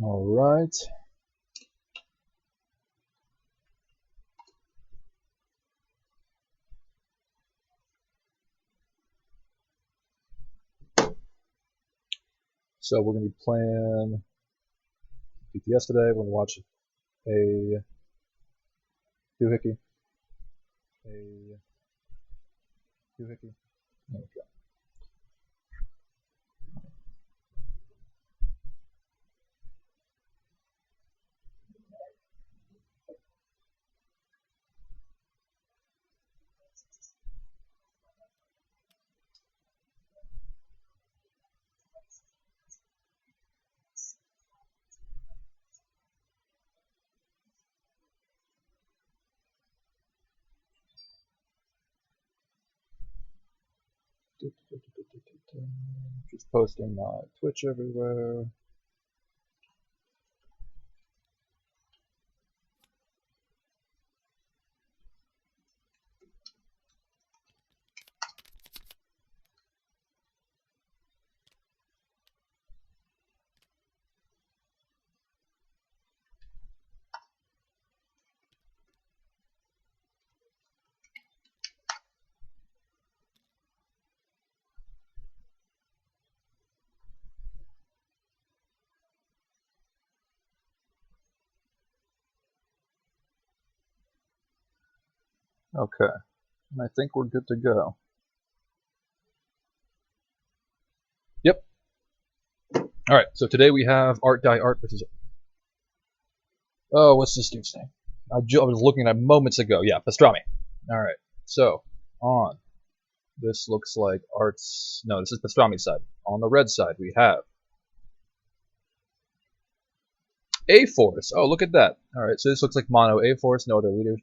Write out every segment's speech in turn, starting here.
All right. So we're going to be playing TTS today. We're going to watch a doohickey. A doohickey. There we go. Just posting my Twitch everywhere. Okay, and I think we're good to go. Yep. All right. So today we have Art Die Art versus. Oh, what's this dude's name? I was looking at moments ago. Yeah, Pastrami. All right. So on this looks like Art's. No, this is Pastrami's side. On the red side we have A-Force. Oh, look at that. All right. So this looks like mono A-Force. No other leaders.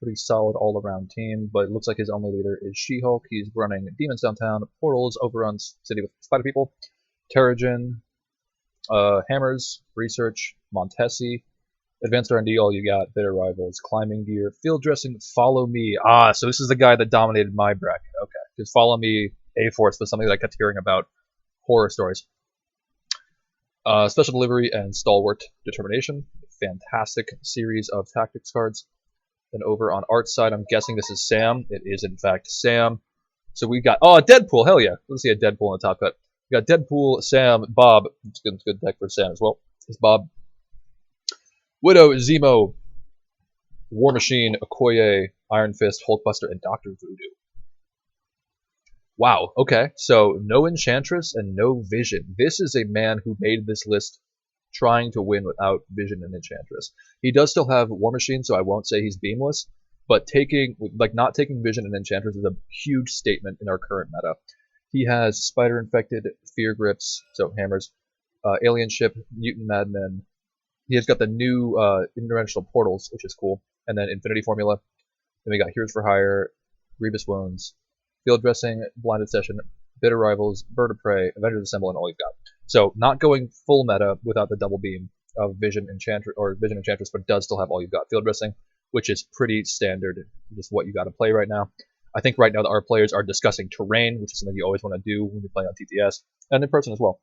Pretty solid all-around team, but it looks like his only leader is She-Hulk. He's running Demons Downtown, Portals, Overruns, City with Spider People, Terrigen, Hammers, Research, Montesi, Advanced R&D, all you got, Bitter Rivals, Climbing Gear, Field Dressing, Follow Me. Ah, so this is the guy that dominated my bracket. Okay, because Follow Me, A-Force was something that I kept hearing about, horror stories. Special Delivery and Stalwart Determination. Fantastic series of tactics cards. Then over on Art's side, I'm guessing this is Sam. It is, in fact, Sam. So we got, oh, Deadpool, hell yeah. Let's see a Deadpool in the top cut. We got Deadpool, Sam, Bob. It's a good deck for Sam as well. It's Bob. Widow, Zemo, War Machine, Okoye, Iron Fist, Hulkbuster, and Dr. Voodoo. Wow, okay. So no Enchantress and no Vision. This is a man who made this list trying to win without Vision and Enchantress. He does still have War Machine, so I won't say he's beamless, but not taking Vision and Enchantress is a huge statement in our current meta. He has Spider Infected, Fear Grips, so hammers, Alien Ship, Mutant Madmen. He has got the new interdimensional portals, which is cool, and then Infinity Formula. Then we got Heroes for Hire, Grievous Wounds, Field Dressing, Blinded Session, Bitter Rivals, Bird of Prey, Avengers Assemble, and all you've got. So not going full meta without the double beam of Vision Enchantress, but does still have all you've got. Field Dressing, which is pretty standard, just what you got to play right now. I think right now our players are discussing terrain, which is something you always want to do when you're playing on TTS, and in person as well.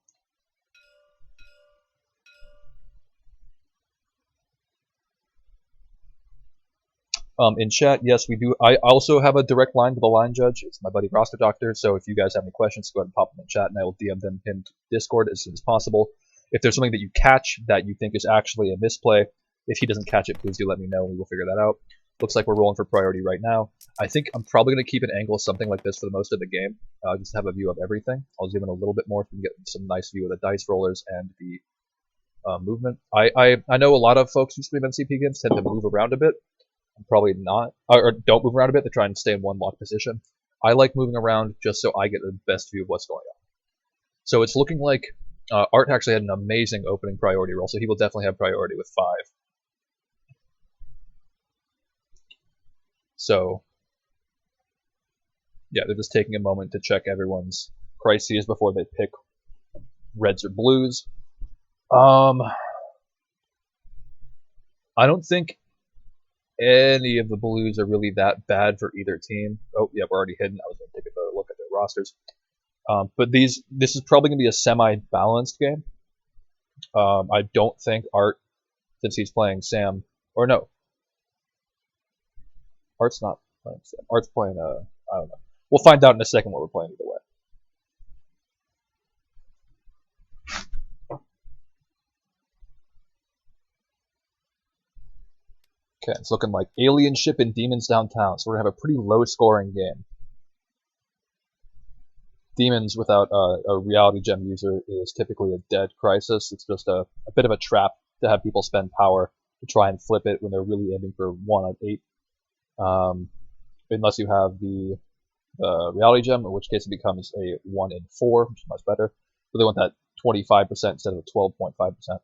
In chat, yes, we do. I also have a direct line to the line judge. It's my buddy Roster Doctor. So if you guys have any questions, go ahead and pop them in chat, and I will DM them in Discord as soon as possible. If there's something that you catch that you think is actually a misplay, if he doesn't catch it, please do let me know, and we will figure that out. Looks like we're rolling for priority right now. I think I'm probably going to keep an angle something like this for the most of the game, just to have a view of everything. I'll zoom in a little bit more so we can get some nice view of the dice rollers and the movement. I know a lot of folks who stream NCP games tend to move around a bit. Probably not, or don't move around a bit to try and stay in one locked position. I like moving around just so I get the best view of what's going on. So it's looking like Art actually had an amazing opening priority roll, so he will definitely have priority with 5. So, yeah, they're just taking a moment to check everyone's crises before they pick reds or blues. I don't think any of the blues are really that bad for either team. Oh, yeah, we're already hidden. I was going to take a look at their rosters. But this is probably going to be a semi-balanced game. I don't think Art, since he's playing Sam, or no, Art's not playing Sam. Art's playing, I don't know. We'll find out in a second what we're playing either way. Okay, it's looking like Alien Ship and Demons Downtown, so we're going to have a pretty low-scoring game. Demons without a reality gem user is typically a dead crisis. It's just a bit of a trap to have people spend power to try and flip it when they're really aiming for 1 out of 8. Unless you have the reality gem, in which case it becomes a 1 in 4, which is much better. But they want that 25% instead of the 12.5%.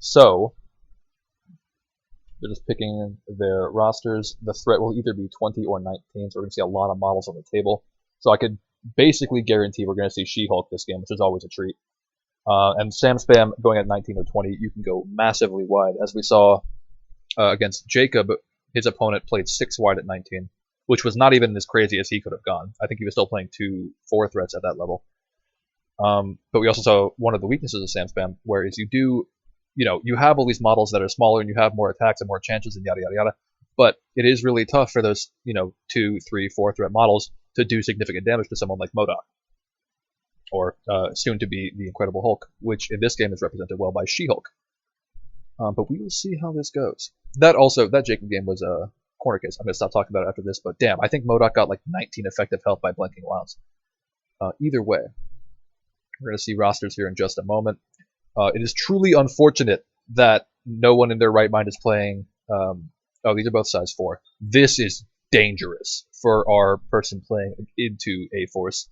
So they're just picking their rosters. The threat will either be 20 or 19, so we're going to see a lot of models on the table. So I could basically guarantee we're going to see She-Hulk this game, which is always a treat. And Sam Spam going at 19 or 20, you can go massively wide. As we saw against Jacob, his opponent played 6 wide at 19, which was not even as crazy as he could have gone. I think he was still playing 2 4 threats at that level. But we also saw one of the weaknesses of Sam Spam, whereas you have all these models that are smaller and you have more attacks and more chances and yada yada yada. But it is really tough for those 2, 3, 4 threat models to do significant damage to someone like MODOK, or soon to be the Incredible Hulk, which in this game is represented well by She-Hulk. But we will see how this goes. That Jacob game was a corner case. I'm going to stop talking about it after this, but damn, I think MODOK got like 19 effective health by blanking Wilds. Either way, we're going to see rosters here in just a moment. It is truly unfortunate that no one in their right mind is playing. These are both size 4. This is dangerous for our person playing into A-Force.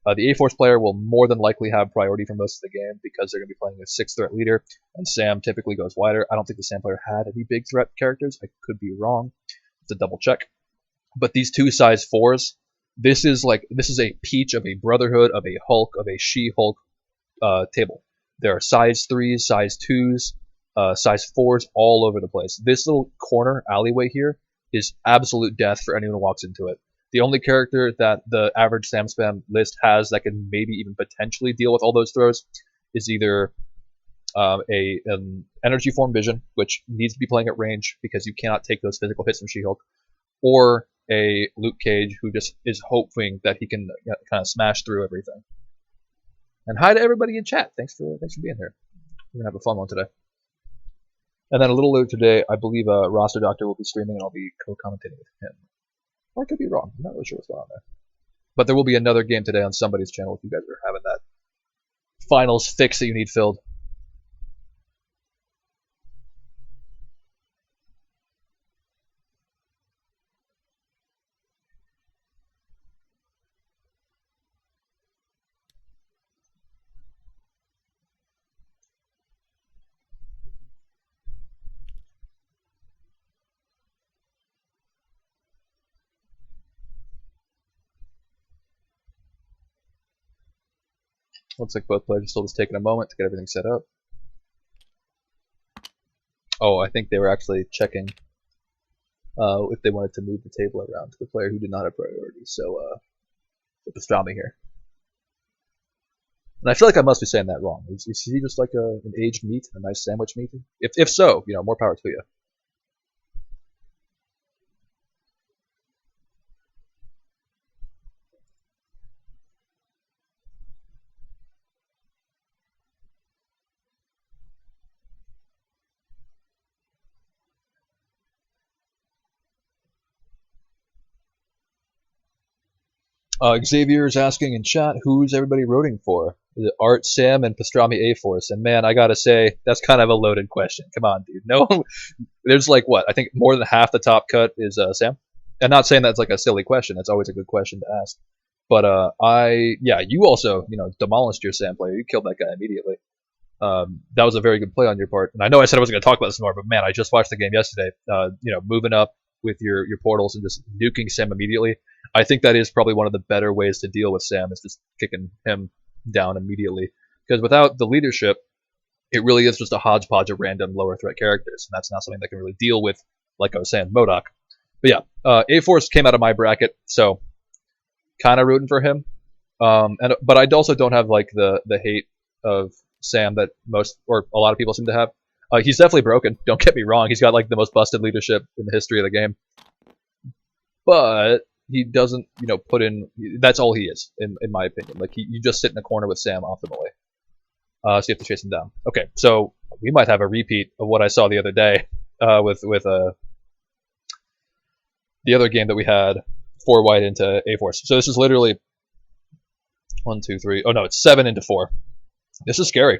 The A-Force player will more than likely have priority for most of the game because they're going to be playing a 6-threat leader, and Sam typically goes wider. I don't think the Sam player had any big threat characters. I could be wrong. It's a double check. But these 2 size 4s, this is a peach of a Brotherhood, of a Hulk, of a She-Hulk table. There are size 3s, size 2s, size 4s all over the place. This little corner alleyway here is absolute death for anyone who walks into it. The only character that the average Sam Spam list has that can maybe even potentially deal with all those throws is either an energy form Vision, which needs to be playing at range because you cannot take those physical hits from She-Hulk, or a Luke Cage who just is hoping that he can kind of smash through everything. And hi to everybody in chat. Thanks for being here. We're gonna have a fun one today. And then a little later today, I believe Roster Doctor will be streaming, and I'll be co-commentating with him. Or I could be wrong. I'm not really sure what's going on there. But there will be another game today on somebody's channel if you guys are having that finals fix that you need filled. Looks like both players are still just taking a moment to get everything set up. Oh, I think they were actually checking if they wanted to move the table around to the player who did not have priority. So, pastrami here. And I feel like I must be saying that wrong. Is he just like an aged meat, a nice sandwich meat? If so, more power to you. Xavier is asking in chat, who's everybody rooting for? Is it Art, Sam, and Pastrami A-Force? And man, I gotta say, that's kind of a loaded question. Come on, dude. No, there's like what? I think more than half the top cut is Sam. I'm not saying that's like a silly question. That's always a good question to ask. But you also, demolished your Sam player. You killed that guy immediately. That was a very good play on your part. And I know I said I wasn't going to talk about this more, but man, I just watched the game yesterday. Moving up with your portals and just nuking Sam immediately. I think that is probably one of the better ways to deal with Sam, is just kicking him down immediately. Because without the leadership, it really is just a hodgepodge of random lower threat characters, and that's not something that can really deal with, like I was saying, MODOK. But yeah, A-Force came out of my bracket, so kind of rooting for him. But I also don't have like the hate of Sam that most or a lot of people seem to have. He's definitely broken. Don't get me wrong. He's got like the most busted leadership in the history of the game, but he doesn't, put in. That's all he is, in my opinion. Like you just sit in a corner with Sam optimally. So you have to chase him down. Okay, so we might have a repeat of what I saw the other day with the other game that we had 4 white into A-Force. So this is literally 1, 2, 3. Oh no, it's 7 into 4. This is scary.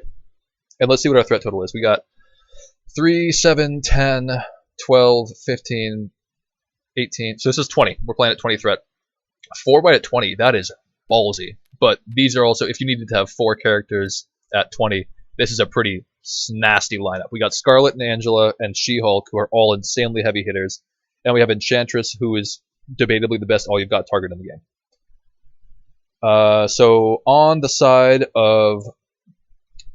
And let's see what our threat total is. We got 3, 7, 10, 12, 15, 18. So this is 20. We're playing at 20 threat. 4 white at 20. That is ballsy. But these are also, if you needed to have 4 characters at 20, this is a pretty nasty lineup. We got Scarlet and Angela and She-Hulk, who are all insanely heavy hitters. And we have Enchantress, who is debatably the best all-you've-got target in the game. So on the side of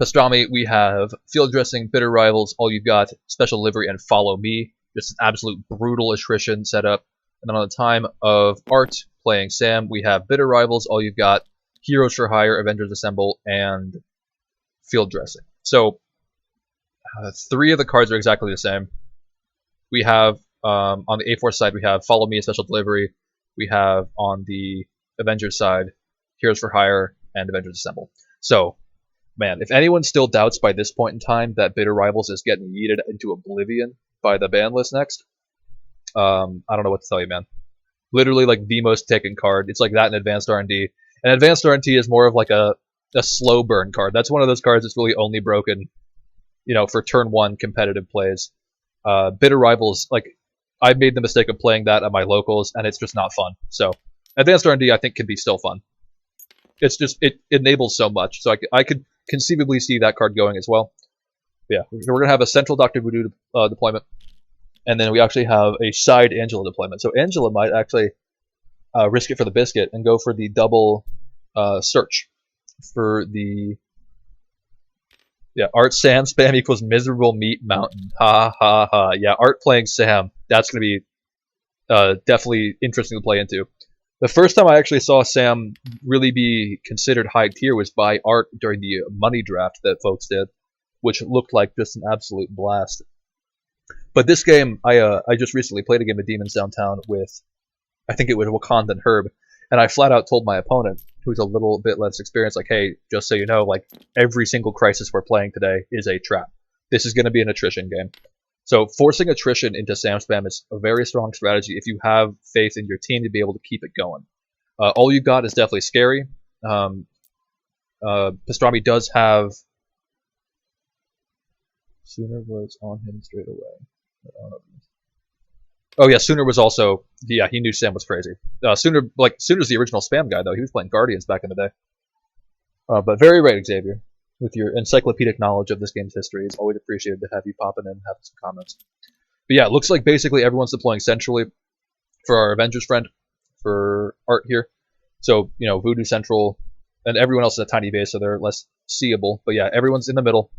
Pastrami, we have Field Dressing, Bitter Rivals, All You've Got, Special Delivery, and Follow Me. Just an absolute brutal attrition setup. And then on the time of Art playing Sam, we have Bitter Rivals, All You've Got, Heroes for Hire, Avengers Assemble, and Field Dressing. So 3 of the cards are exactly the same. We have on the A4 side, we have Follow Me, Special Delivery. We have on the Avengers side, Heroes for Hire, and Avengers Assemble. So, man, if anyone still doubts by this point in time that Bitter Rivals is getting yeeted into oblivion by the ban list next, I don't know what to tell you, man. Literally, like, the most taken card. It's like that in Advanced R&D. And Advanced R&D is more of like a slow burn card. That's one of those cards that's really only broken, for turn 1 competitive plays. Bitter Rivals, like, I made the mistake of playing that at my locals, and it's just not fun. So, Advanced R&D, I think, can be still fun. It's just, it enables so much. So I could conceivably see that card going as well. But yeah, we're going to have a central Dr. Voodoo deployment. And then we actually have a side Angela deployment. So Angela might actually risk it for the biscuit and go for the double search for the... Yeah, Art Sam spam equals miserable meat mountain. Ha ha ha. Yeah, Art playing Sam. That's going to be definitely interesting to play into. The first time I actually saw Sam really be considered high tier was by Art during the money draft that folks did, which looked like just an absolute blast. But this game, I just recently played a game of Demons Downtown with, I think it was Wakandan Herb, and I flat out told my opponent, who's a little bit less experienced, like, hey, just so you know, like, every single crisis we're playing today is a trap. This is going to be an attrition game. So forcing attrition into Sam Spam is a very strong strategy if you have faith in your team to be able to keep it going. All You Got is definitely scary. Pastrami does have... Sooner was on him straight away. Oh yeah, Sooner was also... Yeah, he knew Sam was crazy. Sooner's the original Spam guy, though. He was playing Guardians back in the day. But very right, Xavier. With your encyclopedic knowledge of this game's history, it's always appreciated to have you pop in and have some comments. But yeah, it looks like basically everyone's deploying centrally for our Avengers friend, for Art here. So, Voodoo Central, and everyone else is a tiny base, so they're less seeable. But yeah, everyone's in the middle.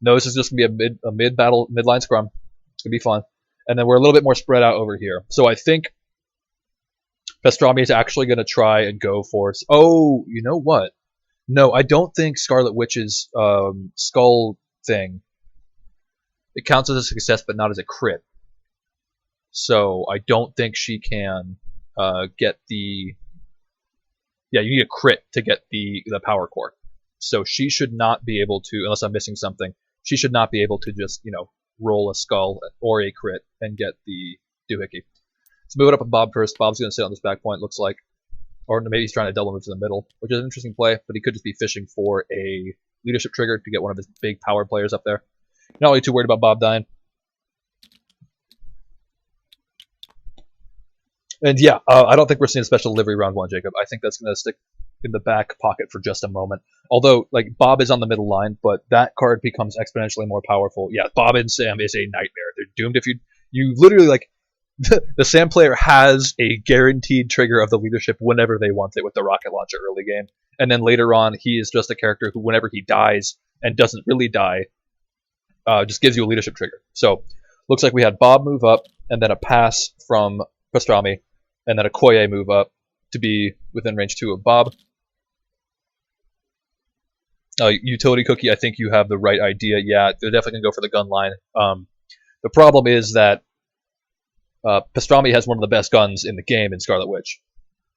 No, this is just going to be a mid-battle, mid-line scrum. It's going to be fun. And then we're a little bit more spread out over here. So I think Pastrami is actually going to try and go for... Oh, you know what? No, I don't think Scarlet Witch's skull thing, it counts as a success, but not as a crit. So I don't think she can get the... Yeah, you need a crit to get the power core. So she should not be able to, unless I'm missing something, she should not be able to just, roll a skull or a crit and get the doohickey. Let's move it up with Bob first. Bob's going to sit on this back point, looks like. Or maybe he's trying to double move to the middle, which is an interesting play, but he could just be fishing for a leadership trigger to get one of his big power players up there. Not really too worried about Bob dying. And yeah, I don't think we're seeing a special delivery round 1, Jacob. I think that's going to stick in the back pocket for just a moment. Although, like, Bob is on the middle line, but that card becomes exponentially more powerful. Yeah, Bob and Sam is a nightmare. They're doomed if you literally, like, the Sam player has a guaranteed trigger of the leadership whenever they want it with the rocket launcher early game. And then later on, he is just a character who, whenever he dies and doesn't really die, just gives you a leadership trigger. So, looks like we had Bob move up, and then a pass from Pastrami, and then a Koye move up to be within range 2 of Bob. Utility Cookie, I think you have the right idea. Yeah, they're definitely going to go for the gun line. The problem is that Pastrami has one of the best guns in the game in Scarlet Witch.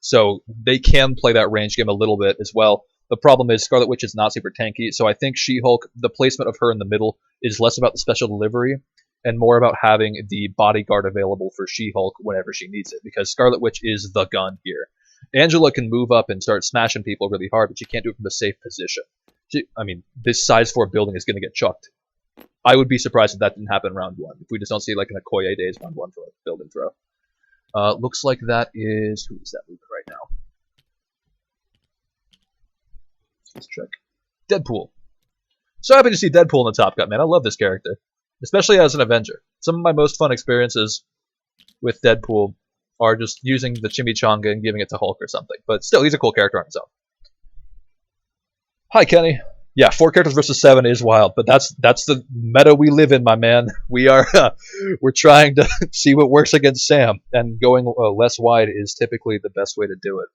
So they can play that range game a little bit as well. The problem is Scarlet Witch is not super tanky, so I think She-Hulk, the placement of her in the middle is less about the special delivery and more about having the bodyguard available for She-Hulk whenever she needs it, because Scarlet Witch is the gun here. Angela can move up and start smashing people really hard, but she can't do it from a safe position. This size 4 building is going to get chucked. I would be surprised if that didn't happen round 1, if we just don't see like an Okoye days round 1 for like build and throw. Looks like that is... Who is that moving right now? Let's check. Deadpool. So happy to see Deadpool in the Top Gun, man. I love this character, especially as an Avenger. Some of my most fun experiences with Deadpool are just using the chimichanga and giving it to Hulk or something. But still, he's a cool character on his own. Hi, Kenny. Yeah, 4 characters versus 7 is wild, but that's the meta we live in, my man. We're trying to see what works against Sam, and going less wide is typically the best way to do it.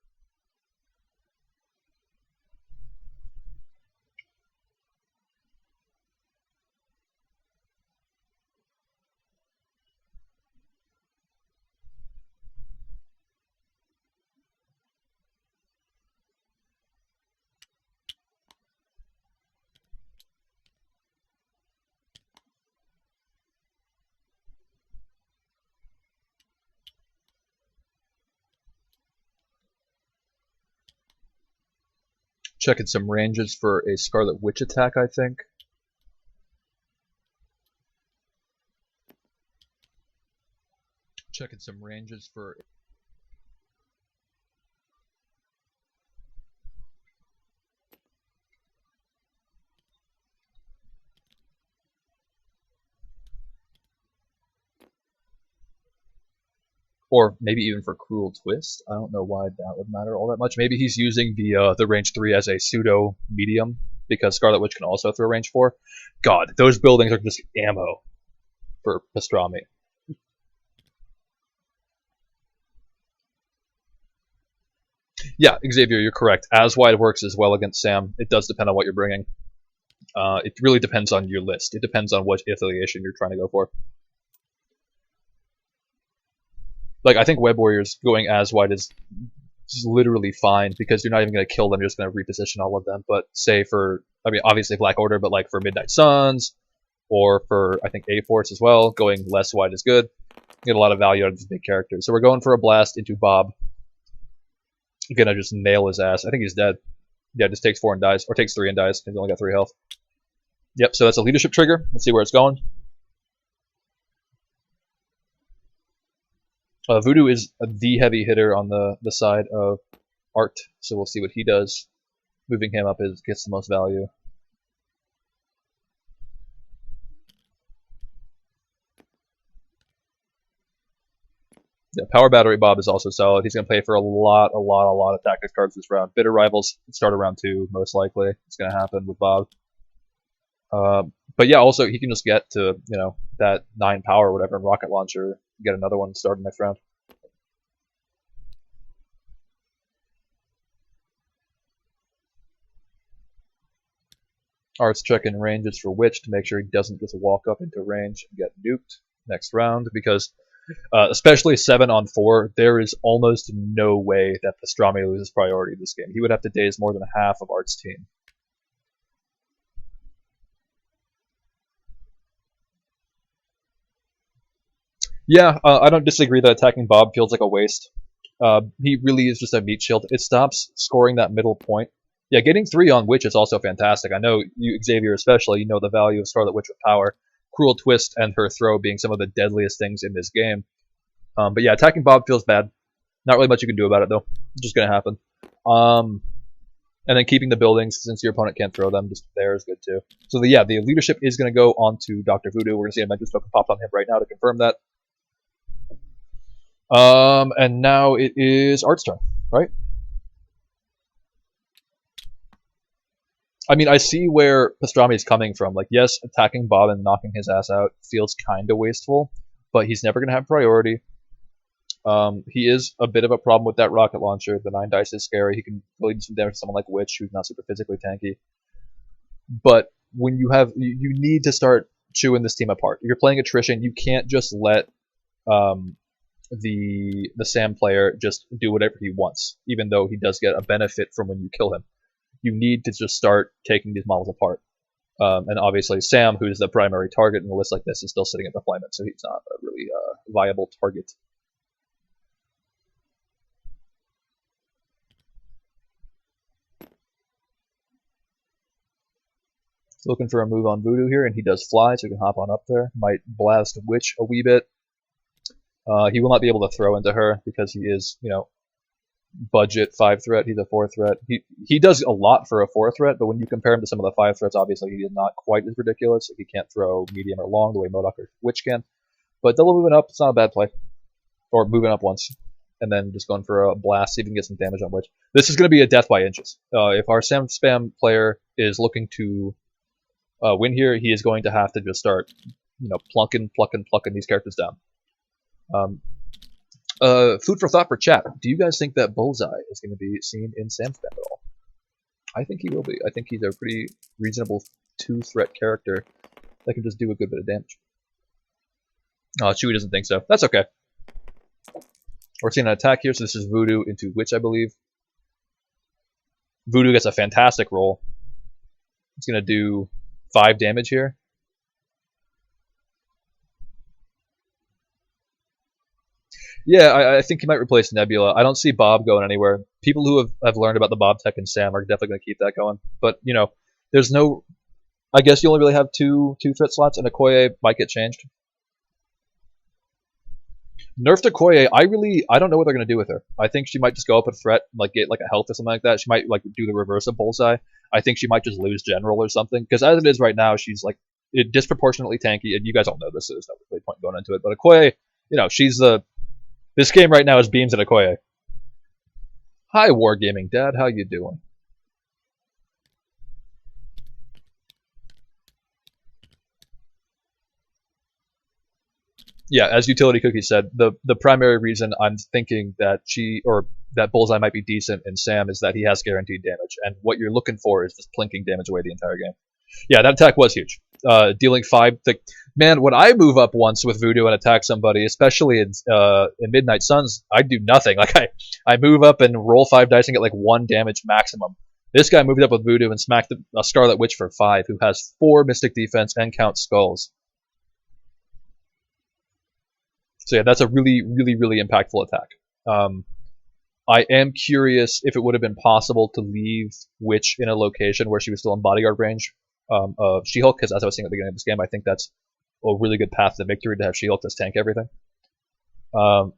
Checking some ranges for a Scarlet Witch attack, I think. Checking some ranges for... Or maybe even for Cruel Twist. I don't know why that would matter all that much. Maybe he's using the range 3 as a pseudo medium, because Scarlet Witch can also throw range 4. God, those buildings are just ammo for Pastrami. Yeah, Xavier, you're correct. As wide works as well against Sam. It does depend on what you're bringing. It really depends on your list. It depends on what affiliation you're trying to go for. Like, I think Web Warriors going as wide is literally fine, because you're not even going to kill them, you're just going to reposition all of them. But say for, obviously Black Order, but like for Midnight Suns, or for, I think, A-Force as well, going less wide is good. You get a lot of value out of these big characters. So we're going for a blast into Bob. Gonna just nail his ass. I think he's dead. Yeah, just takes 4 and dies, or takes 3 and dies. He's only got 3 health. Yep, so that's a leadership trigger. Let's see where it's going. Voodoo is the heavy hitter on the side of Art, so we'll see what he does. Moving him up gets the most value. Yeah, Power Battery Bob is also solid. He's going to play for a lot of tactics cards this round. Bitter Rivals start around 2, most likely. It's going to happen with Bob. But yeah, also he can just get to, that 9 power or whatever, and Rocket Launcher, get another one starting next round. Art's checking ranges for Witch to make sure he doesn't just walk up into range and get nuked next round, because especially 7 on 4, there is almost no way that Pastrami loses priority this game. He would have to daze more than half of Art's team. Yeah, I don't disagree that attacking Bob feels like a waste. He really is just a meat shield. It stops scoring that middle point. Yeah, getting 3 on Witch is also fantastic. I know you, Xavier especially, you know the value of Scarlet Witch with power. Cruel Twist and her throw being some of the deadliest things in this game. But yeah, attacking Bob feels bad. Not really much you can do about it, though. It's just going to happen. And then keeping the buildings, since your opponent can't throw them, just there is good, too. So, the leadership is going to go on to Dr. Voodoo. We're going to see a Adventure token popped on him right now to confirm that. And now it is Art's turn, right? I see where Pastrami is coming from. Like, yes, attacking Bob and knocking his ass out feels kind of wasteful, but he's never going to have priority. He is a bit of a problem with that rocket launcher. The 9 dice is scary. He can really do some damage to someone like Witch, who's not super physically tanky. But when you need to start chewing this team apart. If you're playing attrition, you can't just let um, the Sam player just do whatever he wants, even though he does get a benefit from when you kill him. You need to just start taking these models apart. And obviously, Sam, who's the primary target in a list like this, is still sitting at deployment, so he's not a really viable target. Looking for a move on Voodoo here, and he does fly, so he can hop on up there. Might blast Witch a wee bit. He will not be able to throw into her because he is, budget 5 threat. He's a 4 threat. He does a lot for a 4 threat, but when you compare him to some of the 5 threats, obviously he is not quite as ridiculous. He can't throw medium or long the way MODOK or Witch can. But double moving up, it's not a bad play. Or moving up once, and then just going for a blast, see if we can get some damage on Witch. This is going to be a death by inches. If our Sam Spam player is looking to win here, he is going to have to just start, plucking these characters down. Food for thought for chat. Do you guys think that Bullseye is going to be seen in Sam Spam at all? I think he will be. I think he's a pretty reasonable 2-threat character that can just do a good bit of damage. Chewy doesn't think so. That's okay. We're seeing an attack here, so this is Voodoo into Witch, I believe. Voodoo gets a fantastic roll. It's going to do 5 damage here. Yeah, I think he might replace Nebula. I don't see Bob going anywhere. People who have learned about the Bob tech and Sam are definitely going to keep that going. But, there's no... I guess you only really have two threat slots, and Okoye might get changed. Nerf to Okoye, I don't know what they're going to do with her. I think she might just go up a threat, get a health or something like that. She might do the reverse of Bullseye. I think she might just lose General or something. Because as it is right now, she's disproportionately tanky, and you guys all know this, so there's no really point going into it. But Okoye, she's the... This game right now is Beams and Okoye. Hi, Wargaming Dad. How you doing? Yeah, as Utility Cookie said, the primary reason I'm thinking that that Bullseye might be decent in Sam is that he has guaranteed damage, and what you're looking for is just plinking damage away the entire game. Yeah, that attack was huge. Dealing 5... Man, when I move up once with Voodoo and attack somebody, especially in Midnight Suns, I do nothing. I move up and roll 5 dice and get 1 damage maximum. This guy moved up with Voodoo and smacked a Scarlet Witch for 5, who has 4 Mystic defense and counts skulls. So yeah, that's a really, really, really impactful attack. I am curious if it would have been possible to leave Witch in a location where she was still in bodyguard range of She-Hulk, because as I was saying at the beginning of this game, I think that's a really good path to victory to have She-Hulk just tank everything.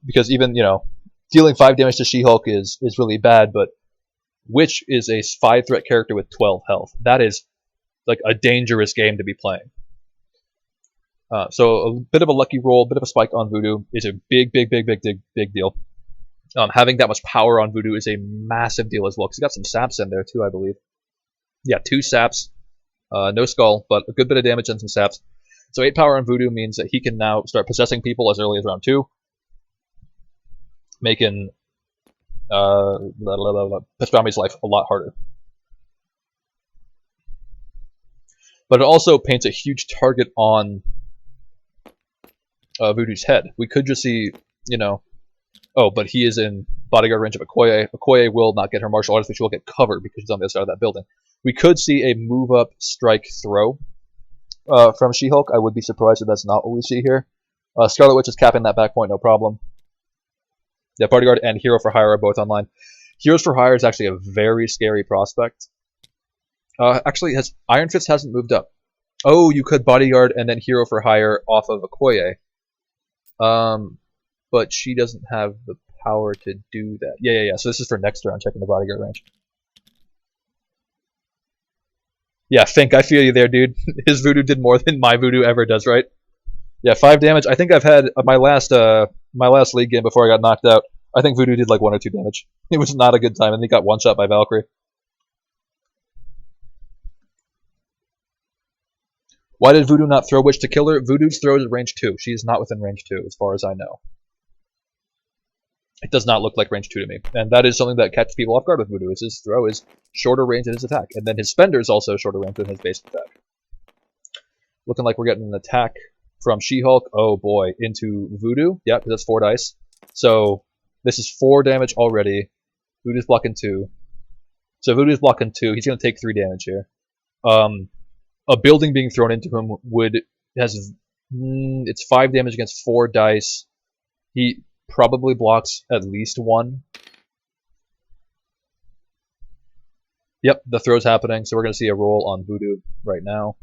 Because even, dealing 5 damage to She-Hulk is really bad, but Witch is a 5-threat character with 12 health. That is a dangerous game to be playing. So a bit of a lucky roll, a bit of a spike on Voodoo is a big deal. Having that much power on Voodoo is a massive deal as well, because he got some saps in there too, I believe. Yeah, 2 saps. No skull, but a good bit of damage and some saps. So 8 power on Voodoo means that he can now start possessing people as early as round 2, making Pastrami's life a lot harder. But it also paints a huge target on Voodoo's head. We could just see, oh, but he is in bodyguard range of Okoye. Okoye will not get her martial arts, but she will get covered because she's on the other side of that building. We could see a move up, strike, throw from She-Hulk. I would be surprised if that's not what we see here. Scarlet Witch is capping that back point, no problem. Yeah, bodyguard and Hero for Hire are both online. Heroes for Hire is actually a very scary prospect. Actually, Iron Fist hasn't moved up. Oh, you could bodyguard and then Hero for Hire off of Okoye. But she doesn't have the power to do that. Yeah. So this is for next round, checking the bodyguard range. Yeah, Fink, I feel you there, dude. His Voodoo did more than my Voodoo ever does, right? Yeah, 5 damage. I think I've had my last league game before I got knocked out. I think Voodoo did 1 or 2 damage. It was not a good time, and he got one shot by Valkyrie. Why did Voodoo not throw Witch to kill her? Voodoo's throws at range 2. She is not within range 2, as far as I know. It does not look like range 2 to me. And that is something that catches people off guard with Voodoo, is his throw is shorter range than his attack. And then his spender is also shorter range than his base attack. Looking like we're getting an attack from She-Hulk. Oh boy, into Voodoo. Yeah, because that's 4 dice. So this is 4 damage already. Voodoo's blocking 2. So Voodoo's blocking 2. He's going to take 3 damage here. A building being thrown into him it's 5 damage against 4 dice. He probably blocks at least 1. Yep, the throw's happening, so we're going to see a roll on Voodoo right now.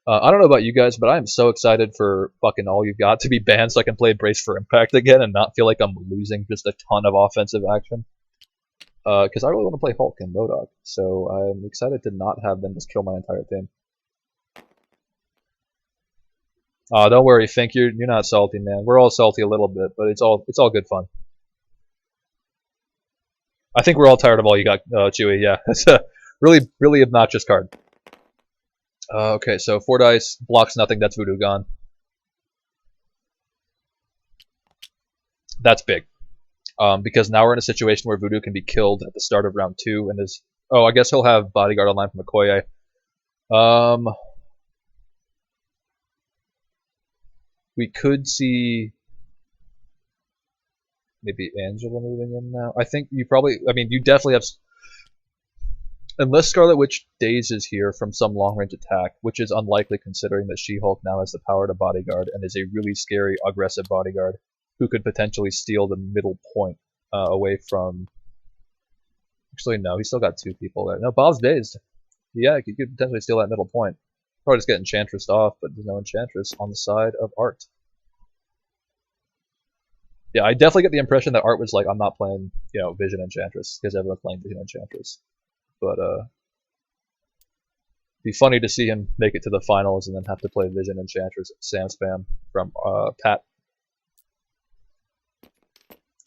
I don't know about you guys, but I'm so excited for fucking All You've Got to be banned so I can play Brace for Impact again and not feel like I'm losing just a ton of offensive action. Because I really want to play Hulk and MODOK, so I'm excited to not have them just kill my entire team. Don't worry, Fink, you're not salty, man. We're all salty a little bit, but it's all good fun. I think we're all tired of All You Got, Chewy. Yeah, it's a really obnoxious card. Okay, so 4 dice, blocks nothing, that's Voodoo gone. That's big. Because now we're in a situation where Voodoo can be killed at the start of round 2 and is... Oh, I guess he'll have Bodyguard online from Okoye. We could see... maybe Angela moving in now. I think you probably... I mean, you definitely have... Unless Scarlet Witch dazes here from some long-range attack, which is unlikely considering that She-Hulk now has the power to bodyguard and is a really scary, aggressive bodyguard who could potentially steal the middle point away from... Actually, no, he's still got 2 people there. No, Bob's dazed. Yeah, he could potentially steal that middle point. Probably just get Enchantress off, but there's no Enchantress on the side of Art. Yeah, I definitely get the impression that Art was like, I'm not playing, Vision Enchantress, because everyone's playing Vision Enchantress. But, it'd be funny to see him make it to the finals and then have to play Vision Enchantress Sam Spam from, Pat.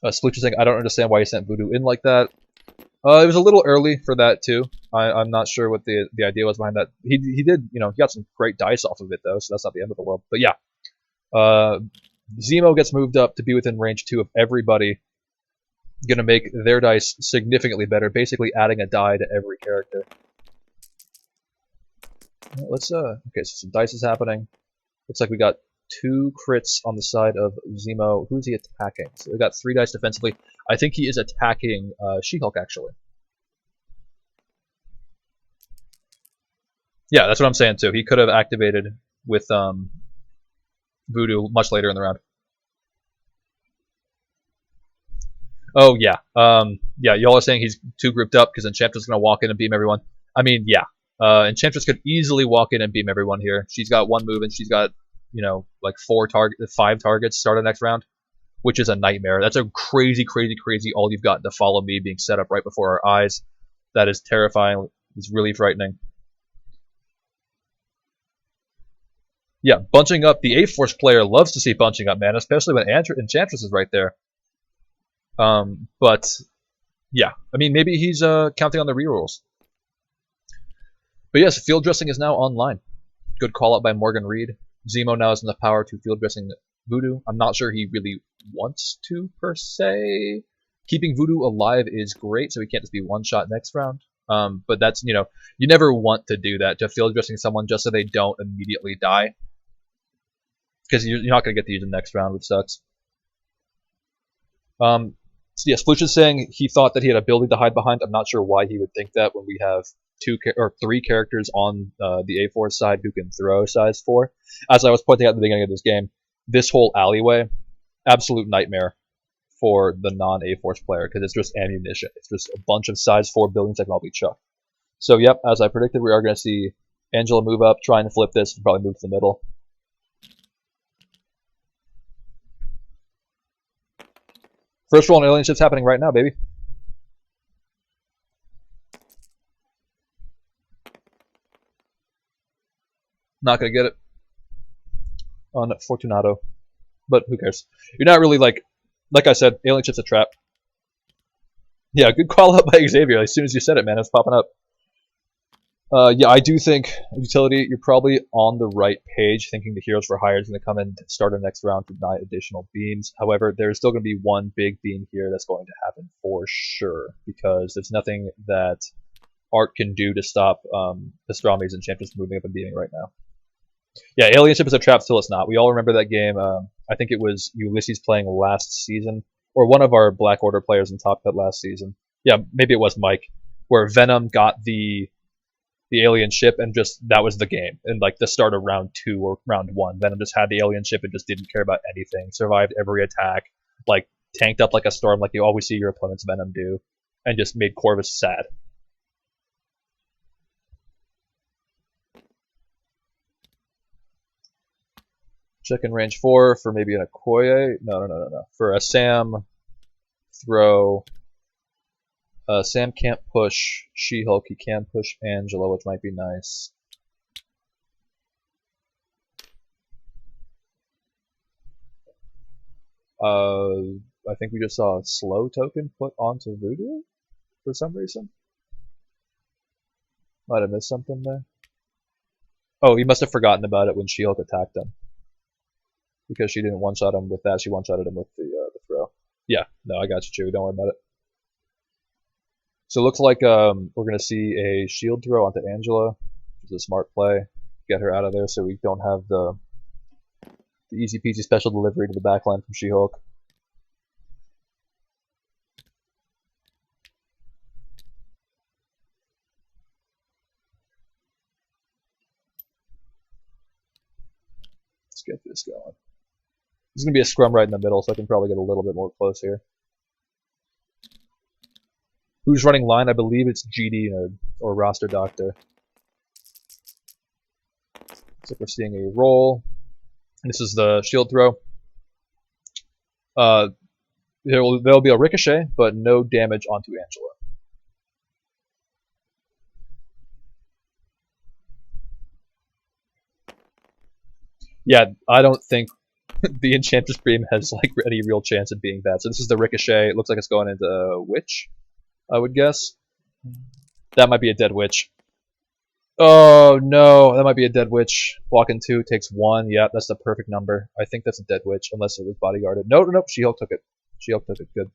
Splooch is saying, I don't understand why he sent Voodoo in like that. It was a little early for that, too. I'm not sure what the idea was behind that. He did, he got some great dice off of it, though, so that's not the end of the world. But yeah. Zemo gets moved up to be within range 2 of everybody. Going to make their dice significantly better, basically adding a die to every character. Let's okay, so some dice is happening. Looks like we got 2 crits on the side of Zemo. Who's he attacking? So we got 3 dice defensively. I think he is attacking She-Hulk, actually. Yeah, that's what I'm saying too. He could have activated with Voodoo much later in the round. Oh, yeah. Yeah, y'all are saying he's too grouped up because Enchantress is going to walk in and beam everyone. I mean, yeah. Enchantress could easily walk in and beam everyone here. She's got 1 move and she's got, like 5 targets start of next round, which is a nightmare. That's a crazy All You've Got to Follow Me being set up right before our eyes. That is terrifying. It's really frightening. Yeah, bunching up. The A-Force player loves to see bunching up, man, especially when Enchantress is right there. But yeah, I mean, maybe he's counting on the rerolls. But yes, field dressing is now online. Good call out by Morgan Reed. Zemo now has enough power to field dressing Voodoo. I'm not sure he really wants to, per se. Keeping Voodoo alive is great, so he can't just be one-shot next round. But that's, you never want to do that, to field dressing someone just so they don't immediately die. Because you're not going to get to use them next round, which sucks. So yeah, Splooch is saying he thought that he had a ability to hide behind. I'm not sure why he would think that when we have 3 characters on the A-Force side who can throw size 4. As I was pointing out at the beginning of this game, this whole alleyway, absolute nightmare for the non-A-Force player because it's just ammunition. It's just a bunch of size 4 buildings that can all be chucked. So yep, as I predicted, we are going to see Angela move up, trying to flip this, and probably move to the middle. First roll on alien ships happening right now, baby. Not gonna get it on Fortunato, but who cares? You're not really like I said, alien ship's a trap. Yeah, good call out by Xavier. As soon as you said it, man, it's popping up. Yeah, I do think utility. You're probably on the right page, thinking the Heroes for Hire is going to come in to start our next round to 9 additional beams. However, there's still going to be one big beam here that's going to happen for sure, because there's nothing that Art can do to stop Pastrami's Enchantress moving up and beaming right now. Yeah, Alien Ship is a trap till it's not. We all remember that game. I think it was Ulysses playing last season, or one of our Black Order players in Top Cut last season. Yeah, maybe it was Mike, where Venom got the alien ship and just that was the game. And like the start of round 2 or round 1, Venom just had the alien ship and just didn't care about anything. Survived every attack, like tanked up like a storm, like you always see your opponent's Venom do, and just made Corvus sad. Check in range 4 for maybe an Okoye. No. For a Sam, throw. Sam can't push She-Hulk. He can push Angela, which might be nice. I think we just saw a slow token put onto Voodoo for some reason. Might have missed something there. Oh, he must have forgotten about it when She-Hulk attacked him. Because she didn't one-shot him with that, she one-shotted him with the throw. Yeah, no, I got you, Chewie. Don't worry about it. So it looks like we're going to see a shield throw onto Angela, which is a smart play. Get her out of there so we don't have the easy peasy special delivery to the backline from She-Hulk. Let's get this going. There's going to be a scrum right in the middle, so I can probably get a little bit more close here. Who's running line? I believe it's GD or Roster Doctor. Looks like we're seeing a roll. This is the shield throw. There'll be a ricochet, but no damage onto Angela. Yeah, I don't think the Enchantress Beam has like any real chance of being bad. So this is the ricochet. It looks like it's going into Witch, I would guess. That might be a dead Witch. Oh no, that might be a dead Witch. Walking 2 takes 1. Yeah, that's the perfect number. I think that's a dead Witch, unless it was bodyguarded. No. She-Hulk took it. She-Hulk took it. Good.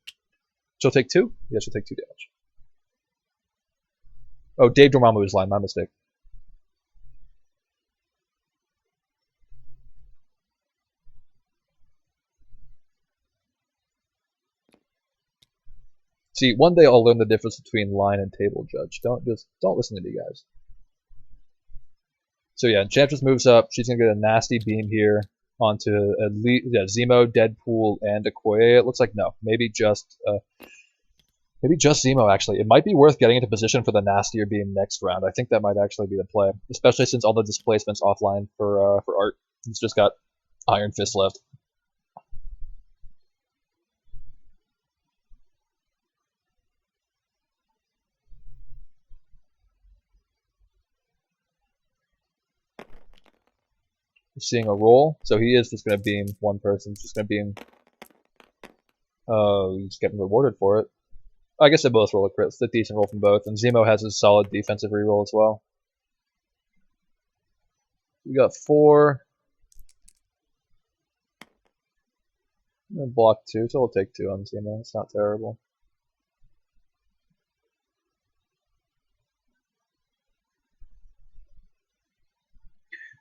She'll take 2? Yeah, she'll take 2 damage. Oh, Dave Dormammu was line. My mistake. See, one day I'll learn the difference between line and table judge. Don't listen to me, guys. So yeah, Enchantress moves up. She's gonna get a nasty beam here onto at least Zemo, Deadpool, and Okoye. It looks like no, maybe just Zemo. Actually, it might be worth getting into position for the nastier beam next round. I think that might actually be the play, especially since all the displacements offline for Art. He's just got Iron Fist left. We're seeing a roll, so he is just going to beam one person. He's just going to beam. He's getting rewarded for it. I guess they both roll a crit. It's a decent roll from both, and Zemo has a solid defensive reroll as well. We got 4. And block 2, so we'll take 2 on Zemo. It's not terrible.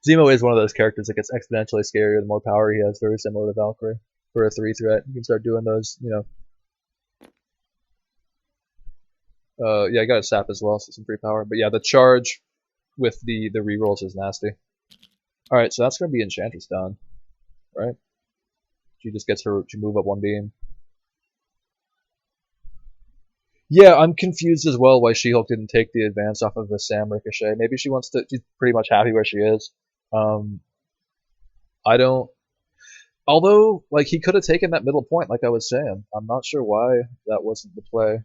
Zemo is one of those characters that gets exponentially scarier the more power he has, very similar to Valkyrie. For a 3 threat, you can start doing those, yeah, I got a sap as well, so some free power. But yeah, the charge with the rerolls is nasty. Alright, so that's going to be Enchantress done, right? She just gets her to move up 1 beam. Yeah, I'm confused as well why She-Hulk didn't take the advance off of the Sam Ricochet. Maybe she wants to, she's pretty much happy where she is. I don't, although, like, he could have taken that middle point, like I was saying. I'm not sure why that wasn't the play.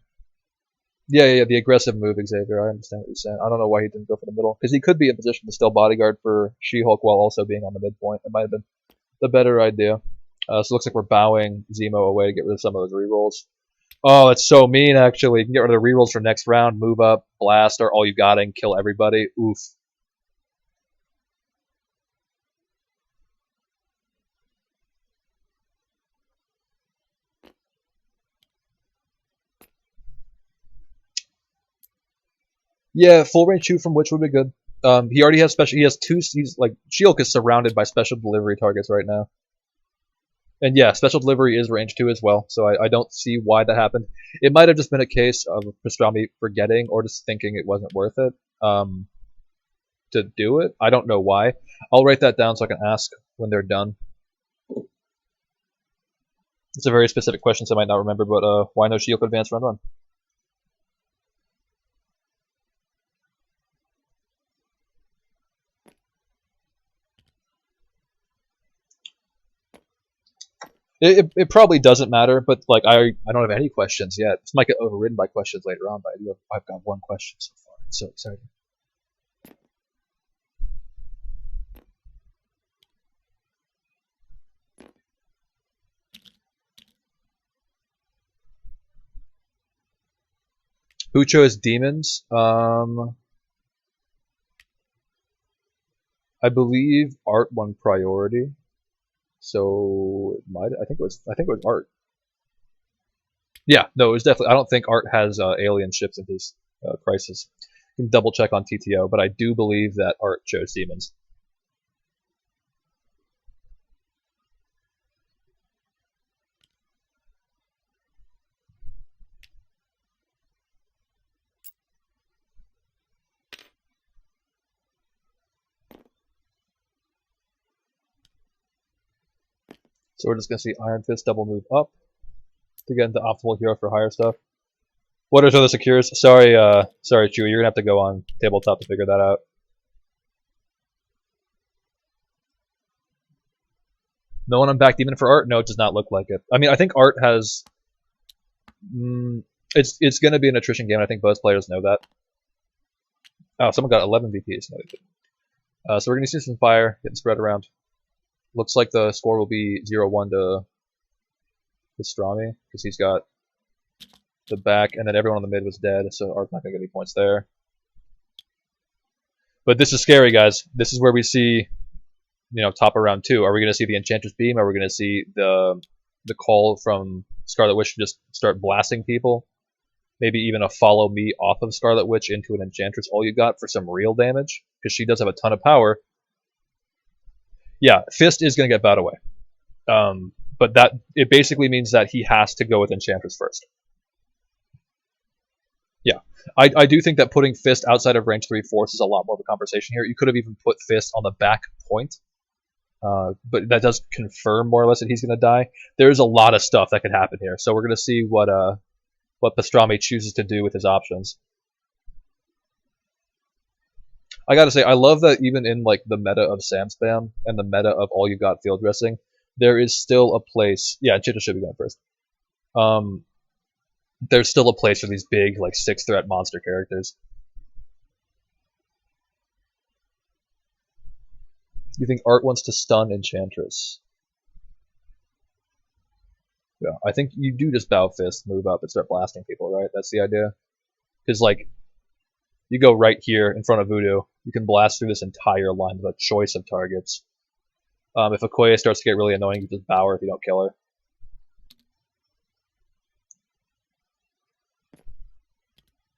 Yeah, the aggressive move, Xavier. I understand what you're saying. I don't know why he didn't go for the middle. Because he could be in position to still bodyguard for She-Hulk while also being on the midpoint. It might have been the better idea. So it looks like we're bowing Zemo away to get rid of some of those rerolls. Oh, it's so mean, actually. You can get rid of the rerolls for next round, move up, blast, or all you got and kill everybody. Oof. Yeah, full range shoot from which would be good. He already has special. He has two. He's like Shield is surrounded by special delivery targets right now. And yeah, special delivery is range 2 as well, so I don't see why that happened. It might have just been a case of Pastrami forgetting or just thinking it wasn't worth it to do it. I don't know why. I'll write that down so I can ask when they're done. It's a very specific question, so I might not remember, but why no shield advance run run? It probably doesn't matter, but like I don't have any questions yet. This might get overridden by questions later on, but I've got one question so far. It's so exciting. Who chose demons? I believe Art won priority, so it might. I think it was Art. Yeah, no, it was definitely. I don't think Art has alien ships in his crisis. You can double check on TTO, but I do believe that Art chose demons. So we're just gonna see Iron Fist double move up to get into optimal hero for higher stuff. What are other secures? Sorry, Chewie, you're gonna have to go on tabletop to figure that out. No one on back demon for Art? No, it does not look like it. I mean, I think Art has. It's gonna be an attrition game. I think both players know that. Oh, someone got 11 VPs. No, they didn't. So we're gonna see some fire getting spread around. Looks like the score will be 0-1 to Pastrami because he's got the back, and then everyone on the mid was dead, so Art's not gonna get any points there. But this is scary, guys. This is where we see, top of round 2. Are we gonna see the Enchantress Beam? Are we gonna see the call from Scarlet Witch to just start blasting people? Maybe even a follow me off of Scarlet Witch into an Enchantress all you got for some real damage, because she does have a ton of power. Yeah, Fist is gonna get bowed away. But that it basically means that he has to go with Enchantress first. Yeah, I do think that putting Fist outside of range 3 forces a lot more of a conversation here. You could have even put Fist on the back point, but that does confirm more or less that he's going to die. There's a lot of stuff that could happen here, so we're going to see what Pastrami chooses to do with his options. I gotta say, I love that even in like the meta of Sam Spam and the meta of all you got field dressing, there is still a place. Yeah, Chitta should be going first. There's still a place for these big like 6-threat monster characters. You think Art wants to stun Enchantress? Yeah, I think you do just bow fist, move up, and start blasting people, right? That's the idea. Because like, you go right here in front of Voodoo, you can blast through this entire line with a choice of targets. If Okoye starts to get really annoying, you just bow her if you don't kill her.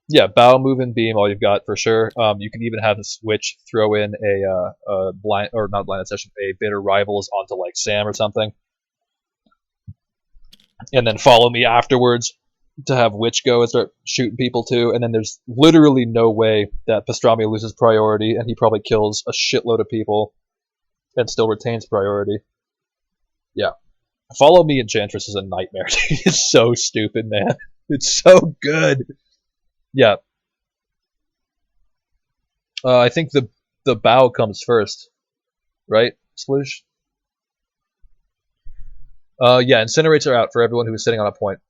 Yeah, bow, move, and beam. All you've got for sure. You can even have the switch throw in a blind or not blind session, a bitter rivals onto like Sam or something, and then follow me afterwards to have Witch go and start shooting people too. And then there's literally no way that Pastrami loses priority, and he probably kills a shitload of people and still retains priority. Yeah, follow me Enchantress is a nightmare. It's so stupid, man. It's so good. Yeah, I think the bow comes first, right? Sploosh. Yeah, incinerates are out for everyone who is sitting on a point.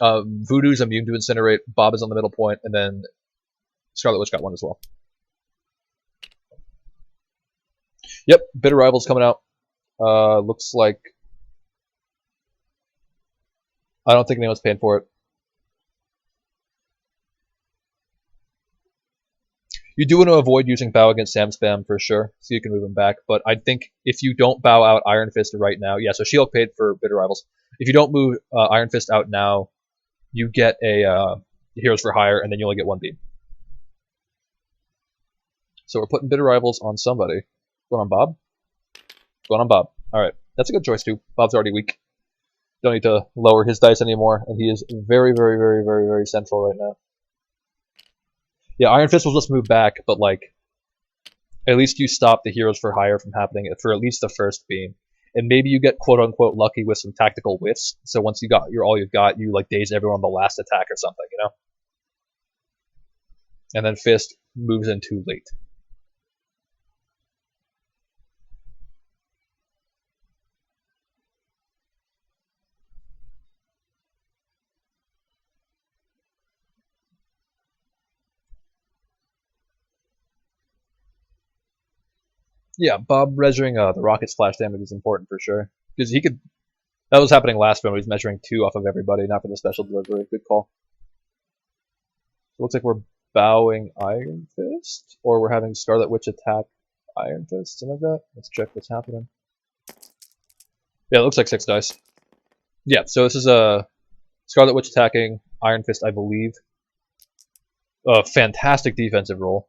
Voodoo's immune to incinerate. Bob is on the middle point, and then Scarlet Witch got one as well. Yep, Bitter Rivals coming out. Looks like I don't think anyone's paying for it. You do want to avoid using bow against Sam Spam for sure, so you can move him back. But I think if you don't bow out Iron Fist right now, yeah, so She-Hulk paid for Bitter Rivals. If you don't move Iron Fist out now, you get a Heroes for Hire, and then you only get one beam. So we're putting Bitter Rivals on somebody. Going on Bob? Going on Bob. Alright, that's a good choice too. Bob's already weak. Don't need to lower his dice anymore, and he is very, very, very, very, very central right now. Yeah, Iron Fist will just move back, but like, at least you stop the Heroes for Hire from happening for at least the first beam. And maybe you get quote unquote lucky with some tactical whiffs. So once you got all you've got, you like daze everyone on the last attack or something, you know? And then Fist moves in too late. Yeah, Bob measuring the rocket splash damage is important for sure. Because he could. That was happening last round. He was measuring 2 off of everybody, not for the special delivery. Good call. It looks like we're bowing Iron Fist, or we're having Scarlet Witch attack Iron Fist, something like that. Let's check what's happening. Yeah, it looks like 6 dice. Yeah, so this is a Scarlet Witch attacking Iron Fist, I believe. A fantastic defensive roll.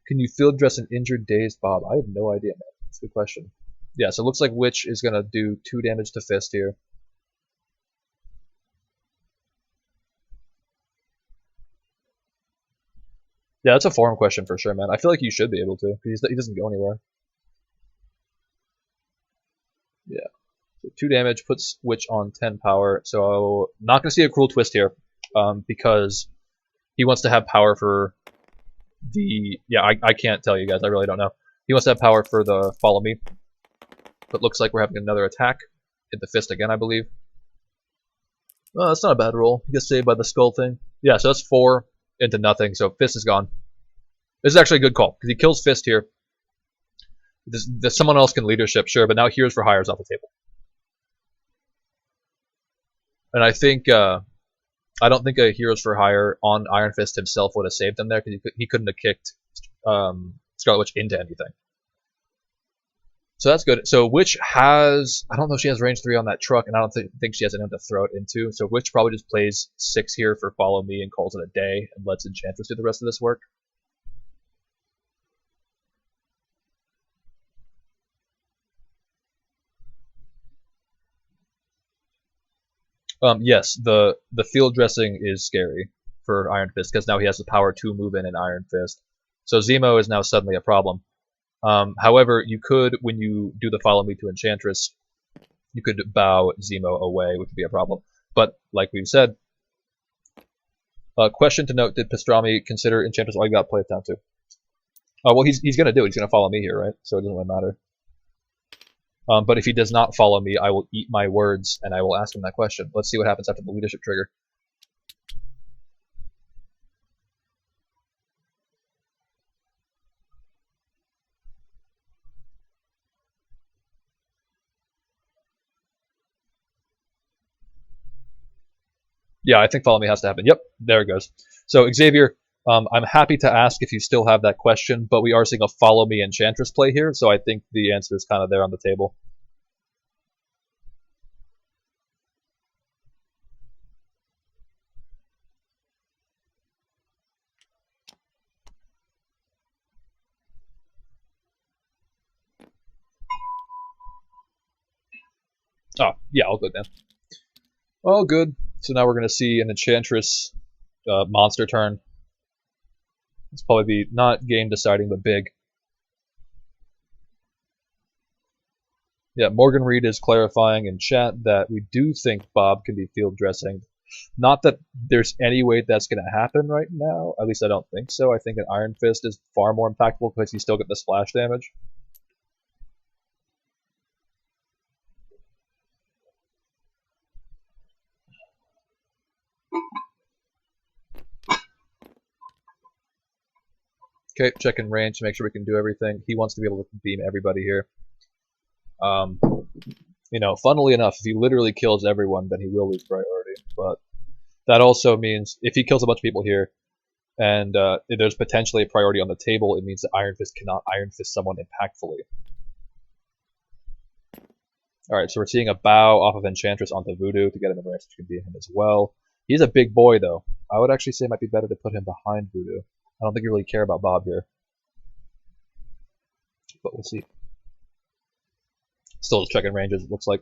Can you field dress an injured dazed Bob? I have no idea, man. That's a good question. Yeah, so it looks like Witch is going to do 2 damage to Fist here. Yeah, that's a form question for sure, man. I feel like you should be able to, because he doesn't go anywhere. Yeah. So 2 damage puts Witch on 10 power. So not going to see a cruel twist here, because he wants to have power for the... Yeah, I can't tell you guys. I really don't know. He wants to have power for the Follow Me. But looks like we're having another attack. Hit the Fist again, I believe. Well, that's not a bad roll. He gets saved by the skull thing. Yeah, so that's 4 into nothing. So Fist is gone. This is actually a good call, because he kills Fist here. Someone else can leadership, sure, but now Heroes for Hire is off the table. And I think... I don't think a Heroes for Hire on Iron Fist himself would have saved him there, because he couldn't have kicked Scarlet Witch into anything. So that's good. So Witch has... I don't know if she has range 3 on that truck, and I don't think she has anyone to throw it into. So Witch probably just plays 6 here for Follow Me and calls it a day, and lets Enchantress do the rest of this work. Yes, the field dressing is scary for Iron Fist, because now he has the power to move in Iron Fist. So Zemo is now suddenly a problem. However, you could, when you do the Follow Me to Enchantress, you could bow Zemo away, which would be a problem. But, like we've said, question to note, did Pastrami consider Enchantress all you got play it down to? Well, he's going to do it. He's going to follow me here, right? So it doesn't really matter. But if he does not follow me, I will eat my words, and I will ask him that question. Let's see what happens after the leadership trigger. Yeah, I think follow me has to happen. Yep, there it goes. So Xavier, I'm happy to ask if you still have that question, but we are seeing a follow me Enchantress play here, so I think the answer is kind of there on the table. Oh, yeah, all good, man. All good. So now we're going to see an Enchantress monster turn. It's probably be not game deciding, but big. Yeah, Morgan Reed is clarifying in chat that we do think Bob can be field dressing. Not that there's any way that's going to happen right now. At least I don't think so. I think an Iron Fist is far more impactful because you still get the splash damage. Okay, checking range to make sure we can do everything. He wants to be able to beam everybody here. You know, funnily enough, if he literally kills everyone, then he will lose priority. But that also means if he kills a bunch of people here, and if there's potentially a priority on the table, it means that Iron Fist cannot Iron Fist someone impactfully. Alright, so we're seeing a bow off of Enchantress onto Voodoo to get him in range, which could be him as well. He's a big boy, though. I would actually say it might be better to put him behind Voodoo. I don't think you really care about Bob here. But we'll see. Still just checking ranges, it looks like.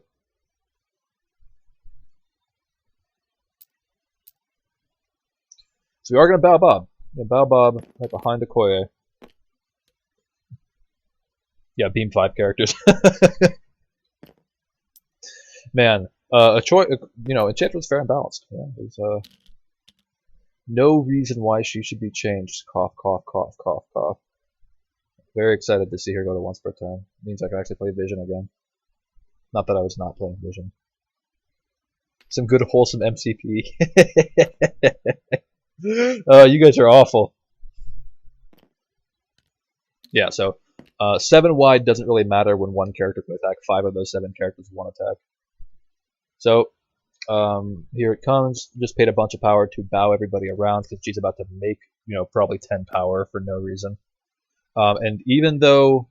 So we are going to bow Bob. Yeah, bow Bob right behind Okoye. Yeah, beam 5 characters. Man, Enchantress was fair and balanced. Yeah, there's no reason why she should be changed. Cough, cough, cough, cough, cough. Very excited to see her go to once per turn. It means I can actually play Vision again. Not that I was not playing Vision. Some good wholesome MCP. You guys are awful. Yeah, so 7 wide doesn't really matter when one character can attack. 5 of those 7 characters will attack. So here it comes. Just paid a bunch of power to bow everybody around because she's about to make, probably 10 power for no reason. And even though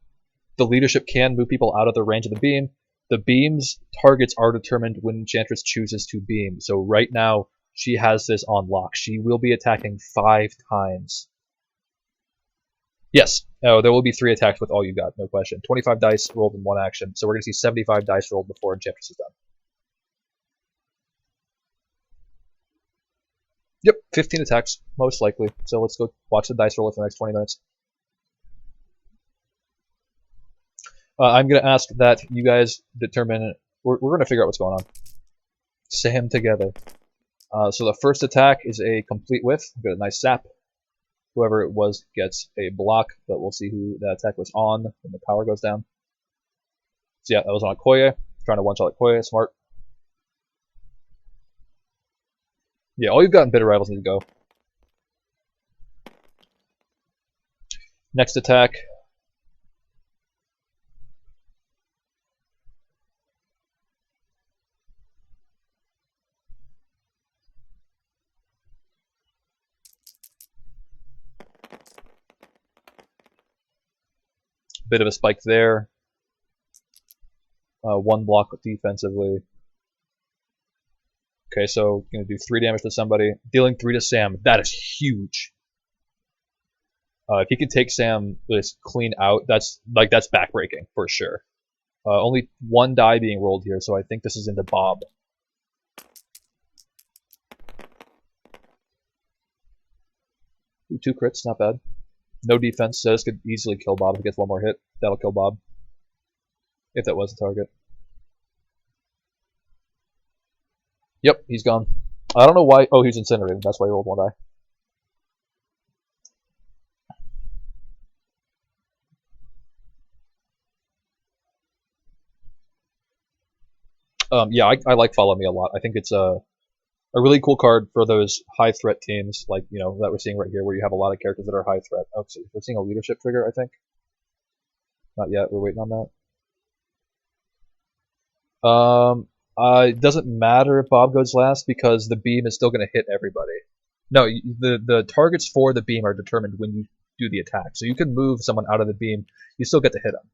the leadership can move people out of the range of the beam's targets are determined when Enchantress chooses to beam. So right now, she has this on lock. She will be attacking 5 times. Yes. Oh, there will be 3 attacks with all you got, no question. 25 dice rolled in 1 action. So we're going to see 75 dice rolled before Enchantress is done. Yep, 15 attacks, most likely. So let's go watch the dice roll for the next 20 minutes. I'm going to ask that you guys determine... We're going to figure out what's going on. Sam together. So the first attack is a complete whiff. Got a nice sap. Whoever it was gets a block, but we'll see who that attack was on when the power goes down. So yeah, that was on Okoye. Trying to one-shot Okoye, smart. Yeah, all you've got in Bitter Rivals need to go. Next attack. Bit of a spike there. 1 block defensively. Okay, so going to do 3 damage to somebody. Dealing 3 to Sam. That is huge. If he can take Sam this clean out, that's backbreaking for sure. Only 1 die being rolled here, so I think this is into Bob. Ooh, 2 crits, not bad. No defense, so this could easily kill Bob if he gets 1 more hit. That'll kill Bob. If that was the target. Yep, he's gone. I don't know why. Oh, he's incinerated. That's why he rolled 1 die. Yeah, I like Follow Me a lot. I think it's a really cool card for those high threat teams, like that we're seeing right here, where you have a lot of characters that are high threat. Oh, so we're seeing a leadership trigger, I think. Not yet. We're waiting on that. It doesn't matter if Bob goes last because the beam is still going to hit everybody. No, the targets for the beam are determined when you do the attack. So you can move someone out of the beam, you still get to hit them.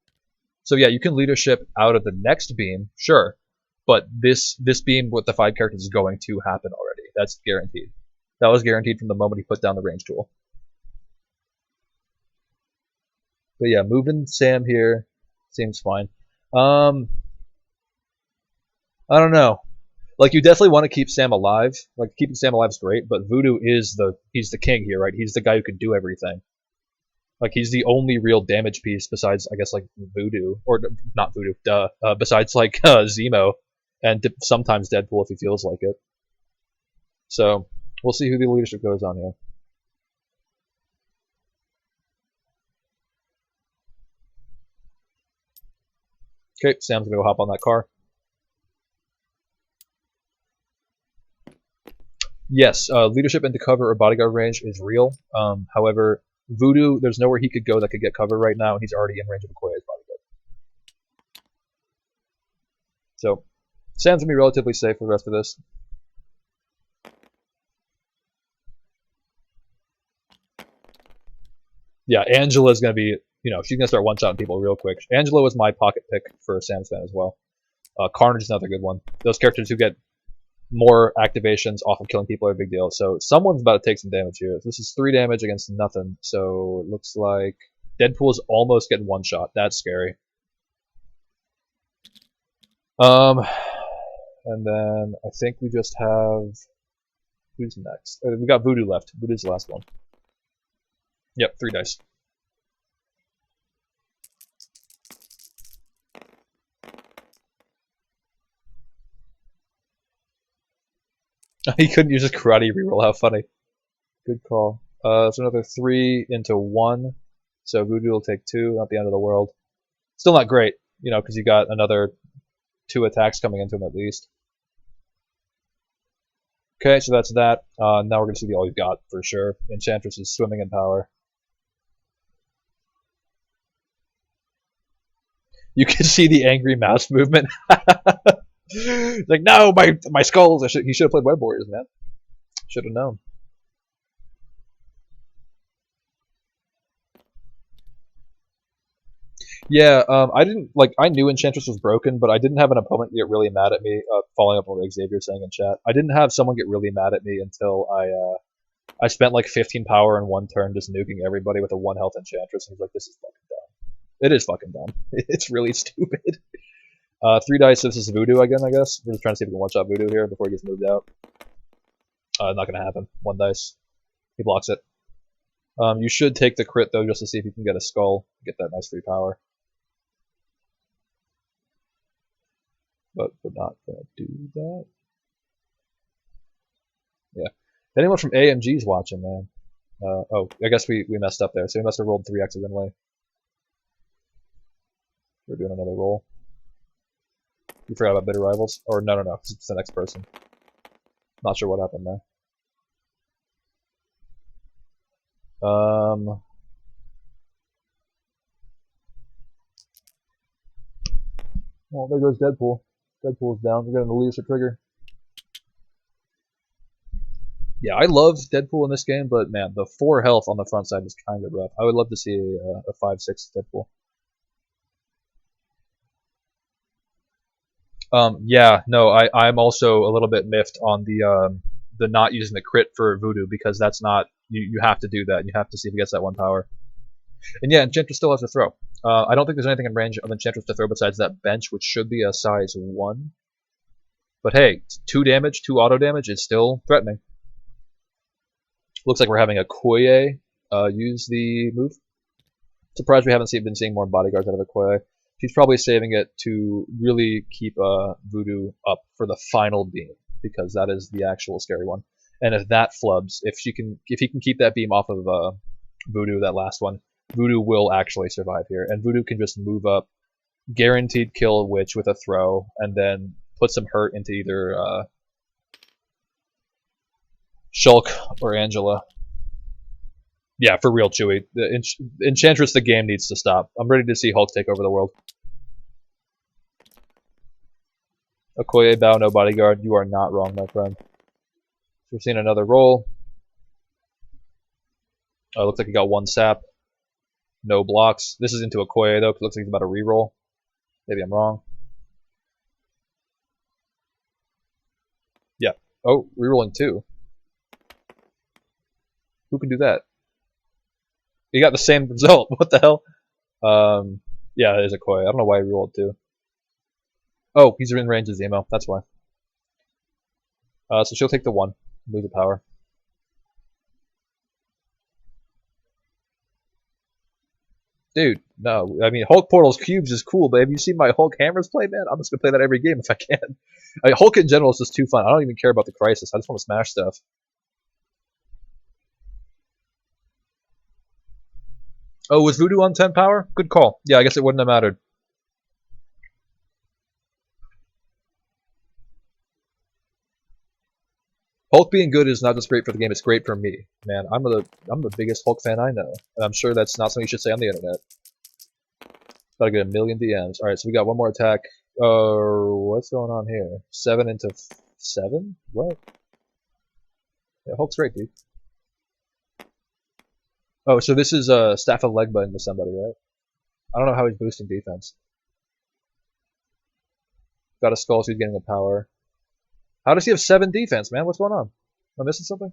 So yeah, you can leadership out of the next beam, sure, but this beam with the 5 characters is going to happen already. That's guaranteed. That was guaranteed from the moment he put down the range tool. But yeah, moving Sam here seems fine. I don't know. Like, you definitely want to keep Sam alive. Like, keeping Sam alive is great, but Voodoo is he's the king here, right? He's the guy who can do everything. Like, he's the only real damage piece besides, I guess, like, Voodoo. Or, not Voodoo, duh. Besides, like, Zemo. And sometimes Deadpool if he feels like it. So, we'll see who the leadership goes on here. Okay, Sam's gonna go hop on that car. Yes, leadership into cover or bodyguard range is real. However, Voodoo, there's nowhere he could go that could get cover right now, and he's already in range of Okoye's bodyguard. So Sam's gonna be relatively safe for the rest of this. Yeah, Angela's gonna be, she's gonna start one-shotting people real quick. Angela was my pocket pick for Sam's fan as well. Carnage is another good one. Those characters who get more activations off of killing people are a big deal. So someone's about to take some damage here. This is 3 damage against nothing. So it looks like Deadpool's almost getting one shot. That's scary. And then I think we just have, who's next? We got Voodoo left. Voodoo's the last one. Yep, 3 dice. He couldn't use his karate reroll. How funny. Good call. So another 3 into 1. So Voodoo will take 2. Not the end of the world. Still not great, because you got another 2 attacks coming into him at least. Okay, so that's that. Now we're going to see the all you've got for sure. Enchantress is swimming in power. You can see the angry mouse movement. Like, no, my skulls. He should have played Web Warriors, man. Should have known. Yeah, I knew Enchantress was broken, but I didn't have an opponent get really mad at me, following up on what Xavier saying in chat. I didn't have someone get really mad at me until I spent like 15 power in one turn just nuking everybody with a 1 health Enchantress, and he's like, this is fucking dumb. It is fucking dumb. It's really stupid. 3 dice, this is Voodoo again, I guess. We're just trying to see if we can one-shot Voodoo here before he gets moved out. Not gonna happen. 1 dice. He blocks it. You should take the crit, though, just to see if you can get a skull, get that nice free power. But we're not gonna do that. Yeah. If anyone from AMG's watching, man. Oh, I guess we messed up there, so we must have rolled 3 accidentally. We're doing another roll. You forgot about Bitter Rivals? Or no, it's the next person. Not sure what happened there. Well, there goes Deadpool. Deadpool's down. We're gonna lose a trigger. Yeah, I love Deadpool in this game, but man, the 4 health on the front side is kind of rough. I would love to see a 5/6 Deadpool. Yeah, no, I'm also a little bit miffed on the not using the crit for Voodoo, because that's not, you have to do that. You have to see if he gets that 1 power. And yeah, Enchantress still has to throw. I don't think there's anything in range of Enchantress to throw besides that bench, which should be a size 1. But hey, 2 damage, 2 auto damage is still threatening. Looks like we're having Okoye use the move. Surprised we haven't been seeing more bodyguards out of Okoye. She's probably saving it to really keep Voodoo up for the final beam, because that is the actual scary one. And if that flubs, if he can keep that beam off of Voodoo, that last one, Voodoo will actually survive here, and Voodoo can just move up, guaranteed kill a witch with a throw, and then put some hurt into either Shulk or Angela. Yeah, for real, Chewy. The Enchantress, the game needs to stop. I'm ready to see Hulk take over the world. Okoye Bao, no bodyguard. You are not wrong, my friend. We're seeing another roll. Oh, looks like he got 1 sap. No blocks. This is into Okoye, though, because it looks like he's about to reroll. Maybe I'm wrong. Yeah. Oh, rerolling 2. Who can do that? He got the same result. What the hell? Yeah, it is Okoye. I don't know why he rolled 2. Oh, he's in range of Zemo. That's why. So she'll take the 1. Lose the power. Dude, no. I mean, Hulk Portal's cubes is cool, but have you seen my Hulk hammers play, man? I'm just gonna play that every game if I can. I mean, Hulk in general is just too fun. I don't even care about the Crisis. I just want to smash stuff. Oh, was Voodoo on 10 power? Good call. Yeah, I guess it wouldn't have mattered. Hulk being good is not just great for the game, it's great for me. Man, I'm the biggest Hulk fan I know. And I'm sure that's not something you should say on the internet. Gotta get a million DMs. Alright, so we got 1 more attack. What's going on here? 7 into 7? What? Yeah, Hulk's great, dude. Oh, so this is Staff of Legba into somebody, right? I don't know how he's boosting defense. Got a skull, so he's getting a power. How does he have 7 defense, man? What's going on? Am I missing something?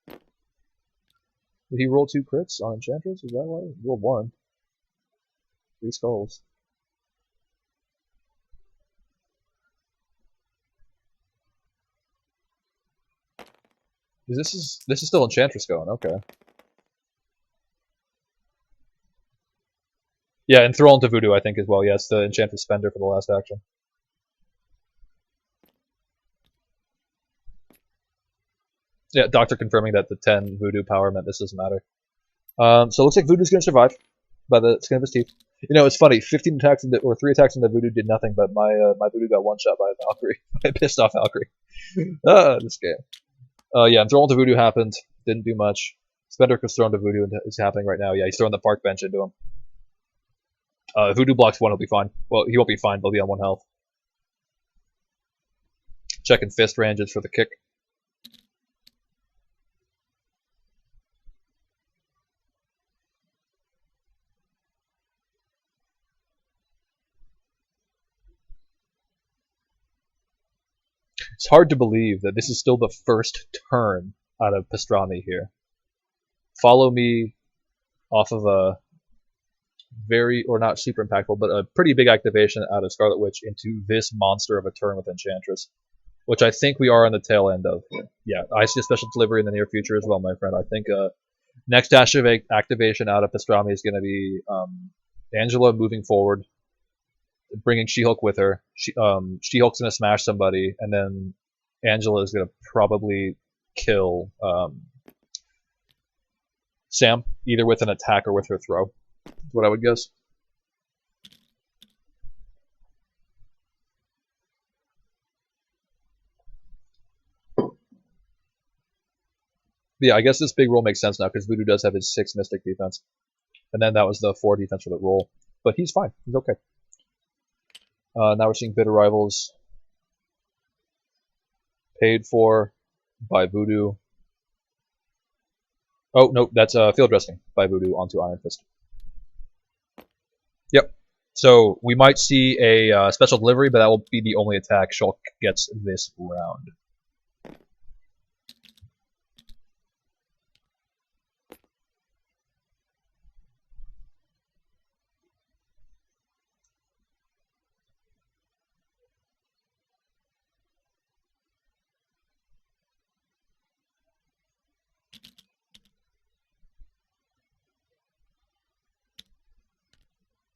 Did he roll 2 crits on Enchantress? Is that why? He rolled 1. 3 skulls. This is still Enchantress going, okay. Yeah, and throw into Voodoo, I think, as well. Yeah, it's the Enchantress Spender for the last action. Yeah, Doctor confirming that the 10 Voodoo power meant this doesn't matter. So it looks like Voodoo's going to survive by the skin of his teeth. You know, it's funny. 15 attacks into, or 3 attacks into Voodoo did nothing, but my my Voodoo got one shot by a Valkyrie. I pissed off Valkyrie. This game. Yeah, and throwing to Voodoo happened. Didn't do much. Spender was thrown to Voodoo and it's happening right now. Yeah, he's throwing the park bench into him. Voodoo blocks 1, will be fine. Well, he won't be fine, but he'll be on 1 health. Checking fist ranges for the kick. It's hard to believe that this is still the first turn out of Pastrami here. Follow me off of a very, or not super impactful, but a pretty big activation out of Scarlet Witch into this monster of a turn with Enchantress, which I think we are on the tail end of. Yeah, I see a special delivery in the near future as well, my friend. I think next activation out of Pastrami is going to be Angela moving forward, bringing She-Hulk with her. She-Hulk's going to smash somebody, and then Angela is going to probably kill Sam, either with an attack or with her throw. That's what I would guess. But yeah, I guess this big roll makes sense now because Voodoo does have his 6 Mystic defense. And then that was the 4 defense for the roll. But he's fine. He's okay. Now we're seeing Bitter Rivals paid for by Voodoo. Oh, no, that's field dressing by Voodoo onto Iron Fist. Yep. So we might see a special delivery, but that will be the only attack Shulk gets this round.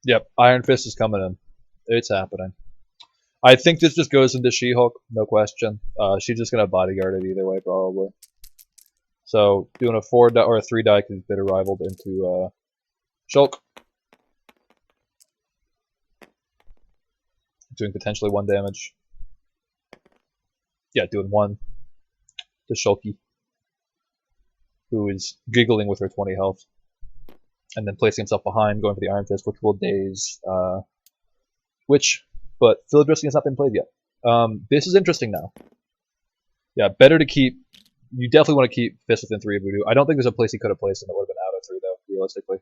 Yep, Iron Fist is coming in. It's happening. I think this just goes into She-Hulk, no question. She's just gonna bodyguard it either way, probably. So doing a 4 die or a 3 die because Bitter rivaled into Shulk. Doing potentially 1 damage. Yeah, doing 1 to Shulky, who is giggling with her 20 health. And then placing himself behind, going for the Iron Fist, which will daze Witch. But field dressing has not been played yet. This is interesting now. Yeah, better to keep. You definitely want to keep Fist within 3 of Voodoo. I don't think there's a place he could have placed him that would have been out of 3, though, realistically.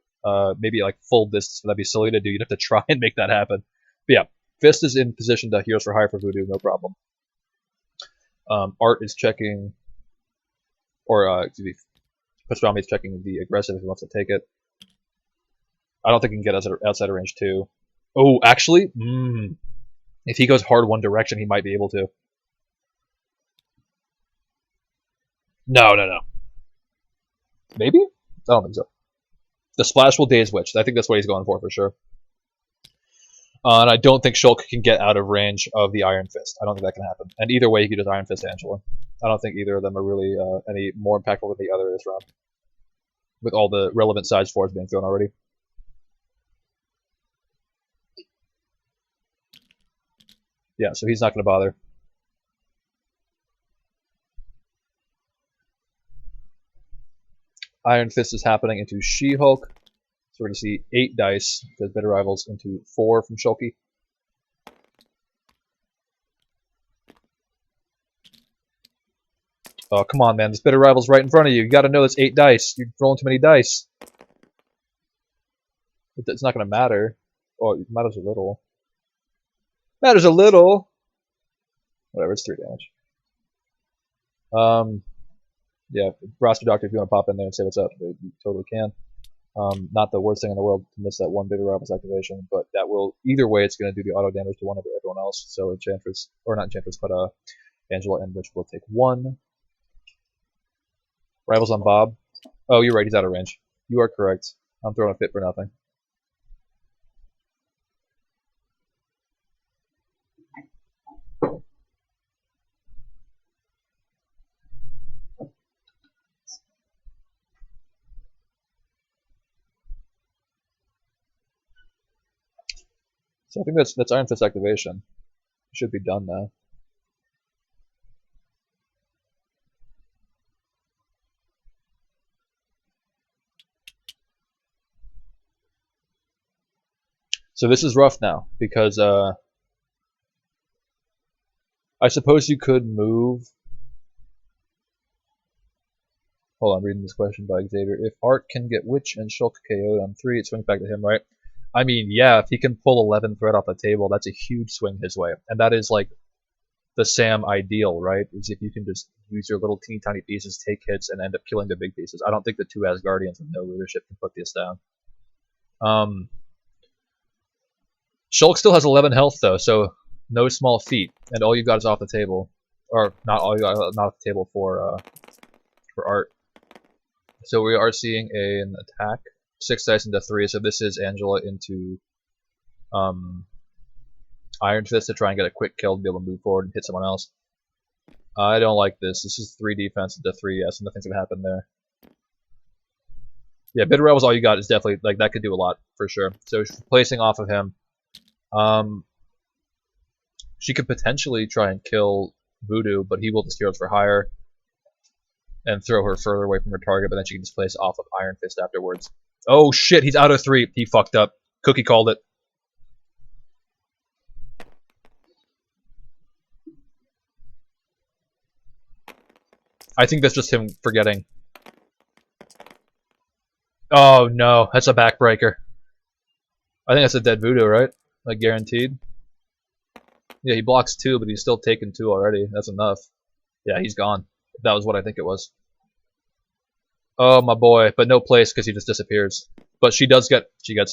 Maybe like full distance, but that'd be silly to do. You'd have to try and make that happen. But yeah, Fist is in position to Heroes for Hire for Voodoo, no problem. Art is checking, or excuse me, Pastrami is checking the aggressive if he wants to take it. I don't think he can get outside of range 2. Oh, actually, if he goes hard one direction, he might be able to. No. Maybe? I don't think so. The splash will daze Witch. I think that's what he's going for sure. And I don't think Shulk can get out of range of the Iron Fist. I don't think that can happen. And either way, he could just Iron Fist Angela. I don't think either of them are really any more impactful than the other this round. With all the relevant size 4s being thrown already. Yeah, so he's not going to bother. Iron Fist is happening into She-Hulk. we're going to see 8 dice, because Bitter Rivals, into 4 from Shulky. Oh, come on, man. This Bitter Rival's right in front of you. You got to know it's 8 dice. You're rolling too many dice. It's not going to matter. Oh, it matters a little. Matters a little. Whatever, it's 3 damage. Yeah, Roster Doctor, if you want to pop in there and say what's up, you totally can. Not the worst thing in the world to miss that one Bitter Rivals activation, but that will, either way, it's going to do the auto damage to one of everyone else. So Enchantress, or not Enchantress, but Angela and Witch will take 1. Rivals on Bob. Oh, you're right, he's out of range. You are correct. I'm throwing a fit for nothing. So I think that's Iron Fist activation. Should be done now. So this is rough now, because I suppose you could move. Hold on, I'm reading this question by Xavier. If Art can get Witch and Shulk KO'd on 3, it swings back to him, right? I mean, yeah, if he can pull 11 threat off the table, that's a huge swing his way. And that is like the Sam ideal, right? Is if you can just use your little teeny tiny pieces, take hits, and end up killing the big pieces. I don't think the 2 Asgardians with no leadership can put this down. Shulk still has 11 health though, so no small feat, and all you got is off the table, or not all you got, not off the table for Art. So we are seeing an attack, 6 dice into 3. So this is Angela into Iron Fist to try and get a quick kill to be able to move forward and hit someone else. I don't like this. This is 3 defense into 3. Yeah, so nothing's gonna happen there. Yeah, Bitter Rebels, all you got is definitely like that could do a lot for sure. So placing off of him. She could potentially try and kill Voodoo, but he will just Heroes for Hire and throw her further away from her target, but then she can just place off of Iron Fist afterwards. Oh shit, he's out of 3. He fucked up. Cookie called it. I think that's just him forgetting. Oh no, that's a backbreaker. I think that's a dead Voodoo, right? Like guaranteed. Yeah, he blocks 2, but he's still taken 2 already. That's enough. Yeah, he's gone. That was what I think it was. Oh my boy, but no place because he just disappears. But she gets to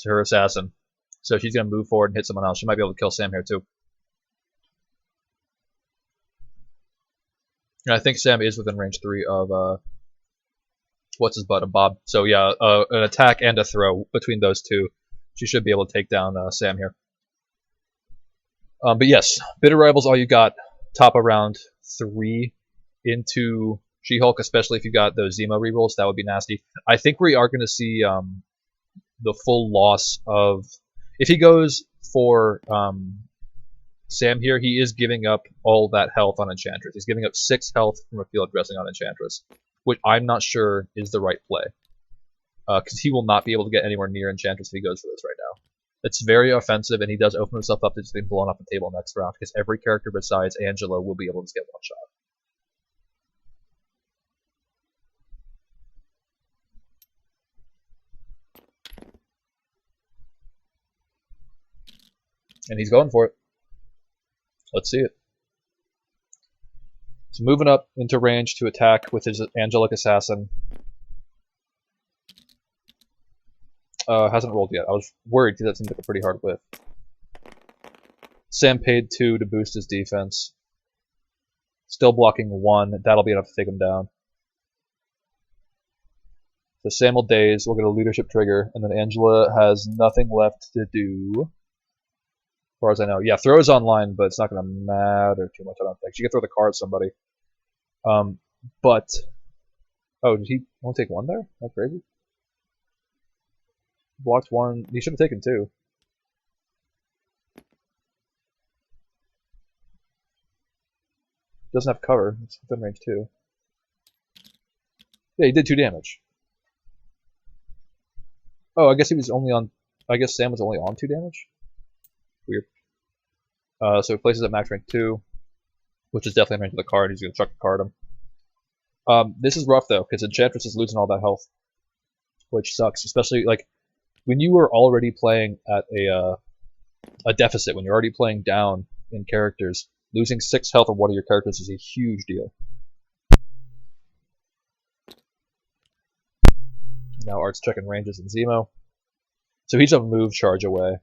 her assassin, so she's gonna move forward and hit someone else. She might be able to kill Sam here too. And I think Sam is within range 3 of what's his butt, of Bob. So yeah, an attack and a throw between those 2. She should be able to take down Sam here. But yes, Bitter Rivals, all you got. Top of round 3 into She-Hulk, especially if you got those Zemo rerolls, that would be nasty. I think we are going to see the full loss of... If he goes for Sam here, he is giving up all that health on Enchantress. He's giving up 6 health from a field dressing on Enchantress, which I'm not sure is the right play. Because he will not be able to get anywhere near Enchantress if he goes for this right now. It's very offensive, and he does open himself up to just being blown off the table next round, because every character besides Angela will be able to just get one shot. And he's going for it. Let's see it. So moving up into range to attack with his Angelic Assassin. Hasn't rolled yet. I was worried because that seemed like a pretty hard whiff. Sam paid 2 to boost his defense. Still blocking 1. That'll be enough to take him down. So Sam will daze. We'll get a leadership trigger, and then Angela has nothing left to do. As far as I know. Yeah, throws online, but it's not going to matter too much, I don't think. She can throw the car at somebody. But... Oh, did he only take 1 there? That's crazy. Blocked 1. He should have taken 2. Doesn't have cover. It's within range 2. Yeah, he did 2 damage. Oh, I guess he was only on. I guess Sam was only on 2 damage. Weird. So he places at max rank 2, which is definitely range of the card. He's gonna chuck the card him. This is rough though, because Enchantress is losing all that health, which sucks. Especially like when you were already playing at a deficit, when you're already playing down in characters, losing 6 health of one of your characters is a huge deal. Now Art's checking ranges in Zemo. So he's a move charge away.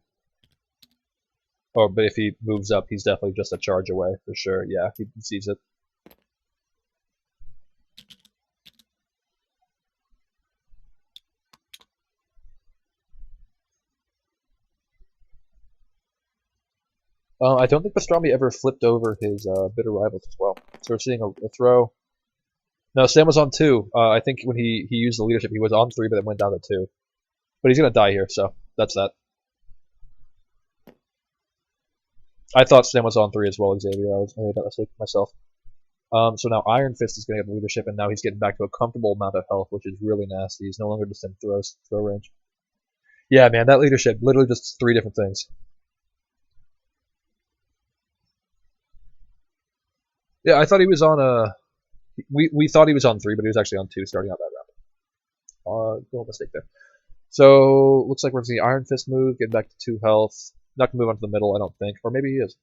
Oh, but if he moves up, he's definitely just a charge away for sure. Yeah, he sees it. I don't think Pastrami ever flipped over his bitter rivals as well. So we're seeing a throw. No, Sam was on 2. I think when he used the leadership, he was on 3, but then went down to 2. But he's gonna die here, so that's that. I thought Sam was on 3 as well, Xavier. I made that mistake myself. So now Iron Fist is going to get the leadership, and now he's getting back to a comfortable amount of health, which is really nasty. He's no longer just in throw range. Yeah, man, that leadership, literally just 3 different things. Yeah, I thought he was on a. We thought he was on 3, but he was actually on 2 starting out that round. Little mistake there. So looks like we're seeing Iron Fist move, getting back to 2 health. Not gonna move on to the middle, I don't think, or maybe he is.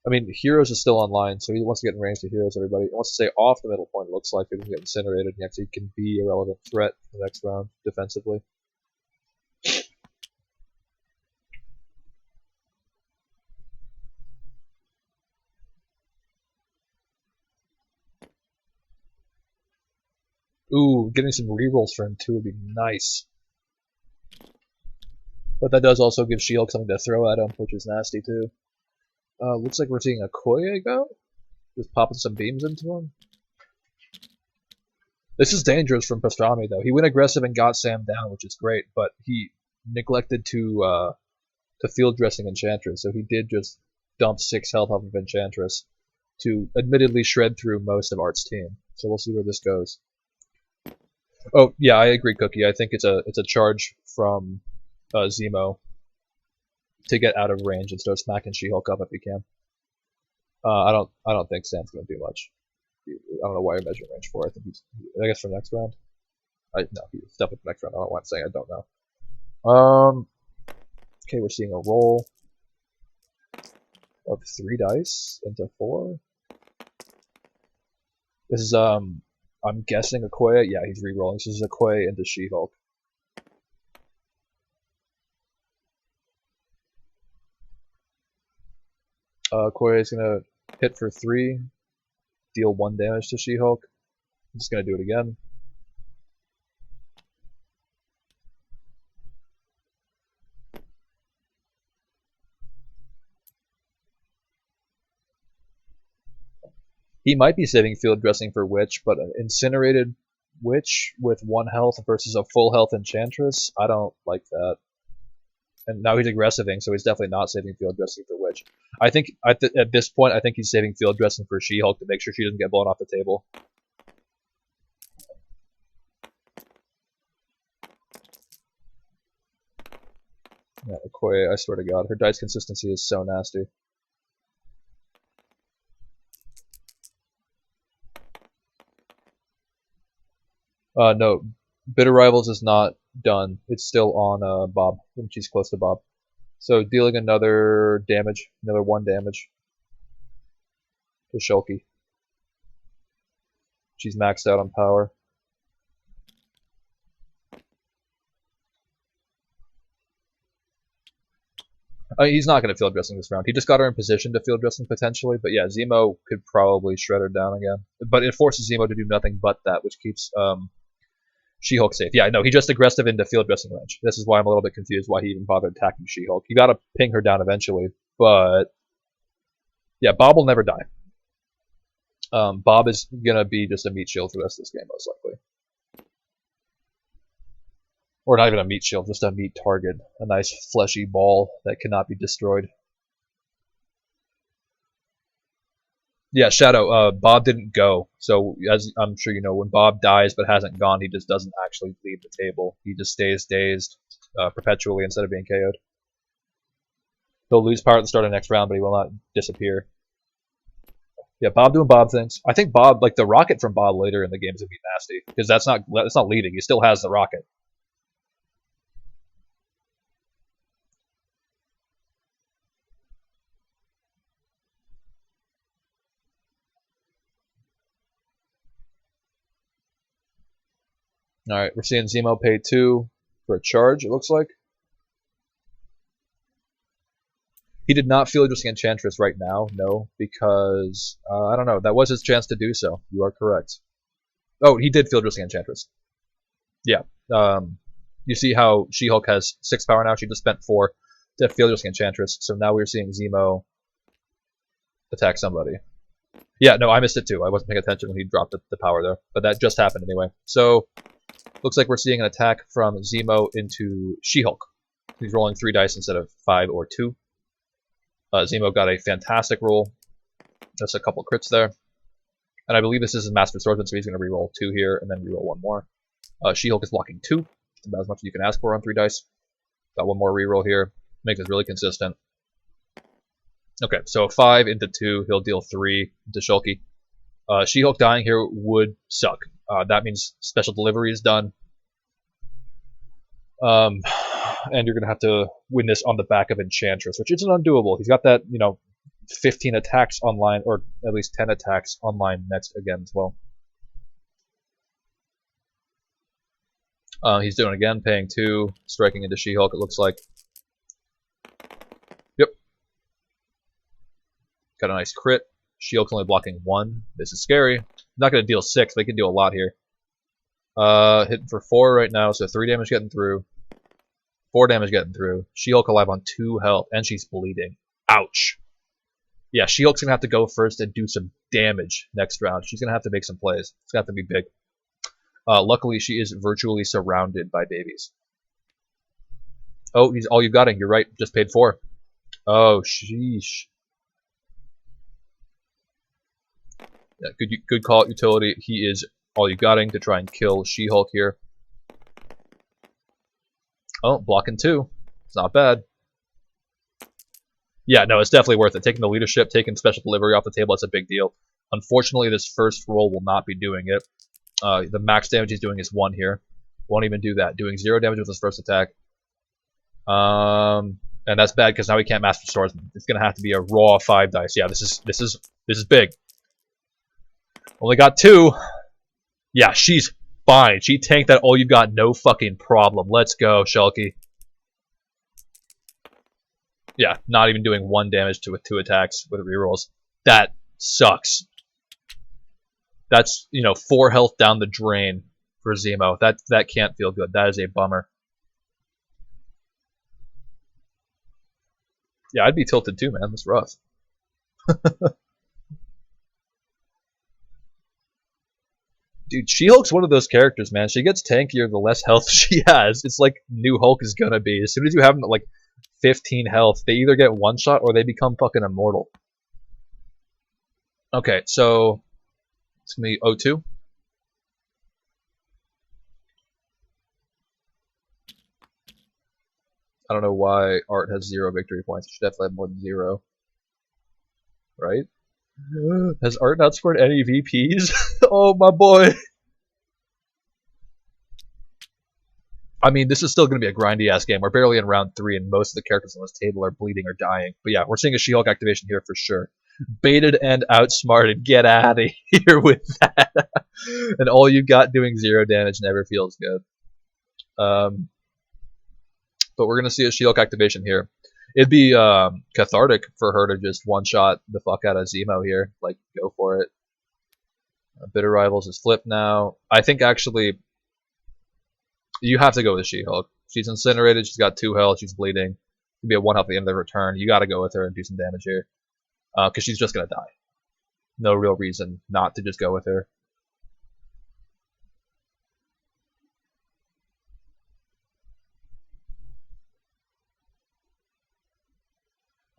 I mean, Heroes is still online, so he wants to get in range to Heroes, everybody. He wants to stay off the middle point, it looks like. He doesn't get incinerated, and he actually can be a relevant threat for the next round, defensively. Ooh, getting some rerolls for him, too, would be nice. But that does also give She-Hulk something to throw at him, which is nasty, too. Looks like we're seeing Okoye go. Just popping some beams into him. This is dangerous from Pastrami, though. He went aggressive and got Sam down, which is great, but he neglected to field dressing Enchantress, so he did just dump 6 health off of Enchantress to admittedly shred through most of Art's team. So we'll see where this goes. Oh yeah, I agree, Cookie. I think it's a charge from Zemo to get out of range and start smacking She-Hulk up if he can. I don't think Sam's gonna do much. I don't know why you're measuring range for. I guess for next round. No, he's definitely for next round. I don't want to say I don't know. Okay, we're seeing a roll of 3 dice into 4. This is I'm guessing Okoye. Yeah, he's re-rolling. This is Okoye into She-Hulk. Okoye is gonna hit for 3, deal 1 damage to She-Hulk. I'm just gonna do it again. He might be saving field dressing for Witch, but an incinerated Witch with 1 health versus a full health Enchantress, I don't like that. And now he's aggressiving, so he's definitely not saving field dressing for Witch. I think at this point, I think he's saving field dressing for She-Hulk to make sure she doesn't get blown off the table. Yeah, Okoye, I swear to God, her dice consistency is so nasty. No, Bitter Rivals is not done. It's still on Bob, when she's close to Bob. So dealing another damage, another 1 damage to Shulky. She's maxed out on power. He's not going to field dressing this round. He just got her in position to field dressing potentially, but yeah, Zemo could probably shred her down again. But it forces Zemo to do nothing but that, which keeps She-Hulk safe. Yeah, no, he just aggressive into field dressing range. This is why I'm a little bit confused why he even bothered attacking She-Hulk. You got to ping her down eventually, but yeah, Bob will never die. Bob is gonna be just a meat shield for the rest of this game, most likely. Or not even a meat shield, just a meat target. A nice fleshy ball that cannot be destroyed. Yeah, Shadow. Bob didn't go, so as I'm sure you know, when Bob dies but hasn't gone, he just doesn't actually leave the table. He just stays dazed perpetually instead of being KO'd. He'll lose power at the start of the next round, but he will not disappear. Yeah, Bob doing Bob things. I think Bob, like the rocket from Bob later in the game, is gonna be nasty because that's not leading. He still has the rocket. All right, we're seeing Zemo pay 2 for a charge. It looks like he did not field just Enchantress right now. No, because I don't know. That was his chance to do so. You are correct. Oh, he did field just Enchantress. Yeah. You see how She-Hulk has 6 power now. She just spent 4 to field just Enchantress. So now we're seeing Zemo attack somebody. Yeah, no, I missed it too. I wasn't paying attention when he dropped the power there, but that just happened anyway. So looks like we're seeing an attack from Zemo into She-Hulk. He's rolling 3 dice instead of 5 or 2. Zemo got a fantastic roll. Just a couple crits there. And I believe this is his Master Swordsman, so he's going to reroll 2 here and then reroll 1 more. She-Hulk is blocking 2. About as much as you can ask for on 3 dice. Got 1 more reroll here. Makes this really consistent. Okay, so 5 into 2, he'll deal 3 to Shulky. She-Hulk dying here would suck. That means special delivery is done. And you're going to have to win this on the back of Enchantress, which isn't undoable. He's got that, 15 attacks online, or at least 10 attacks online next again as well. He's doing it again, paying 2, striking into She-Hulk, it looks like. Yep. Got a nice crit. She-Hulk's only blocking 1. This is scary. Not going to deal 6. They can do a lot here. Hitting for 4 right now, so 3 damage getting through. 4 damage getting through. She-Hulk alive on 2 health, and she's bleeding. Ouch. Yeah, She-Hulk's going to have to go first and do some damage next round. She's going to have to make some plays. It's going to have to be big. Luckily, she is virtually surrounded by babies. Oh, he's all you've got. You're right. Just paid 4. Oh, sheesh. Yeah, good call out utility. He is all you got to try and kill She-Hulk here. Oh, blocking 2. It's not bad. Yeah, no, it's definitely worth it. Taking the leadership, taking special delivery off the table, that's a big deal. Unfortunately, this first roll will not be doing it. The max damage he's doing is 1 here. Won't even do that. Doing 0 damage with his first attack. And that's bad because now he can't Master Swordsman. It's gonna have to be a raw 5 dice. Yeah, this is big. Only got 2. Yeah, she's fine. She tanked that all you got, no fucking problem. Let's go, Shulky. Yeah, not even doing 1 damage with 2 attacks with rerolls. That sucks. That's, 4 health down the drain for Zemo. That can't feel good. That is a bummer. Yeah, I'd be tilted too, man. That's rough. Dude, She-Hulk's one of those characters, man. She gets tankier the less health she has. It's like new Hulk is gonna be. As soon as you have them at like 15 health, they either get one shot or they become fucking immortal. Okay, so it's gonna be O2. I don't know why Art has 0 victory points. He should definitely have more than 0. Right? Has Art not scored any VPs? Oh, my boy. I mean, this is still going to be a grindy-ass game. We're barely in round 3, and most of the characters on this table are bleeding or dying. But yeah, we're seeing a She-Hulk activation here for sure. Baited and outsmarted. Get out of here with that. And all you got doing 0 damage never feels good. But we're going to see a She-Hulk activation here. It'd be cathartic for her to just one-shot the fuck out of Zemo here. Like, go for it. Bitter Rivals is flipped now. I think, actually, you have to go with She-Hulk. She's incinerated. She's got 2 health. She's bleeding. Could be a 1 health at the end of the return. You got to go with her and do some damage here. Because she's just going to die. No real reason not to just go with her.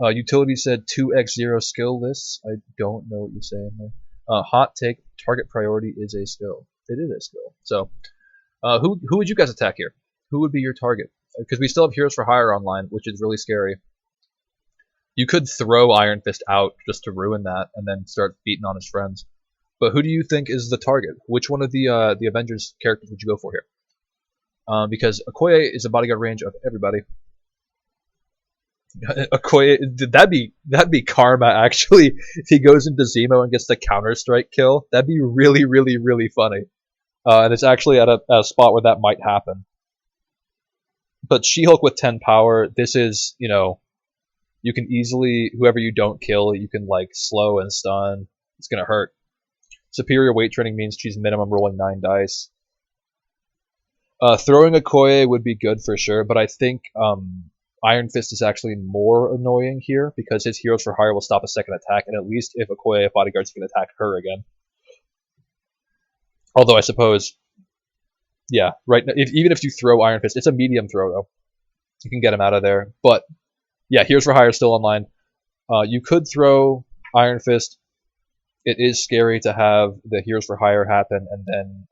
Utility said 2x0 skill lists. I don't know what you're saying there. Hot take, target priority is a skill. It is a skill. So, who would you guys attack here? Who would be your target? Because we still have Heroes for Hire online, which is really scary. You could throw Iron Fist out just to ruin that, and then start beating on his friends. But who do you think is the target? Which one of the Avengers characters would you go for here? Because Okoye is a bodyguard range of everybody. Okoye, that'd be karma actually. If he goes into Zemo and gets the Counter Strike kill, that'd be really, really, really funny. And it's actually at a spot where that might happen. But She-Hulk with 10 power, this is, you can easily, whoever you don't kill, you can like slow and stun. It's gonna hurt. Superior weight training means she's minimum rolling 9 dice. Throwing Okoye would be good for sure, but I think Iron Fist is actually more annoying here because his Heroes for Hire will stop a second attack, and at least if Okoye bodyguards can attack her again. Although I suppose, yeah, right. Even if you throw Iron Fist, it's a medium throw though. You can get him out of there. But yeah, Heroes for Hire is still online. You could throw Iron Fist. It is scary to have the Heroes for Hire happen, and then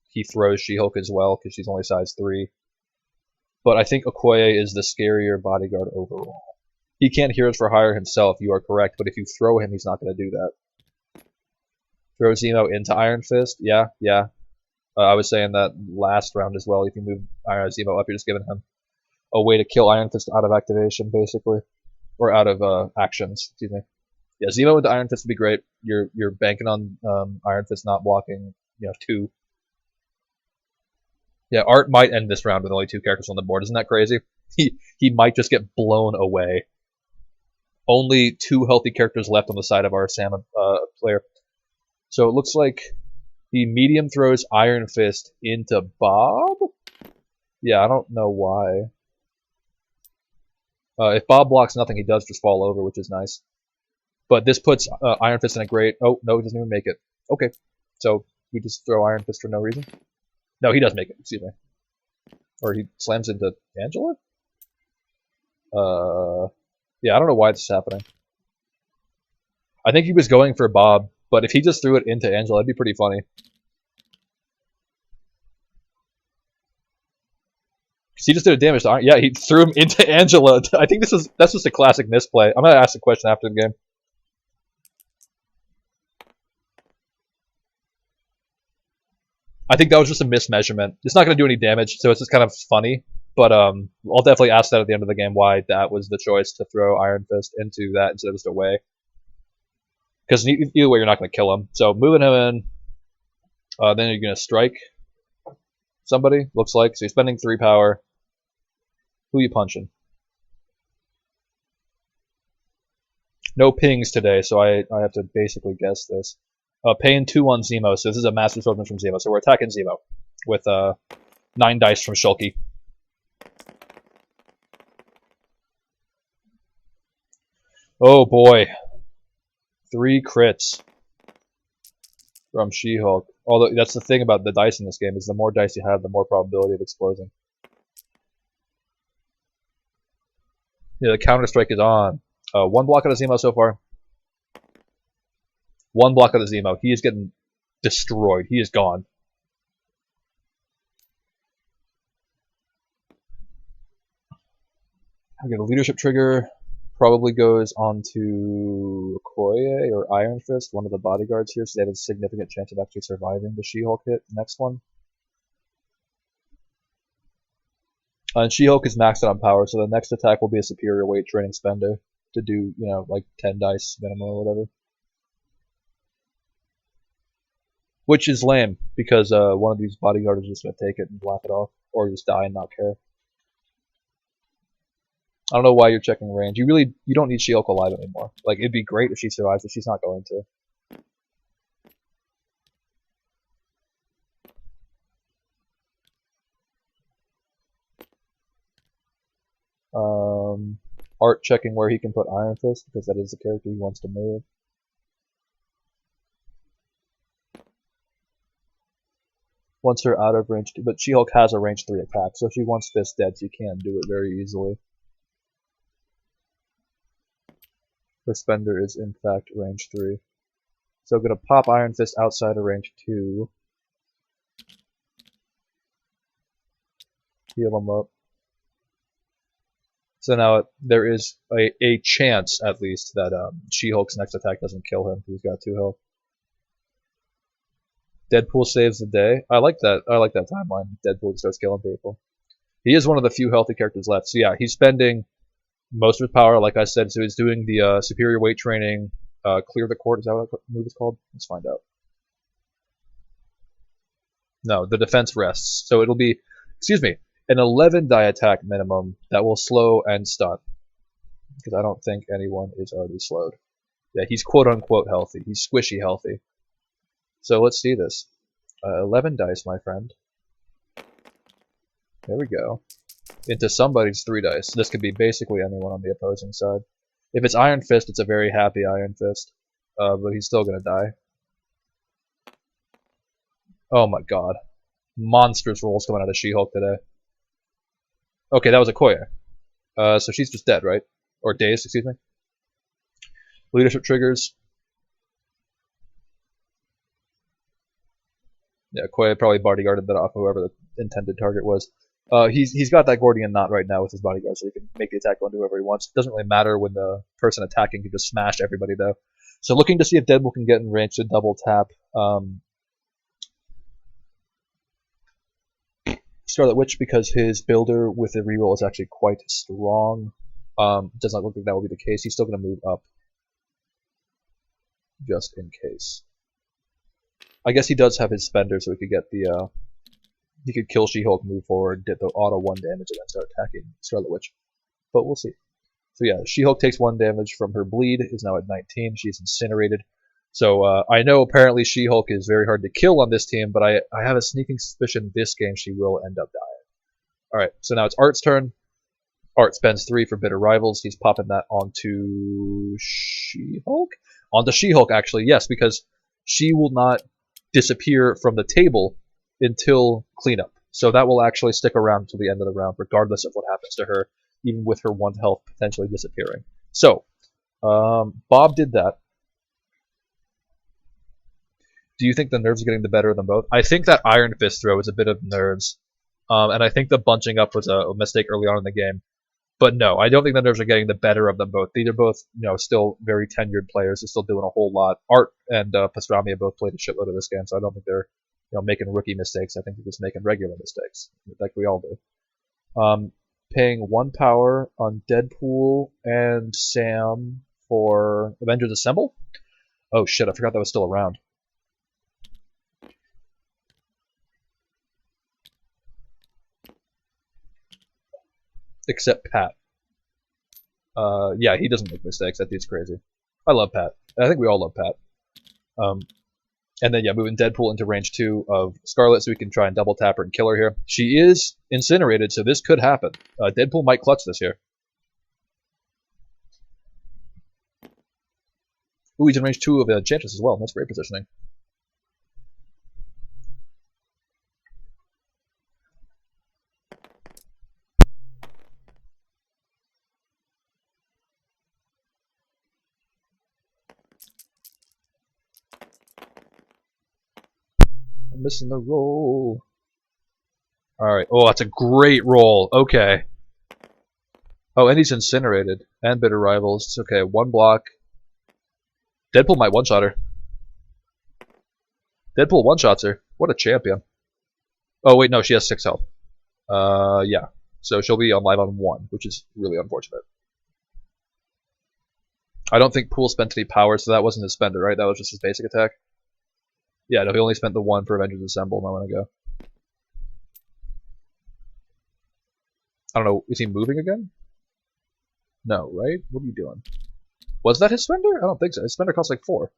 he throws She-Hulk as well because she's only size 3. But I think Okoye is the scarier bodyguard overall. He can't Heroes for Hire himself, you are correct, but if you throw him, he's not going to do that. Throw Zemo into Iron Fist, yeah. I was saying that last round as well. If you move Zemo up, you're just giving him a way to kill Iron Fist out of activation, basically. Or out of actions, excuse me. Yeah, Zemo into Iron Fist would be great. You're banking on Iron Fist not blocking, 2. Yeah, Art might end this round with only 2 characters on the board. Isn't that crazy? He might just get blown away. Only 2 healthy characters left on the side of our Sam player. So it looks like he medium throws Iron Fist into Bob? Yeah, I don't know why. If Bob blocks nothing, he does just fall over, which is nice. But this puts Iron Fist in a great... Oh, no, he doesn't even make it. Okay, so we just throw Iron Fist for no reason? No, he does make it, excuse me. Or he slams into Angela? Yeah, I don't know why this is happening. I think he was going for Bob, but if he just threw it into Angela, that'd be pretty funny. He just did a damage to Iron. Yeah, he threw him into Angela. I think that's just a classic misplay. I'm gonna ask a question after the game. I think that was just a mismeasurement. It's not gonna do any damage, so it's just kind of funny. But I'll definitely ask that at the end of the game why that was the choice to throw Iron Fist into that instead of just away. Because either way, you're not gonna kill him. So moving him in, then you're gonna strike somebody. Looks like so you're spending 3 power. Who you punching? No pings today, so I have to basically guess this. Paying 2 on Zemo, so this is a Master Swordsman from Zemo. So we're attacking Zemo with 9 dice from Shulky. Oh boy. 3 crits from She-Hulk. Although that's the thing about the dice in this game, is the more dice you have, the more probability of exploding. Yeah, the Counter-Strike is on. 1 block out of Zemo so far. 1 block out of Zemo. He is getting destroyed. He is gone. I get a leadership trigger. Probably goes onto Okoye or Iron Fist, one of the bodyguards here, so they have a significant chance of actually surviving the She-Hulk hit. Next one. And She-Hulk is maxed out on power, so the next attack will be a superior weight training spender to do, like 10 dice minimum or whatever. Which is lame, because one of these bodyguards is just going to take it and laugh it off, or just die and not care. I don't know why you're checking range. You don't need She-Hulk alive anymore. Like, it'd be great if she survives, but she's not going to. Art checking where he can put Iron Fist, because that is the character he wants to move. Once her out of range, but She-Hulk has a range 3 attack, so if she wants Fist dead, she can do it very easily. The spender is in fact range 3. So gonna pop Iron Fist outside of range 2. Heal him up. So now there is a chance, at least, that She-Hulk's next attack doesn't kill him. He's got 2 health. Deadpool saves the day. I like that. I like that timeline. Deadpool starts killing people. He is one of the few healthy characters left. So yeah, he's spending most of his power, like I said. So he's doing the superior weight training. Clear the court. Is that what the move is called? Let's find out. No, the defense rests. So it'll be, excuse me, an 11 die attack minimum that will slow and stun. Because I don't think anyone is already slowed. Yeah, he's quote-unquote healthy. He's squishy healthy. So let's see this. 11 dice, my friend. There we go. Into somebody's 3 dice. This could be basically anyone on the opposing side. If it's Iron Fist, it's a very happy Iron Fist. But he's still going to die. Oh my god. Monstrous rolls coming out of She-Hulk today. Okay, that was Okoye. So she's just dead, right? Or dazed, excuse me. Leadership triggers. Yeah, Okoye probably bodyguarded that off whoever the intended target was. He's got that Gordian knot right now with his bodyguard, so he can make the attack go into whoever he wants. It doesn't really matter when the person attacking can just smash everybody, though. So looking to see if Deadpool can get in range to double tap Scarlet Witch, because his builder with the reroll is actually quite strong. Does not look like that will be the case. He's still going to move up, just in case. I guess he does have his spender, so he could get the he could kill She-Hulk, move forward, get the auto 1 damage, and then start attacking Scarlet Witch. But we'll see. So yeah, She-Hulk takes 1 damage from her bleed, is now at 19. She's incinerated. So I know apparently She-Hulk is very hard to kill on this team, but I have a sneaking suspicion this game she will end up dying. Alright, so now it's Art's turn. Art spends 3 for Bitter Rivals. He's popping that onto She-Hulk? Onto She-Hulk, actually, yes, because she will not disappear from the table until cleanup. So that will actually stick around till the end of the round, regardless of what happens to her, even with her 1 health potentially disappearing. So, Bob did that. Do you think the nerves are getting the better of them both? I think that Iron Fist throw is a bit of nerves. And I think the bunching up was a mistake early on in the game. But no, I don't think the nerves are getting the better of them both. These are both, still very tenured players. They're still doing a whole lot. Art and Pastrami have both played a shitload of this game, so I don't think they're making rookie mistakes. I think they're just making regular mistakes, like we all do. Paying 1 power on Deadpool and Sam for Avengers Assemble? Oh shit, I forgot that was still around. Except Pat. Yeah, he doesn't make mistakes. That dude's crazy. I love Pat. I think we all love Pat. And then, yeah, moving Deadpool into range 2 of Scarlet so we can try and double tap her and kill her here. She is incinerated, so this could happen. Deadpool might clutch this here. Ooh, he's in range 2 of Enchantress as well. That's great positioning. I'm missing the roll. Alright. Oh, that's a great roll. Okay. Oh, and he's incinerated. And Bitter Rivals. It's okay. 1 block. Deadpool might one-shot her. Deadpool one-shots her. What a champion. Oh, wait, no, she has 6 health. Yeah. So she'll be on live on 1, which is really unfortunate. I don't think Poole spent any power, so that wasn't his spender, right? That was just his basic attack. Yeah, no, he only spent the 1 for Avengers Assemble a moment ago. I don't know, is he moving again? No, right? What are you doing? Was that his spender? I don't think so. His spender costs like 4.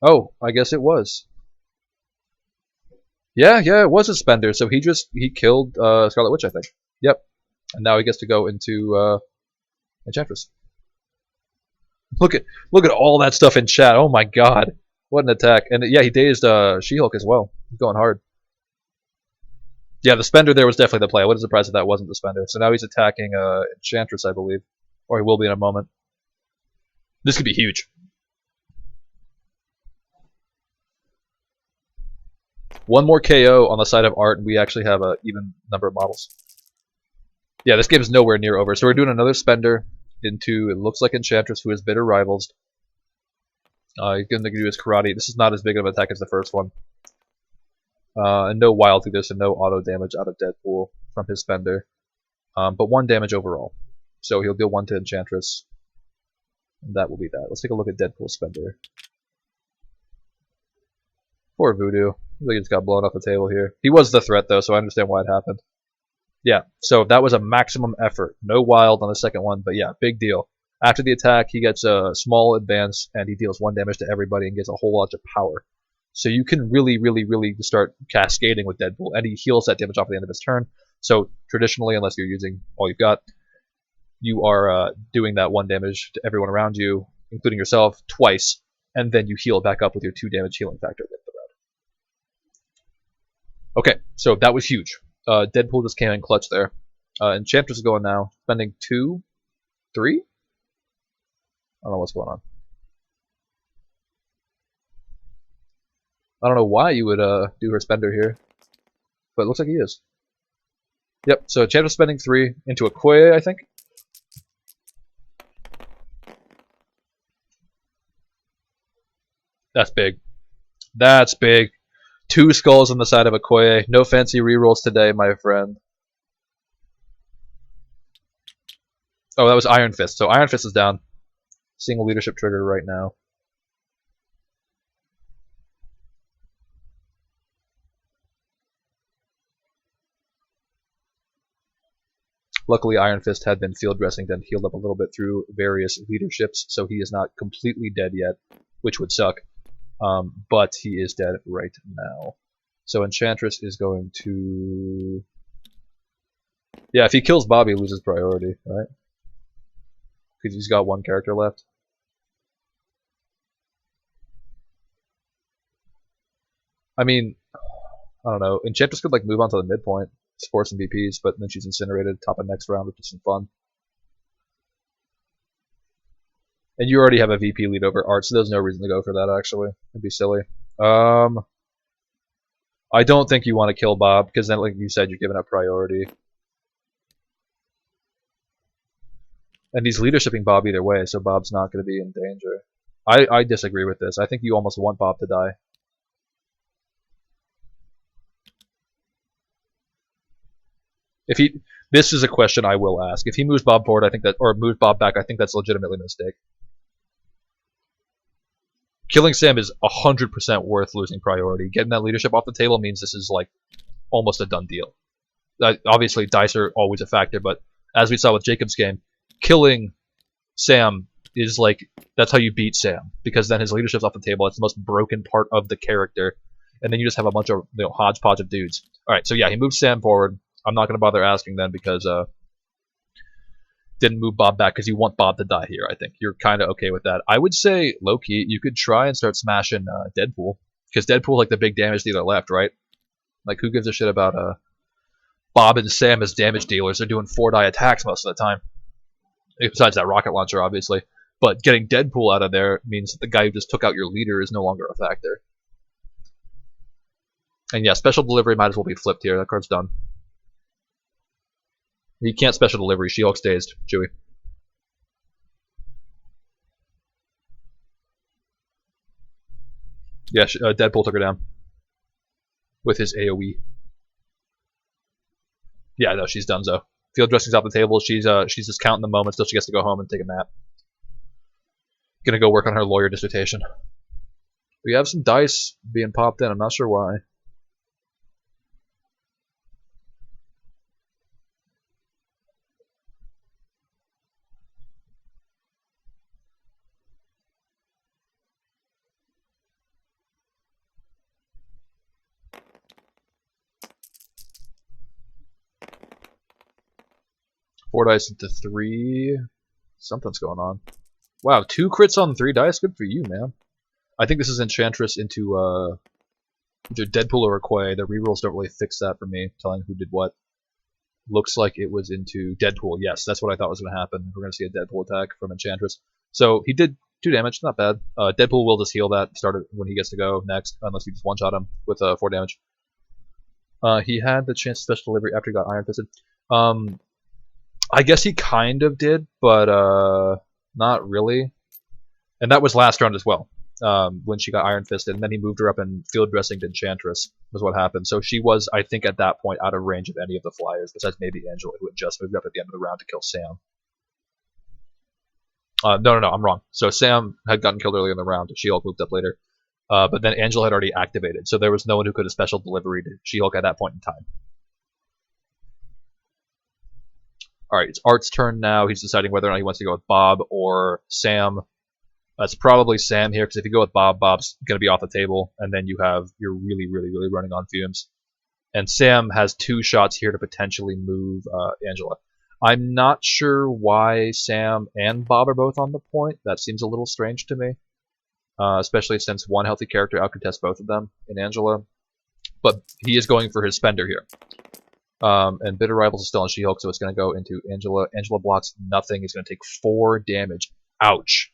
Oh, I guess it was. Yeah, it was his spender, so he killed Scarlet Witch, I think. Yep. And now he gets to go into Enchantress. Look at all that stuff in chat. Oh my god. What an attack. And yeah, he dazed She-Hulk as well. He's going hard. Yeah, the spender there was definitely the play. I was surprised that wasn't the spender. So now he's attacking Enchantress, I believe. Or he will be in a moment. This could be huge. One more KO on the side of Art, and we actually have an even number of models. Yeah, this game is nowhere near over. So we're doing another spender into, it looks like Enchantress, who is bitter rivals. He's going to do his karate. This is not as big of an attack as the first one. And no wild through this, and no auto damage out of Deadpool from his spender. But 1 damage overall. So he'll deal 1 to Enchantress. And that will be that. Let's take a look at Deadpool's spender. Poor Voodoo. I think he just got blown off the table here. He was the threat, though, so I understand why it happened. Yeah, so that was a maximum effort. No wild on the second one, but yeah, big deal. After the attack, he gets a small advance, and he deals 1 damage to everybody and gets a whole lot of power. So you can really, really, really start cascading with Deadpool, and he heals that damage off at the end of his turn. So traditionally, unless you're using all you've got, you are doing that 1 damage to everyone around you, including yourself, twice, and then you heal back up with your 2 damage healing factor at the end of the round. Okay, so that was huge. Deadpool just came in clutch there. Enchantress is going now, spending 2, 3? I don't know what's going on. I don't know why you would do her spender here, but it looks like he is. Yep, so Enchantress spending 3 into Okoye, I think. That's big. That's big. 2 skulls on the side of Okoye. No fancy rerolls today, my friend. Oh, that was Iron Fist. So Iron Fist is down. Seeing a leadership trigger right now. Luckily, Iron Fist had been field dressing, then healed up a little bit through various leaderships, so he is not completely dead yet, which would suck. But he is dead right now. So Enchantress is going to... Yeah, if he kills Bobby, he loses priority, right? Because he's got 1 character left. I mean, I don't know. Enchantress could like move on to the midpoint, score some VPs, but then she's incinerated top of next round, which is some fun. And you already have a VP lead over Art, so there's no reason to go for that, actually. It'd be silly. I don't think you want to kill Bob, because then, like you said, you're giving up priority. And he's leadershiping Bob either way, so Bob's not going to be in danger. I disagree with this. I think you almost want Bob to die. If he, this is a question I will ask. If he moves Bob forward, I think that, or moves Bob back, I think that's legitimately a mistake. Killing Sam is 100% worth losing priority. Getting that leadership off the table means this is like almost a done deal. Obviously, dice are always a factor, but as we saw with Jacob's game, killing Sam is like, that's how you beat Sam, because then his leadership's off the table. It's the most broken part of the character, and then you just have a bunch of hodgepodge of dudes. All right, so yeah, he moves Sam forward. I'm not going to bother asking then because didn't move Bob back because you want Bob to die here. I think you're kind of okay with that. I would say low-key you could try and start smashing Deadpool, because Deadpool like the big damage dealer left, right? Like who gives a shit about Bob and Sam as damage dealers? They're doing 4-die attacks most of the time. Besides that rocket launcher, obviously. But getting Deadpool out of there means that the guy who just took out your leader is no longer a factor. And yeah, special delivery might as well be flipped here. That card's done. He can't special delivery. She-Hulk's dazed. Chewie. Yeah, Deadpool took her down. With his AoE. Yeah, no, she's done, so. Field dressing's off the table. She's just counting the moments till she gets to go home and take a nap. Gonna go work on her lawyer dissertation. We have some dice being popped in. I'm not sure why. Four dice into 3. Something's going on. Wow, 2 crits on 3 dice? Good for you, man. I think this is Enchantress into either Deadpool or Okoye. The rerolls don't really fix that for me, telling who did what. Looks like it was into Deadpool. Yes, that's what I thought was going to happen. We're going to see a Deadpool attack from Enchantress. So he did 2 damage, not bad. Deadpool will just heal that, start it when he gets to go next, unless you just one-shot him with 4 damage. He had the chance to special delivery after he got Iron Fisted. I guess he kind of did, but not really. And that was last round as well, when she got Iron Fisted, and then he moved her up and field dressing to Enchantress, was what happened. So she was, I think, at that point out of range of any of the flyers, besides maybe Angela, who had just moved up at the end of the round to kill Sam. No, I'm wrong. So Sam had gotten killed earlier in the round. She-Hulk moved up later. But then Angela had already activated, so there was no one who could have special delivered She-Hulk at that point in time. Alright, it's Art's turn now. He's deciding whether or not he wants to go with Bob or Sam. It's probably Sam here, because if you go with Bob, Bob's going to be off the table, and then you're really, really, really running on fumes. And Sam has 2 shots here to potentially move Angela. I'm not sure why Sam and Bob are both on the point. That seems a little strange to me, especially since one healthy character outcontests both of them in Angela. But he is going for his spender here. And Bitter Rivals is still on She-Hulk, so it's going to go into Angela. Angela blocks nothing. He's going to take 4 damage. Ouch.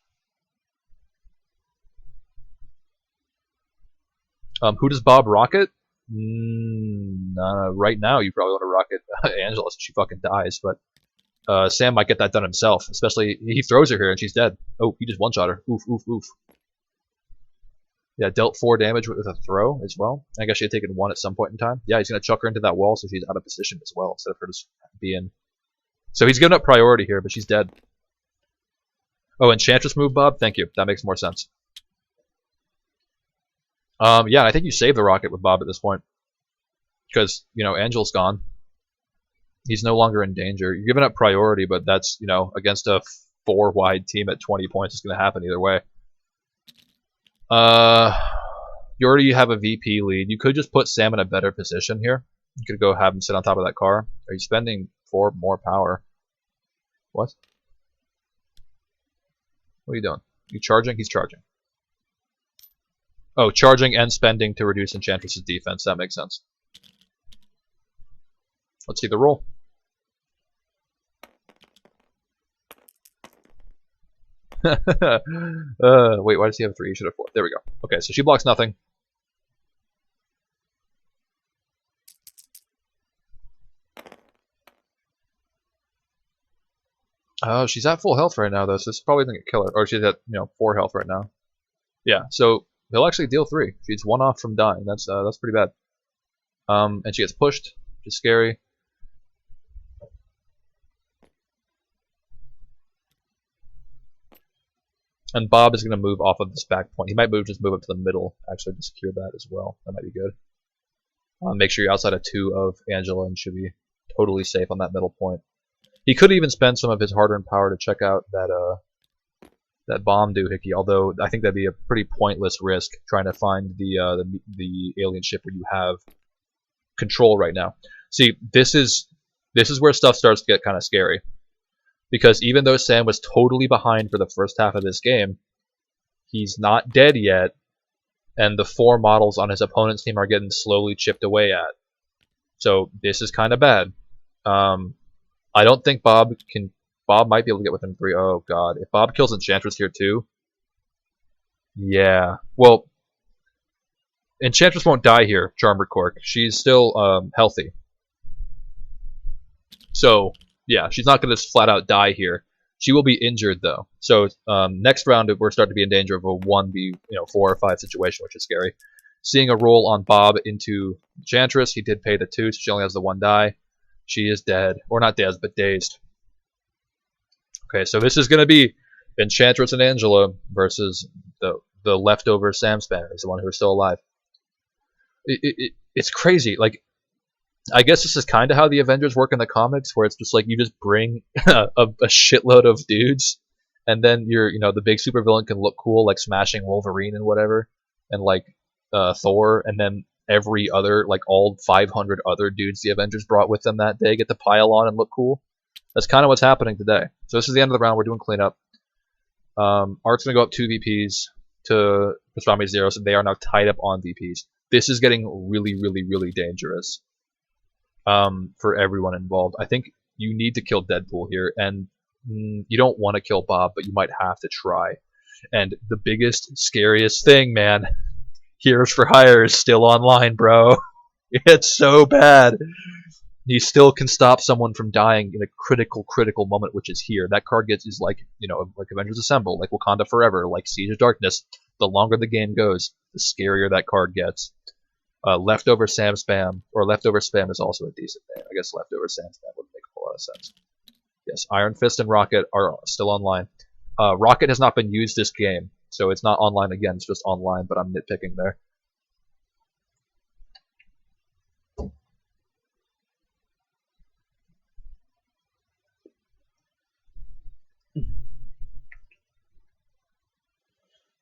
Who does Bob rocket? Right now, you probably want to rocket Angela so she fucking dies, but Sam might get that done himself, especially he throws her here and she's dead. Oh, he just one-shot her. Oof, oof, oof. Yeah, dealt 4 damage with a throw as well. I guess she had taken 1 at some point in time. Yeah, he's going to chuck her into that wall so she's out of position as well, instead of her just being... So he's giving up priority here, but she's dead. Oh, Enchantress move, Bob? Thank you. That makes more sense. Yeah, I think you save the rocket with Bob at this point. Because, Angel's gone. He's no longer in danger. You're giving up priority, but that's, against a 4-wide team at 20 points, it's going to happen either way. You already have a VP lead. You could just put Sam in a better position here. You could go have him sit on top of that car. Are you spending 4 more power? What? What are you doing? You charging? He's charging. Oh, charging and spending to reduce Enchantress's defense. That makes sense. Let's see the roll. Wait, why does he have 3? He should have 4. There we go. Okay, so she blocks nothing. Oh, she's at full health right now, though, so this probably doesn't kill her. Or she's at, 4 health right now. Yeah, so he'll actually deal 3. She's 1 off from dying. That's pretty bad. And she gets pushed, which is scary. And Bob is going to move off of this back point. He might just move up to the middle, actually, to secure that as well. That might be good. Make sure you're outside of 2 of Angela and should be totally safe on that middle point. He could even spend some of his hard-earned power to check out that bomb doohickey, although I think that'd be a pretty pointless risk trying to find the alien ship where you have control right now. See, this is where stuff starts to get kind of scary. Because even though Sam was totally behind for the first half of this game, he's not dead yet, and the 4 models on his opponent's team are getting slowly chipped away at. So this is kind of bad. I don't think Bob might be able to get within 3. Oh god, if Bob kills Enchantress here too. Yeah, well, Enchantress won't die here, Charmed Cork. She's still healthy. So yeah, she's not going to just flat out die here. She will be injured though. So next round we're starting to be in danger of a 1v 4 or 5 situation, which is scary. Seeing a roll on Bob into Enchantress, he did pay the 2, so she only has the 1 die. She is dead, or not dead, but dazed. Okay, so this is going to be Enchantress and Angela versus the leftover Sam Spanners, the one who are still alive. It's crazy. Like, I guess this is kind of how the Avengers work in the comics, where it's just like you just bring a shitload of dudes, and then the big supervillain can look cool, like smashing Wolverine and whatever, and like Thor, and then every other, like all 500 other dudes the Avengers brought with them that day get to pile on and look cool. That's kind of what's happening today. So this is the end of the round. We're doing cleanup. Art's going to go up 2 VPs to Pastrami 0, so they are now tied up on VPs. This is getting really, really, really dangerous for everyone involved. I think you need to kill Deadpool here, and you don't want to kill Bob, but you might have to try. And the biggest, scariest thing, man, Heroes for Hire is still online, bro. It's so bad. He still can stop someone from dying in a critical moment, which is here. That card is like, like Avengers Assemble, like Wakanda Forever, like Siege of Darkness. The longer the game goes, the scarier that card gets. Leftover Sam Spam, or Leftover Spam is also a decent name. I guess Leftover Sam Spam would make a whole lot of sense. Yes, Iron Fist and Rocket are still online. Rocket has not been used this game, so it's not online again. It's just online, but I'm nitpicking there.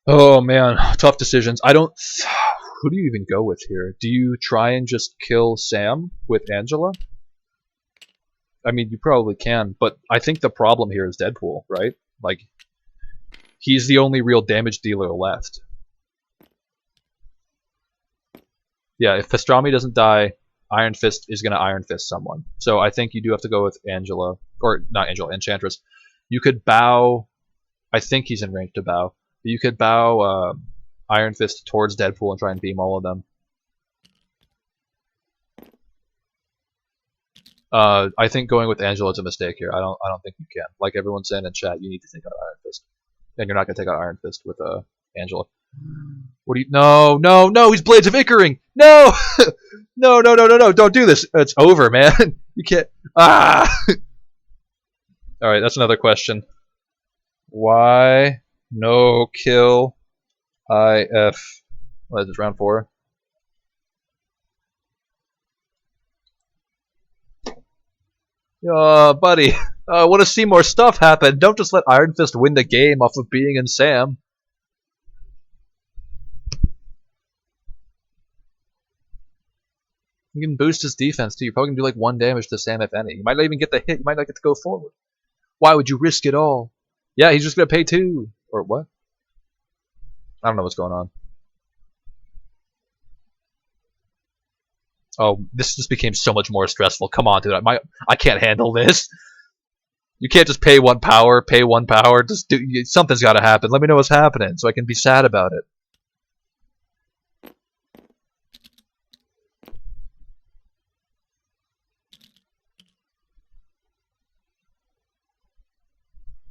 Oh man, tough decisions. I don't. Who do you even go with here? Do you try and just kill Sam with Angela? I mean, you probably can, but I think the problem here is Deadpool, right? Like, he's the only real damage dealer left. Yeah, if Pastrami doesn't die, Iron Fist is going to Iron Fist someone. So I think you do have to go with Angela, or not Angela, Enchantress. You could bow. I think he's in range to bow. You could bow Iron Fist towards Deadpool and try and beam all of them. I think going with Angela is a mistake here. I don't think you can. Like everyone's saying in chat, you need to take out Iron Fist, and you're not gonna take out Iron Fist with Angela. What do you? No! He's Blades of Ickering. No, no! Don't do this. It's over, man. You can't. Ah. All right, that's another question. Why no kill IF? What is this, round 4? Buddy, I want to see more stuff happen. Don't just let Iron Fist win the game off of being in Sam. You can boost his defense too. You're probably gonna do like 1 damage to Sam, if any. You might not even get the hit. You might not get to go forward. Why would you risk it all? Yeah, he's just gonna pay 2. Or what? I don't know what's going on. Oh, this just became so much more stressful. Come on, dude. I can't handle this. You can't just pay 1 power, Just something's got to happen. Let me know what's happening so I can be sad about it.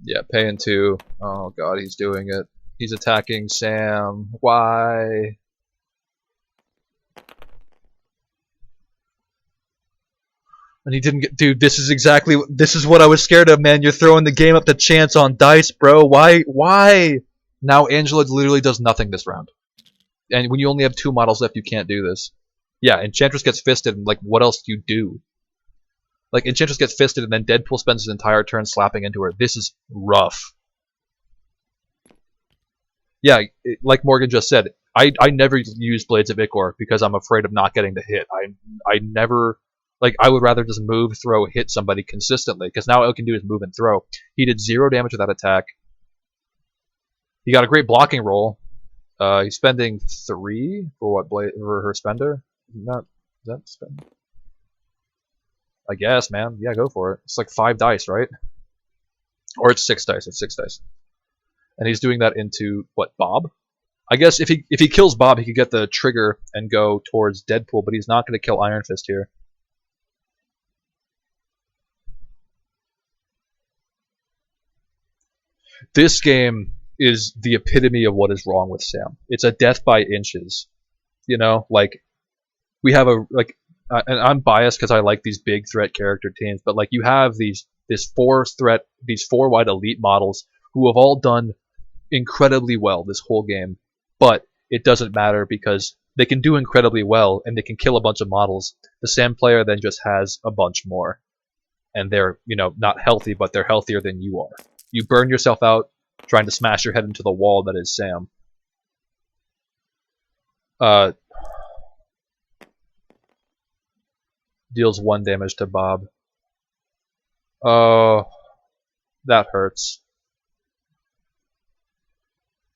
Yeah, paying 2. Oh god, he's doing it. He's attacking Sam. Why? And he didn't get. Dude, this is what I was scared of, man. You're throwing the game up to chance on dice, bro. Why? Now Angela literally does nothing this round. And when you only have 2 models left, you can't do this. Yeah, Enchantress gets fisted, and like, what else do you do? Like, Enchantress gets fisted, and then Deadpool spends his entire turn slapping into her. This is rough. Yeah, like Morgan just said, I never use Blades of Ichor because I'm afraid of not getting the hit. I never. Like, I would rather just move, throw, hit somebody consistently, because now all I can do is move and throw. He did 0 damage with that attack. He got a great blocking roll. He's spending 3 for what? For her spender? Is that spend? I guess, man. Yeah, go for it. It's like 5 dice, right? Or it's 6 dice. It's 6 dice. And he's doing that into, what, Bob? I guess if he kills Bob, he could get the trigger and go towards Deadpool, but he's not going to kill Iron Fist here. This game is the epitome of what is wrong with Sam. It's a death by inches. You know, like, we have and I'm biased because I like these big threat character teams, but like, you have these 4 wide elite models who have all done incredibly well this whole game, but it doesn't matter because they can do incredibly well and they can kill a bunch of models. The Sam player then just has a bunch more, and they're, not healthy, but they're healthier than you are. You burn yourself out trying to smash your head into the wall that is Sam. Deals 1 damage to Bob. Oh, that hurts.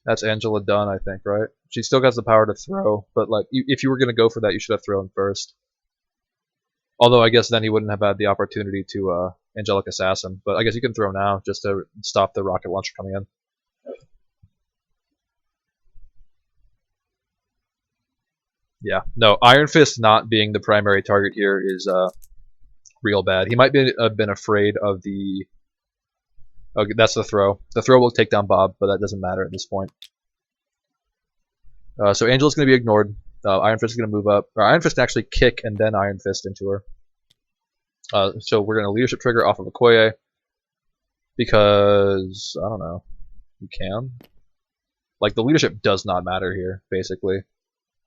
That's Angela done, I think, right? She still has the power to throw, but like, if you were going to go for that, you should have thrown first. Although I guess then he wouldn't have had the opportunity to Angelic Assassin, but I guess you can throw now just to stop the rocket launcher coming in. Yeah, no, Iron Fist not being the primary target here is real bad. He might be been afraid of the. Okay, that's the throw. The throw will take down Bob, but that doesn't matter at this point. So Angela's going to be ignored. Iron Fist is going to move up. Or Iron Fist can actually kick and then Iron Fist into her. So we're going to leadership trigger off of Okoye because I don't know. You can. Like the leadership does not matter here, basically.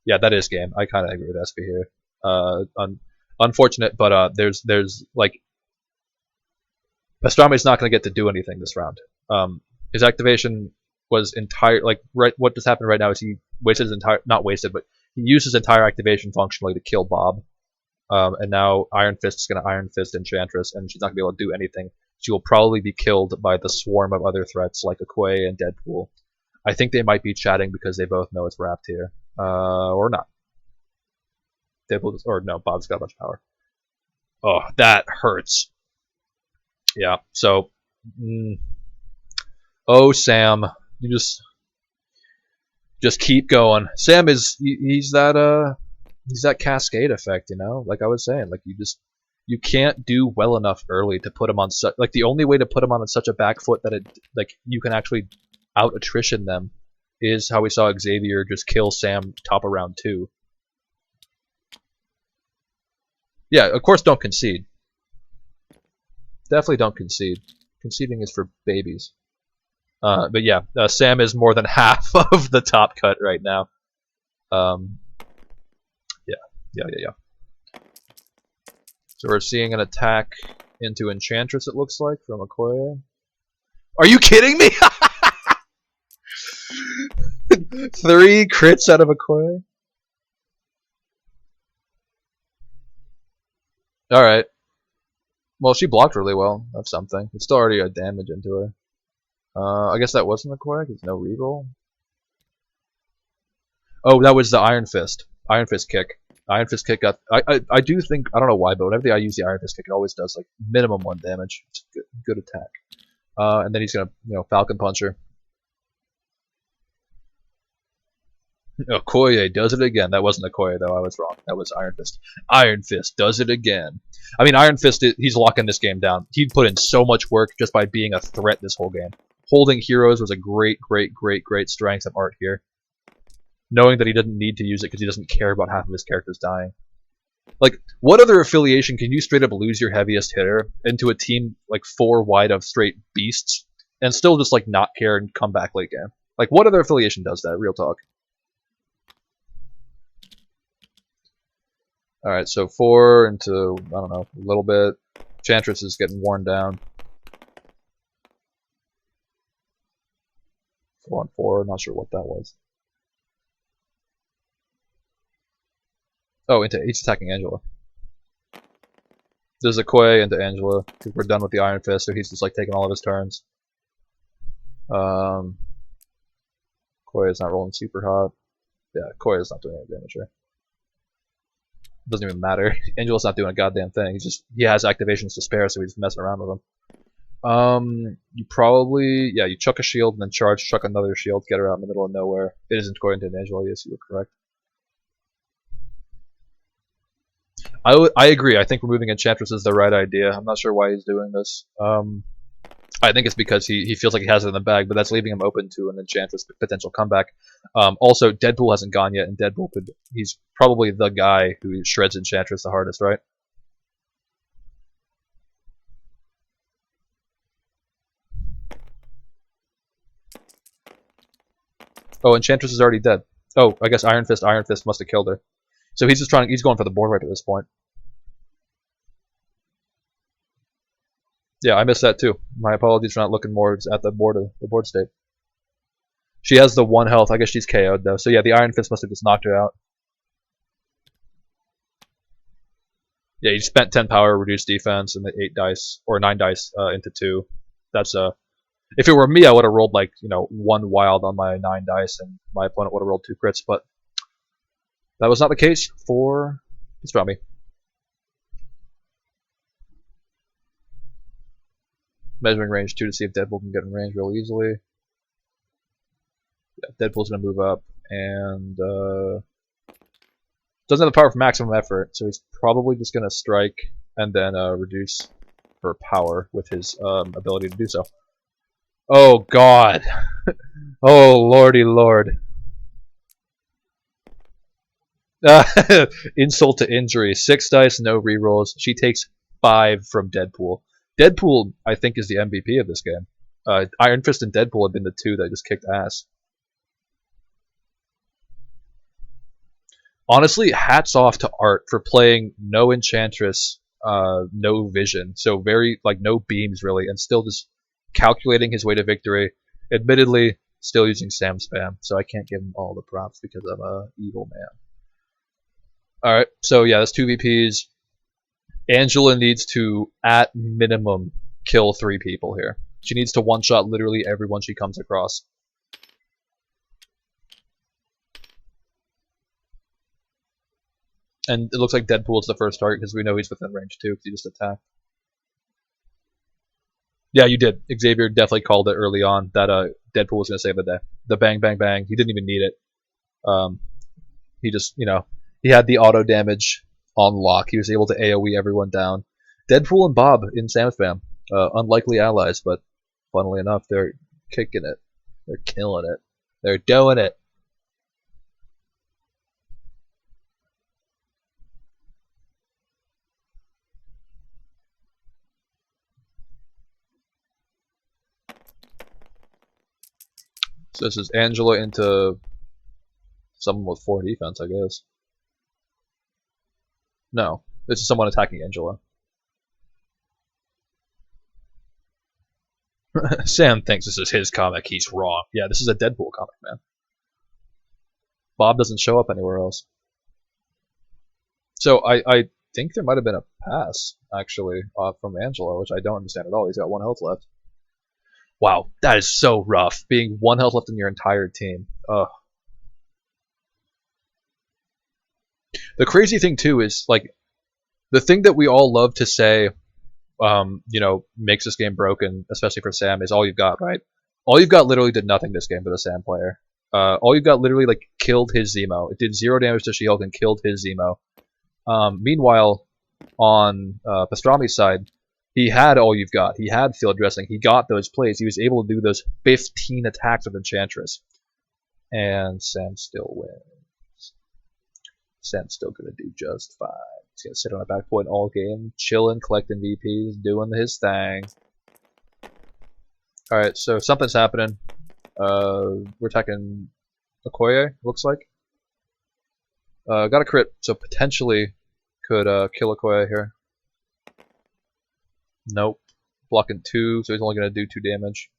Yeah, that is game. I kind of agree with SP here. Unfortunate, but there's like Pastrami's not going to get to do anything this round. His activation was entire. Like right, what just happened right now is he wasted his entire, not wasted, but he used his entire activation functionally to kill Bob. And now Iron Fist is going to Iron Fist Enchantress, and she's not going to be able to do anything. She will probably be killed by the swarm of other threats like Okoye and Deadpool. I think they might be chatting because they both know it's wrapped here, or not. Deadpool, or no, Bob's got a bunch of power. Oh, that hurts. Yeah. So, oh Sam, you just keep going. Sam is he's that cascade effect, you know. Like I was saying, like you can't do well enough early to put him on such like the only way to put him on such a back foot that it like you can actually out attrition them is how we saw Xavier just kill Sam top of round 2. Yeah, of course don't concede. Definitely don't concede. Conceding is for babies. But yeah, Sam is more than half of the top cut right now. Yeah. So we're seeing an attack into Enchantress, it looks like, from Okoye. Are you kidding me? 3 crits out of Okoye? Alright. Well, she blocked really well. That's something. It's still already a damage into her. I guess that wasn't Okoye, because no reroll. Oh, that was the Iron Fist. Iron Fist kick. Iron Fist kick got. I do think, I don't know why, but whenever I use the Iron Fist kick, it always does like minimum 1 damage. It's good attack. And then he's gonna, Falcon Puncher. Okoye does it again. That wasn't Okoye though. I was wrong. That was Iron Fist. Iron Fist does it again. I mean, Iron Fist, he's locking this game down. He put in so much work just by being a threat this whole game. Holding heroes was a great strength of Art here. Knowing that he didn't need to use it because he doesn't care about half of his characters dying. Like, what other affiliation can you straight up lose your heaviest hitter into a team like 4 wide of straight beasts and still just like not care and come back late game? Like, what other affiliation does that? Real talk. Alright, so 4 into, I don't know, a little bit. Enchantress is getting worn down. 4 on 4, not sure what that was. Oh, he's attacking Angela. There's a Okoye into Angela, because we're done with the Iron Fist, so he's just like taking all of his turns. Okoye is not rolling super hot. Yeah, Okoye is not doing any damage here. It doesn't even matter. Angela's not doing a goddamn thing. He has activations to spare, so he's messing around with them. You probably, yeah, you chuck a shield and then charge, chuck another shield, get her out in the middle of nowhere. It isn't going to Angela, yes, you were correct. I agree. I think removing Enchantress is the right idea. I'm not sure why he's doing this. I think it's because he feels like he has it in the bag, but that's leaving him open to an Enchantress potential comeback. Also, Deadpool hasn't gone yet, and Deadpool he's probably the guy who shreds Enchantress the hardest, right? Oh, Enchantress is already dead. Oh, I guess Iron Fist must have killed her. So he's going for the board right at this point. Yeah, I missed that too. My apologies for not looking more at the board state. She has the 1 health. I guess she's KO'd though. So yeah, the Iron Fist must have just knocked her out. Yeah, you spent 10 power, reduced defense, and the 8 dice or 9 dice into 2. That's if it were me, I would have rolled like 1 wild on my 9 dice, and my opponent would have rolled 2 crits. But that was not the case for Pastrami. Measuring range 2 to see if Deadpool can get in range real easily. Yeah, Deadpool's gonna move up, and Doesn't have the power for maximum effort, so he's probably just gonna strike and then reduce her power with his ability to do so. Oh God! Oh lordy lord! Insult to injury. 6 dice, no rerolls. She takes 5 from Deadpool. Deadpool, I think, is the MVP of this game. Iron Fist and Deadpool have been the two that just kicked ass. Honestly, hats off to Art for playing no Enchantress, no Vision, so very like no beams really, and still just calculating his way to victory. Admittedly, still using Sam Spam, so I can't give him all the props because I'm a evil man. All right, so yeah, that's 2 VPs. Angela needs to, at minimum, kill 3 people here. She needs to one-shot literally everyone she comes across. And it looks like Deadpool's the first target because we know he's within range too because he just attacked. Yeah, you did. Xavier definitely called it early on that Deadpool was going to save the day. The bang, bang, bang. He didn't even need it. He just, he had the auto damage on lock. He was able to AoE everyone down. Deadpool and Bob in Sam Spam. Unlikely allies, but funnily enough, they're kicking it. They're killing it. They're doing it. So this is Angela into someone with 4 defense, I guess. No, this is someone attacking Angela. Sam thinks this is his comic. He's wrong. Yeah, this is a Deadpool comic, man. Bob doesn't show up anywhere else. So I think there might have been a pass, actually, from Angela, which I don't understand at all. He's got 1 health left. Wow, that is so rough. Being 1 health left in your entire team. Ugh. The crazy thing, too, is, like, the thing that we all love to say, makes this game broken, especially for Sam, is all you've got, right? All you've got literally did nothing this game for the Sam player. All you've got literally, like, killed his Zemo. It did 0 damage to She-Hulk and killed his Zemo. Meanwhile, on Pastrami's side, he had all you've got. He had field dressing. He got those plays. He was able to do those 15 attacks with Enchantress. And Sam still wins. Sam's still going to do just fine. He's going to sit on a back point all game, chilling, collecting VPs, doing his thing. Alright, so something's happening. We're attacking Okoye, looks like. Got a crit, so potentially could kill Okoye here. Nope. Blocking 2, so he's only going to do 2 damage.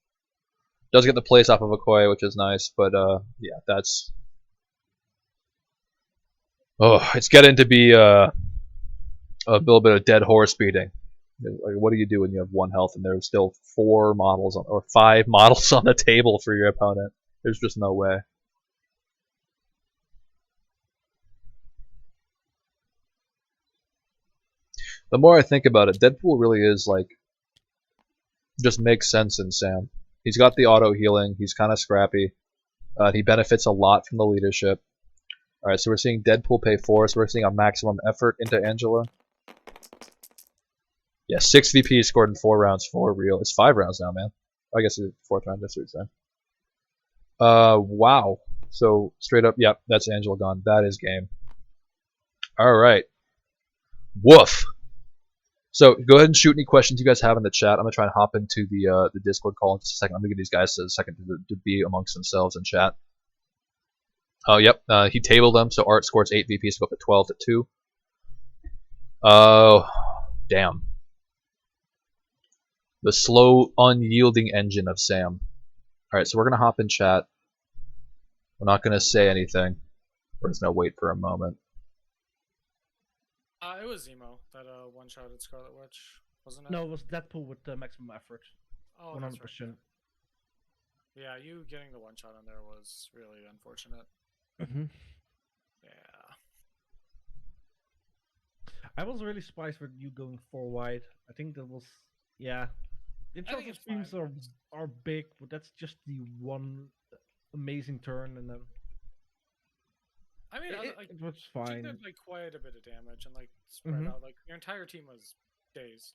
Does get the place off of Okoye, which is nice, but yeah, that's... Oh, it's getting to be a little bit of dead horse beating. Like, what do you do when you have 1 health and there's still 4 models or 5 models on the table for your opponent? There's just no way. The more I think about it, Deadpool really is like just makes sense in Sam. He's got the auto healing. He's kind of scrappy. He benefits a lot from the leadership. All right, so we're seeing Deadpool pay 4, so we're seeing a maximum effort into Angela. Yeah, 6 VPs scored in 4 rounds for real. It's 5 rounds now, man. I guess it's 4th round, that's what you're saying. Wow. So, straight up, yep, that's Angela gone. That is game. Alright. Woof. So, go ahead and shoot any questions you guys have in the chat. I'm going to try and hop into the Discord call in just a second. I'm going to give these guys a second to be amongst themselves in chat. Oh, yep, he tabled them, so Art scores 8 VPs to go up to 12 to 2. Oh, damn. The slow, unyielding engine of Sam. Alright, so we're going to hop in chat. We're not going to say anything. We're just going to wait for a moment. It was Zemo that one-shotted Scarlet Witch, wasn't it? No, it was Deadpool with the maximum effort. Oh, 100%. right. Yeah, you getting the one-shot on there was really unfortunate. Mm-hmm. Yeah. I was really surprised with you going 4 wide. I think that was, yeah. The Enchantress beams are big, but that's just the one amazing turn, and then. I mean, it was she fine. did like quite a bit of damage and like spread out. Like your entire team was dazed.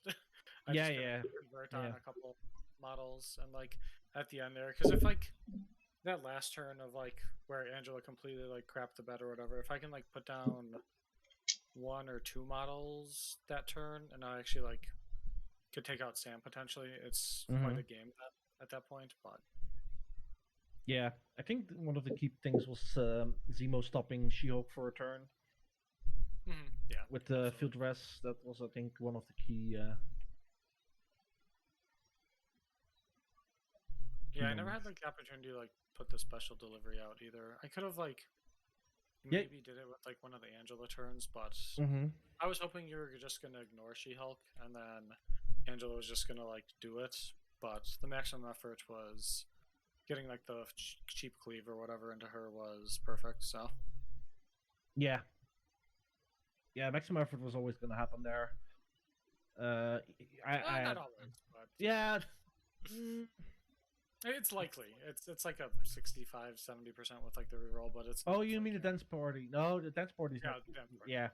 I Yeah, just couldn't yeah, convert on yeah. a couple models and like at the end there, because if like that last turn of like where Angela completely like crapped the bed or whatever, if I can like put down 1 or 2 models that turn and I actually like could take out Sam potentially, it's quite a game at that point. But Yeah, I think one of the key things was Zemo stopping She-Hulk for a turn yeah, with the absolutely. field dress. That was, I think, one of the key. Yeah, I never had like the opportunity to like put the special delivery out either. I could have like maybe did it with like one of the Angela turns, but I was hoping you were just gonna ignore She-Hulk and then Angela was just gonna like do it. But the maximum effort was getting like the cheap cleave or whatever into her was perfect. So yeah, maximum effort was always going to happen there. not always, but yeah. It's likely. It's like a 65-70% with like the reroll, but it's. Oh, you mean the dance party? No, the dance party is not. Yeah.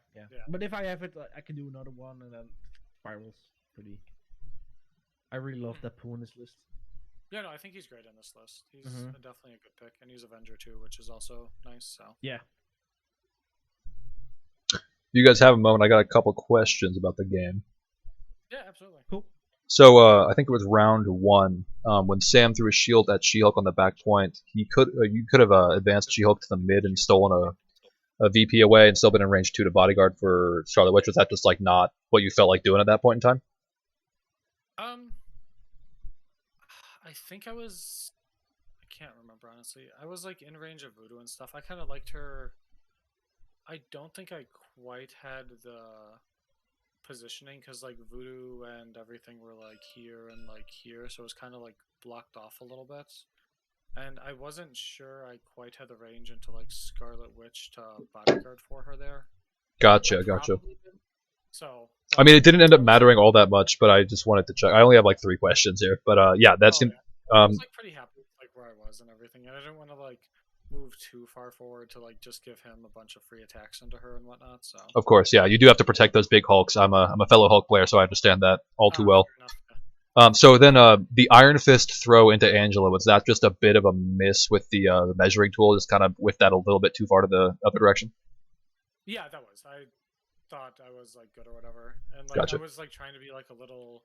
But if I have it, I can do another one, and then spirals pretty. I really love that Pooh in this list. Yeah, no, I think he's great on this list. He's definitely a good pick, and he's Avenger too, which is also nice. So yeah. If you guys have a moment, I got a couple questions about the game. Yeah, absolutely. Cool. So I think it was round 1 when Sam threw a shield at She-Hulk on the back point. You could have advanced She-Hulk to the mid and stolen a VP away and still been in range 2 to bodyguard for Scarlet Witch. Was that just like not what you felt like doing at that point in time? I think I was. I can't remember honestly. I was like in range of Voodoo and stuff. I kind of liked her. I don't think I quite had the positioning because like Voodoo and everything were like here and like here, so it was kind of like blocked off a little bit. And I wasn't sure I quite had the range into like Scarlet Witch to bodyguard for her there. Gotcha. So I mean, it didn't end up mattering all that much, but I just wanted to check. I only have like 3 questions here, but yeah, that's. I was like pretty happy with like where I was and everything, and I didn't want to like move too far forward to like just give him a bunch of free attacks into her and whatnot. So of course, yeah, you do have to protect those big Hulks. I'm a fellow Hulk player, so I understand that all too well. So then the Iron Fist throw into Angela, was that just a bit of a miss with the measuring tool, just kind of whiffed that a little bit too far to the other direction? Yeah, that was. I thought I was like good or whatever, and like Gotcha. I was like trying to be like a little,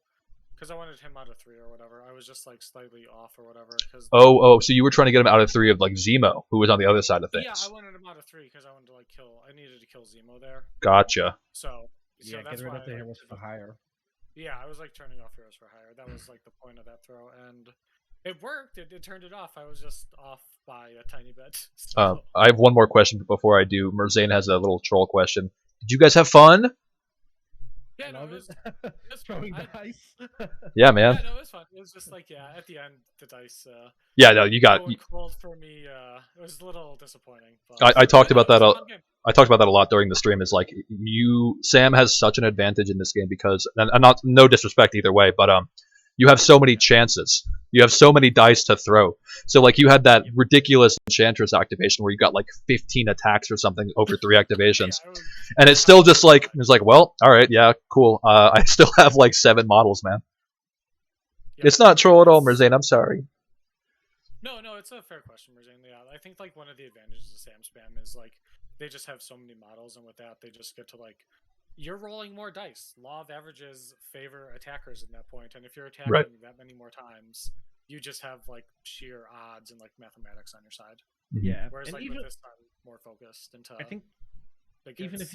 because I wanted him out of 3 or whatever. I was just like slightly off or whatever. Cause so you were trying to get him out of 3 of like Zemo, who was on the other side of things. Yeah, I wanted him out of 3 because I wanted to like kill. I needed to kill Zemo there. Gotcha. So yeah, that's get rid why of the heroes for hire. Yeah, I was like turning off heroes for hire. That was like the point of that throw, and it worked. It turned it off. I was just off by a tiny bit. So. I have one more question before I do. Merzane has a little troll question. Did you guys have fun? Yeah, no, it was throwing dice. Yeah, man. Yeah, no, it was fun. It was just like at the end the dice. Yeah, no, you got cold for me. It was a little disappointing. But, I talked about that. I talked about that a lot during the stream. Is like Sam has such an advantage in this game because, and not no disrespect either way, but you have so many chances. You have so many dice to throw. So like you had that ridiculous Enchantress activation where you got like 15 attacks or something over 3 activations, and it's still just like well, all right, yeah, cool. I still have like 7 models, man. Yeah, it's not troll at all, Merzane. I'm sorry. No, it's a fair question, Merzane. Yeah, I think like one of the advantages of Sam Spam is like they just have so many models, and with that they just get to like. You're rolling more dice. Law of averages favor attackers at that point, and if you're attacking that many more times, you just have like sheer odds and like mathematics on your side. Yeah. Whereas and like with this, I'm more focused into. I think even if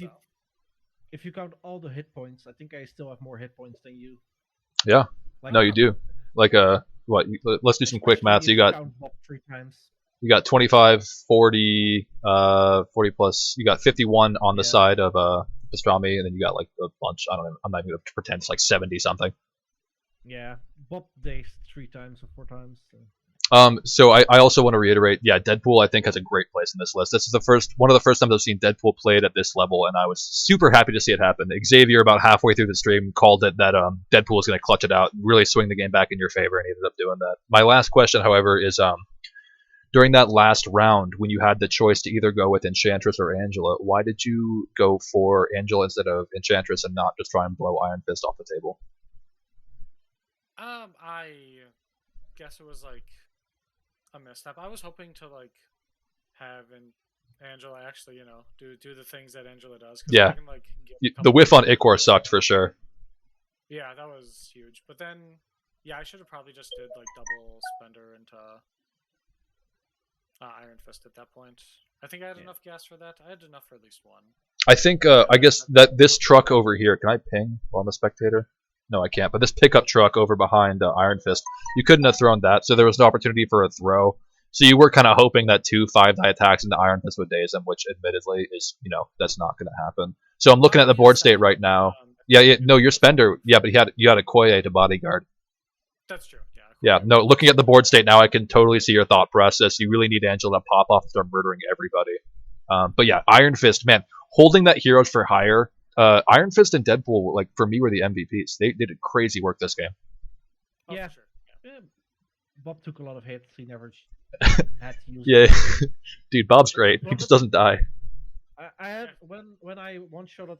you count all the hit points, I think I still have more hit points than you. Yeah. Like, no, you do. Like what? Let's do some quick maths. You got. Count 3 times. You got 25, 40, 40 plus. You got 51 on the side of pastrami, and then you got like a bunch. I don't know. I'm not even gonna pretend it's like 70 something. Yeah, Bob dazed 3 times or 4 times. So I also want to reiterate, yeah, Deadpool I think has a great place in this list. This is one of the first times I've seen Deadpool played at this level, and I was super happy to see it happen. Xavier, about halfway through the stream, called it that Deadpool was going to clutch it out, really swing the game back in your favor, and he ended up doing that. My last question, however, is during that last round when you had the choice to either go with Enchantress or Angela, why did you go for Angela instead of Enchantress and not just try and blow Iron Fist off the table? I guess it was like a misstep. I was hoping to like have Angela actually, do the things that Angela does. Yeah. Can, like, the whiff on Ichor sucked for sure. Yeah, that was huge. But then, yeah, I should have probably just did like double spender into Iron Fist at that point. I think I had enough gas for that. I had enough for at least one. I think, I guess that this truck over here, can I ping while I'm a spectator? No, I can't. But this pickup truck over behind Iron Fist, you couldn't have thrown that, so there was an opportunity for a throw. So you were kind of hoping that 2 5-die attacks into Iron Fist would daze him, which admittedly is, that's not going to happen. So I'm looking at the board state right now. Yeah, no, your spender, yeah, but you had a Koye to bodyguard. That's true. Yeah, no, looking at the board state now, I can totally see your thought process. You really need Angela to pop off and start murdering everybody. But yeah, Iron Fist, man, holding that Heroes for Hire, Iron Fist and Deadpool, like, for me, were the MVPs. They did crazy work this game. Oh, yeah. Sure. Yeah. Bob took a lot of hits. He never had to use Yeah, dude, Bob's great. He just doesn't die. I had when I one shot at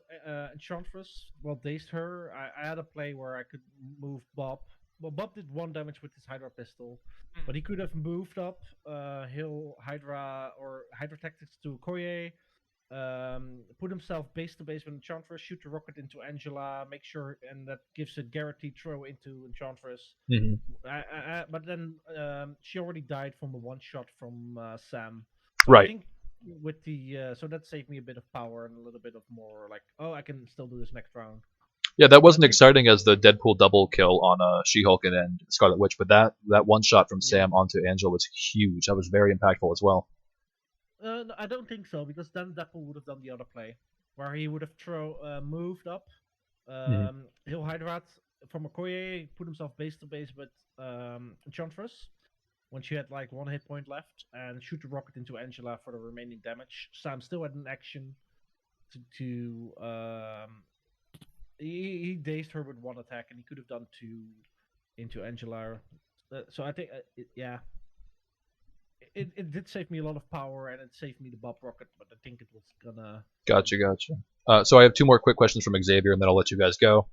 Enchantress, dazed her. I had a play where I could move Bob. Well, Bob did 1 damage with his Hydra pistol, but he could have moved up, heal Hydra or Hydra Tactics to Koye, put himself base to base with Enchantress, shoot the rocket into Angela, make sure, and that gives a guaranteed throw into Enchantress. But then she already died from a 1-shot from Sam. So right. I think with the so that saved me a bit of power and a little bit of more like, oh, I can still do this next round. Yeah, that wasn't exciting as the Deadpool double kill on She-Hulk and Scarlet Witch, but that 1-shot from Sam onto Angela was huge. That was very impactful as well. No, I don't think so, because then Deadpool would have done the other play, where he would have moved up, heal Hydra from Okoye, put himself base to base with Enchantress, when she had like 1 hit point left, and shoot the rocket into Angela for the remaining damage. Sam still had an action to he dazed her with 1 attack, and he could have done 2 into Angela. So I think, it did save me a lot of power, and it saved me the Bob Rocket, but I think it was gonna... Gotcha. So I have 2 more quick questions from Xavier, and then I'll let you guys go.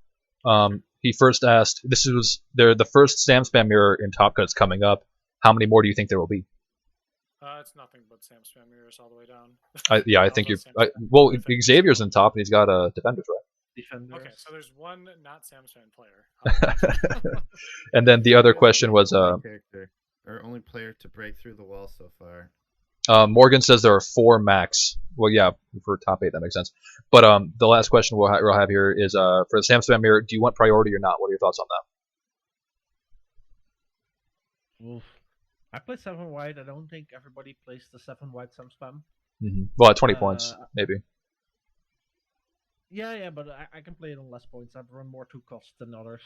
He first asked, this was the first Sam Spam mirror in Top Gun's coming up. How many more do you think there will be? It's nothing but Sam Spam mirrors all the way down. I think you're... Xavier's in top, and he's got Defenders, right? Defenders. Okay, so there's 1 not Sam Spam player. And then the other question was... character, or only player to break through the wall so far. Morgan says there are 4 max. Well, yeah, for top 8 that makes sense. But the last question we'll have here is for the Sam Spam mirror, do you want priority or not? What are your thoughts on that? Oof. I play 7 white. I don't think everybody plays the 7 white Sam Spam. Well, at 20 points, maybe. Yeah, but I can play it on less points. I've run more 2 costs than others.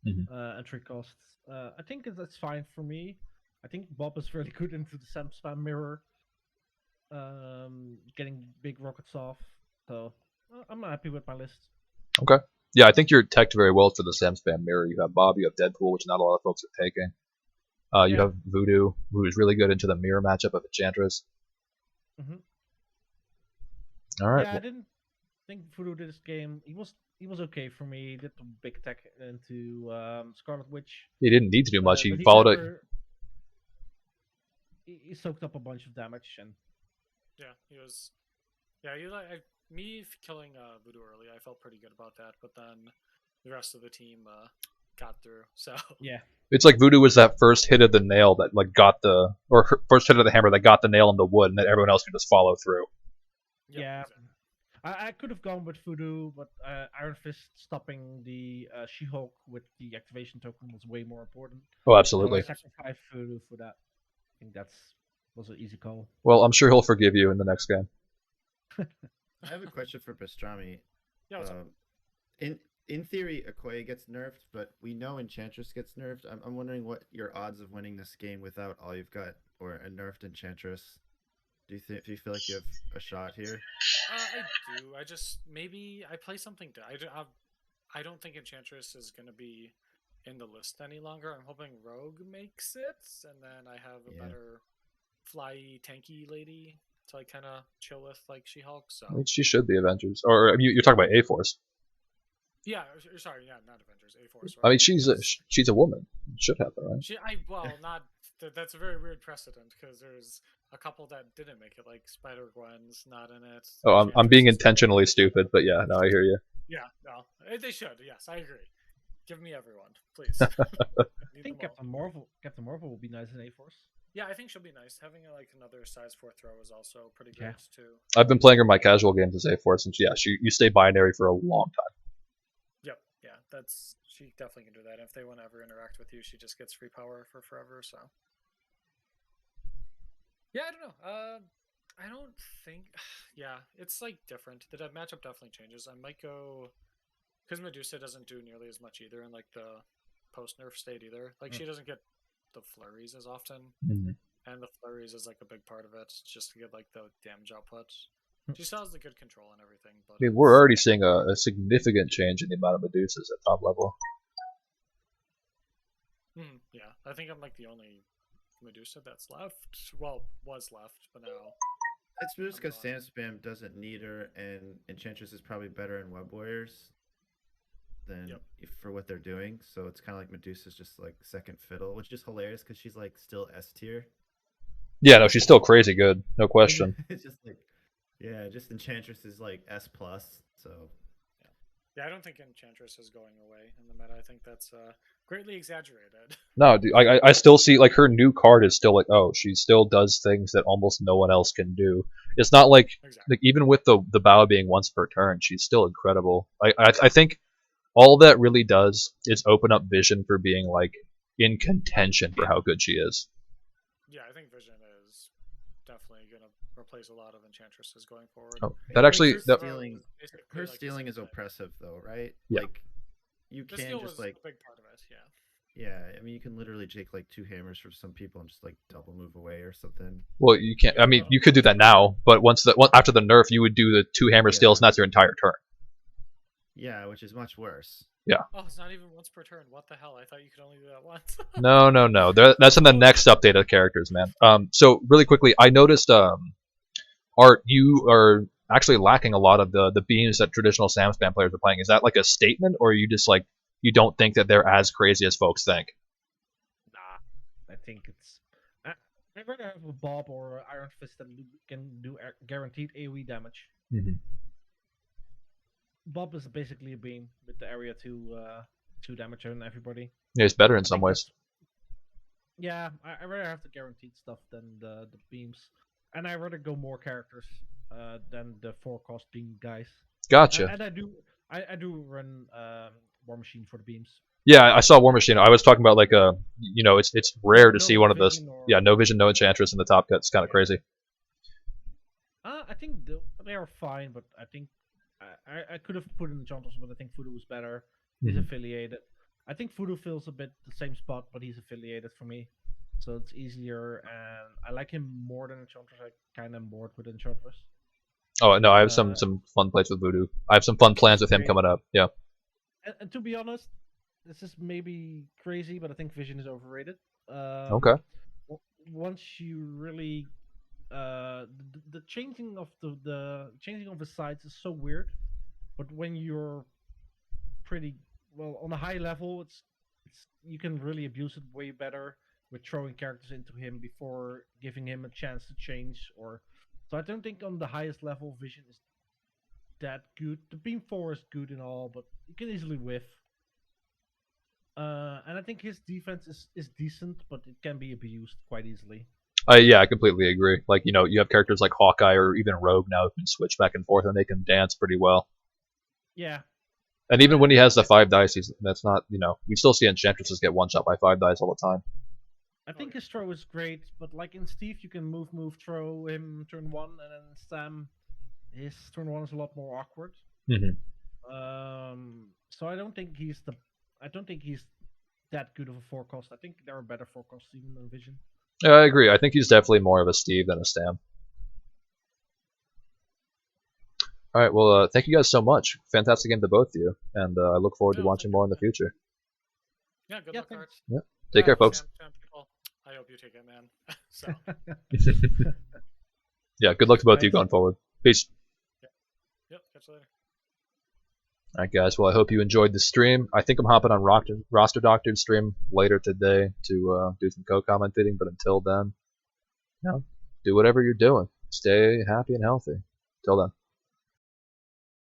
Entry costs. I think that's fine for me. I think Bob is really good into the Sam Spam mirror. Getting big rockets off. So I'm happy with my list. Okay. Yeah, I think you're teched very well for the Sam Spam mirror. You have Bob, you have Deadpool, which not a lot of folks are taking. You have Voodoo, who's really good into the mirror matchup of Enchantress. All right. Yeah, I didn't think Voodoo did this game. He was okay for me. He did the big attack into Scarlet Witch. He didn't need to do much. He followed it. He soaked up a bunch of damage, and he was. Yeah, me killing Voodoo early, I felt pretty good about that. But then the rest of the team got through. So yeah, it's like Voodoo was that first hit of the nail that got first hit of the hammer that got the nail in the wood, and then everyone else could just follow through. Yeah. Exactly. I could have gone with Voodoo, but Iron Fist stopping the She-Hulk with the activation token was way more important. Oh, absolutely. So I sacrificed Voodoo for that. I think was an easy call. Well, I'm sure he'll forgive you in the next game. I have a question for Pastrami. Yeah, what's up? In theory, Okoye gets nerfed, but we know Enchantress gets nerfed. I'm wondering what your odds of winning this game without all you've got, or a nerfed Enchantress. Do you feel like you have a shot here? I do. Maybe I play something. I don't think Enchantress is going to be in the list any longer. I'm hoping Rogue makes it, and then I have a better fly tanky lady to like kind of chill with like She-Hulk. So I mean, she should be Avengers, or I mean, you're talking about A-Force. yeah, sorry, yeah, not Avengers, A-Force. I Right? mean, she's a woman. Should have that, right? Not. That's a very weird precedent because there's a couple that didn't make it, like Spider-Gwen's not in it. Oh, I'm being Enchantress is- intentionally stupid, but yeah, no, I hear you. Yeah, no, they should. Yes, I agree. Give me everyone, please. I Need think them all. Captain Marvel will be nice in A-Force. Yeah, I think she'll be nice. Having like another size 4 throw is also pretty Yeah. good too. I've been playing her in my casual games as A-Force, and yeah, you stay binary for a long time. Yep, yeah, she definitely can do that. If they want to ever interact with you, she just gets free power for forever. So yeah, I don't know. I don't think. Yeah, it's like different. The matchup definitely changes. I might go because Medusa doesn't do nearly as much either in like the post nerf state either. Like she doesn't get the flurries as often, and the flurries is like a big part of it, just to get like the damage output. She still has the good control and everything, but I mean, we're already seeing a significant change in the amount of Medusas at top level. Yeah, I think I'm like the only Medusa that's left. Well, was left, but now. It's just because I'm Sam Spam doesn't need her, and Enchantress is probably better in Web Warriors than for what they're doing. So it's kind of like Medusa's just like second fiddle, which is hilarious because she's like still S tier. Yeah, no, she's still crazy good, no question. It's just like, yeah, just Enchantress is like S plus. So Yeah, I don't think Enchantress is going away in the meta. I think that's greatly exaggerated. No, dude, I still see like her new card is still like, oh, she still does things that almost no one else can do. It's not like Exactly. even with the bow being once per turn, she's still incredible. I think all that really does is open up Vision for being like in contention for how good she is. Yeah, I think Vision is definitely gonna replace a lot of Enchantresses going forward. Oh, that actually her that, stealing, Basically, her like the stealing same is thing. oppressive though, right? Yeah. Like you The can steal just was like, a big part of it. Yeah. yeah, I mean you can literally take like 2 hammers from some people and just like double move away or something. well, you can't. I mean, you could do that now, but after the nerf, you would do the 2 hammer Yeah. steals, and that's your entire turn. Yeah, which is much worse. Oh, it's not even once per turn. What the hell? I thought you could only do that once. No. That's in the next update of characters, man. So really quickly, I noticed, Art, you are actually lacking a lot of the beams that traditional Sam Spam players are playing. Is that like a statement, or are you just like you don't think that they're as crazy as folks think? Nah, I think it's. I'd rather have a Bob or Iron Fist that can do guaranteed AoE damage. Bob is basically a beam with the area 2 damage on everybody. Yeah, it's better in I some think ways. Yeah, I'd rather have the guaranteed stuff than the beams, and I'd rather go more characters than the 4-cost beam guys. Gotcha. And I do run War Machine for the beams. Yeah, I saw War Machine. I was talking about like it's rare to No see one of those. Vision or- Yeah, no Vision, no Enchantress in the top cut. It's kind of crazy. I think they are fine, but I think I could have put in Enchantress, but I think Voodoo was better. He's affiliated. I think Voodoo fills a bit the same spot, but he's affiliated for me, so it's easier. And I like him more than Enchantress. I kind of bored with Enchantress. Oh no, I have some fun plays with Voodoo. I have some fun plans with him Great. coming up. Yeah. And to be honest, this is maybe crazy, but I think Vision is overrated. Okay. Once you really, the changing of the changing of the sides is so weird, but when you're pretty well on a high level, it's you can really abuse it way better with throwing characters into him before giving him a chance to change. Or so I don't think on the highest level Vision is that good. The Beam 4 is good and all, but you can easily whiff. And I think his defense is decent, but it can be abused quite easily. Yeah, I completely agree. Like, you have characters like Hawkeye or even Rogue now who can switch back and forth and they can dance pretty well. Yeah. And even when he has the 5 dice, that's not, we still see Enchantresses get one shot by 5 dice all the time. I think his throw is great, but like in Steve, you can move, throw him turn 1, and then Sam, his turn 1 is a lot more awkward. So I don't think he's that good of a 4-cost. I think there are better 4-costs even than Vision. Yeah, I agree. I think he's definitely more of a Steve than a Stam. All right, well, thank you guys so much. Fantastic game to both of you, and I look forward to watching more in the future. Yeah, good Yeah, luck, thanks. Art. Yeah, take care, folks. Sam, people. I hope you you take it, man. So, Yeah, good luck to both of you Nice. going forward. Peace. yep, catch you later. All right, guys. Well, I hope you enjoyed the stream. I think I'm hopping on Roster Doctor's stream later today to do some co-commentating. But until then, do whatever you're doing. Stay happy and healthy. Till then.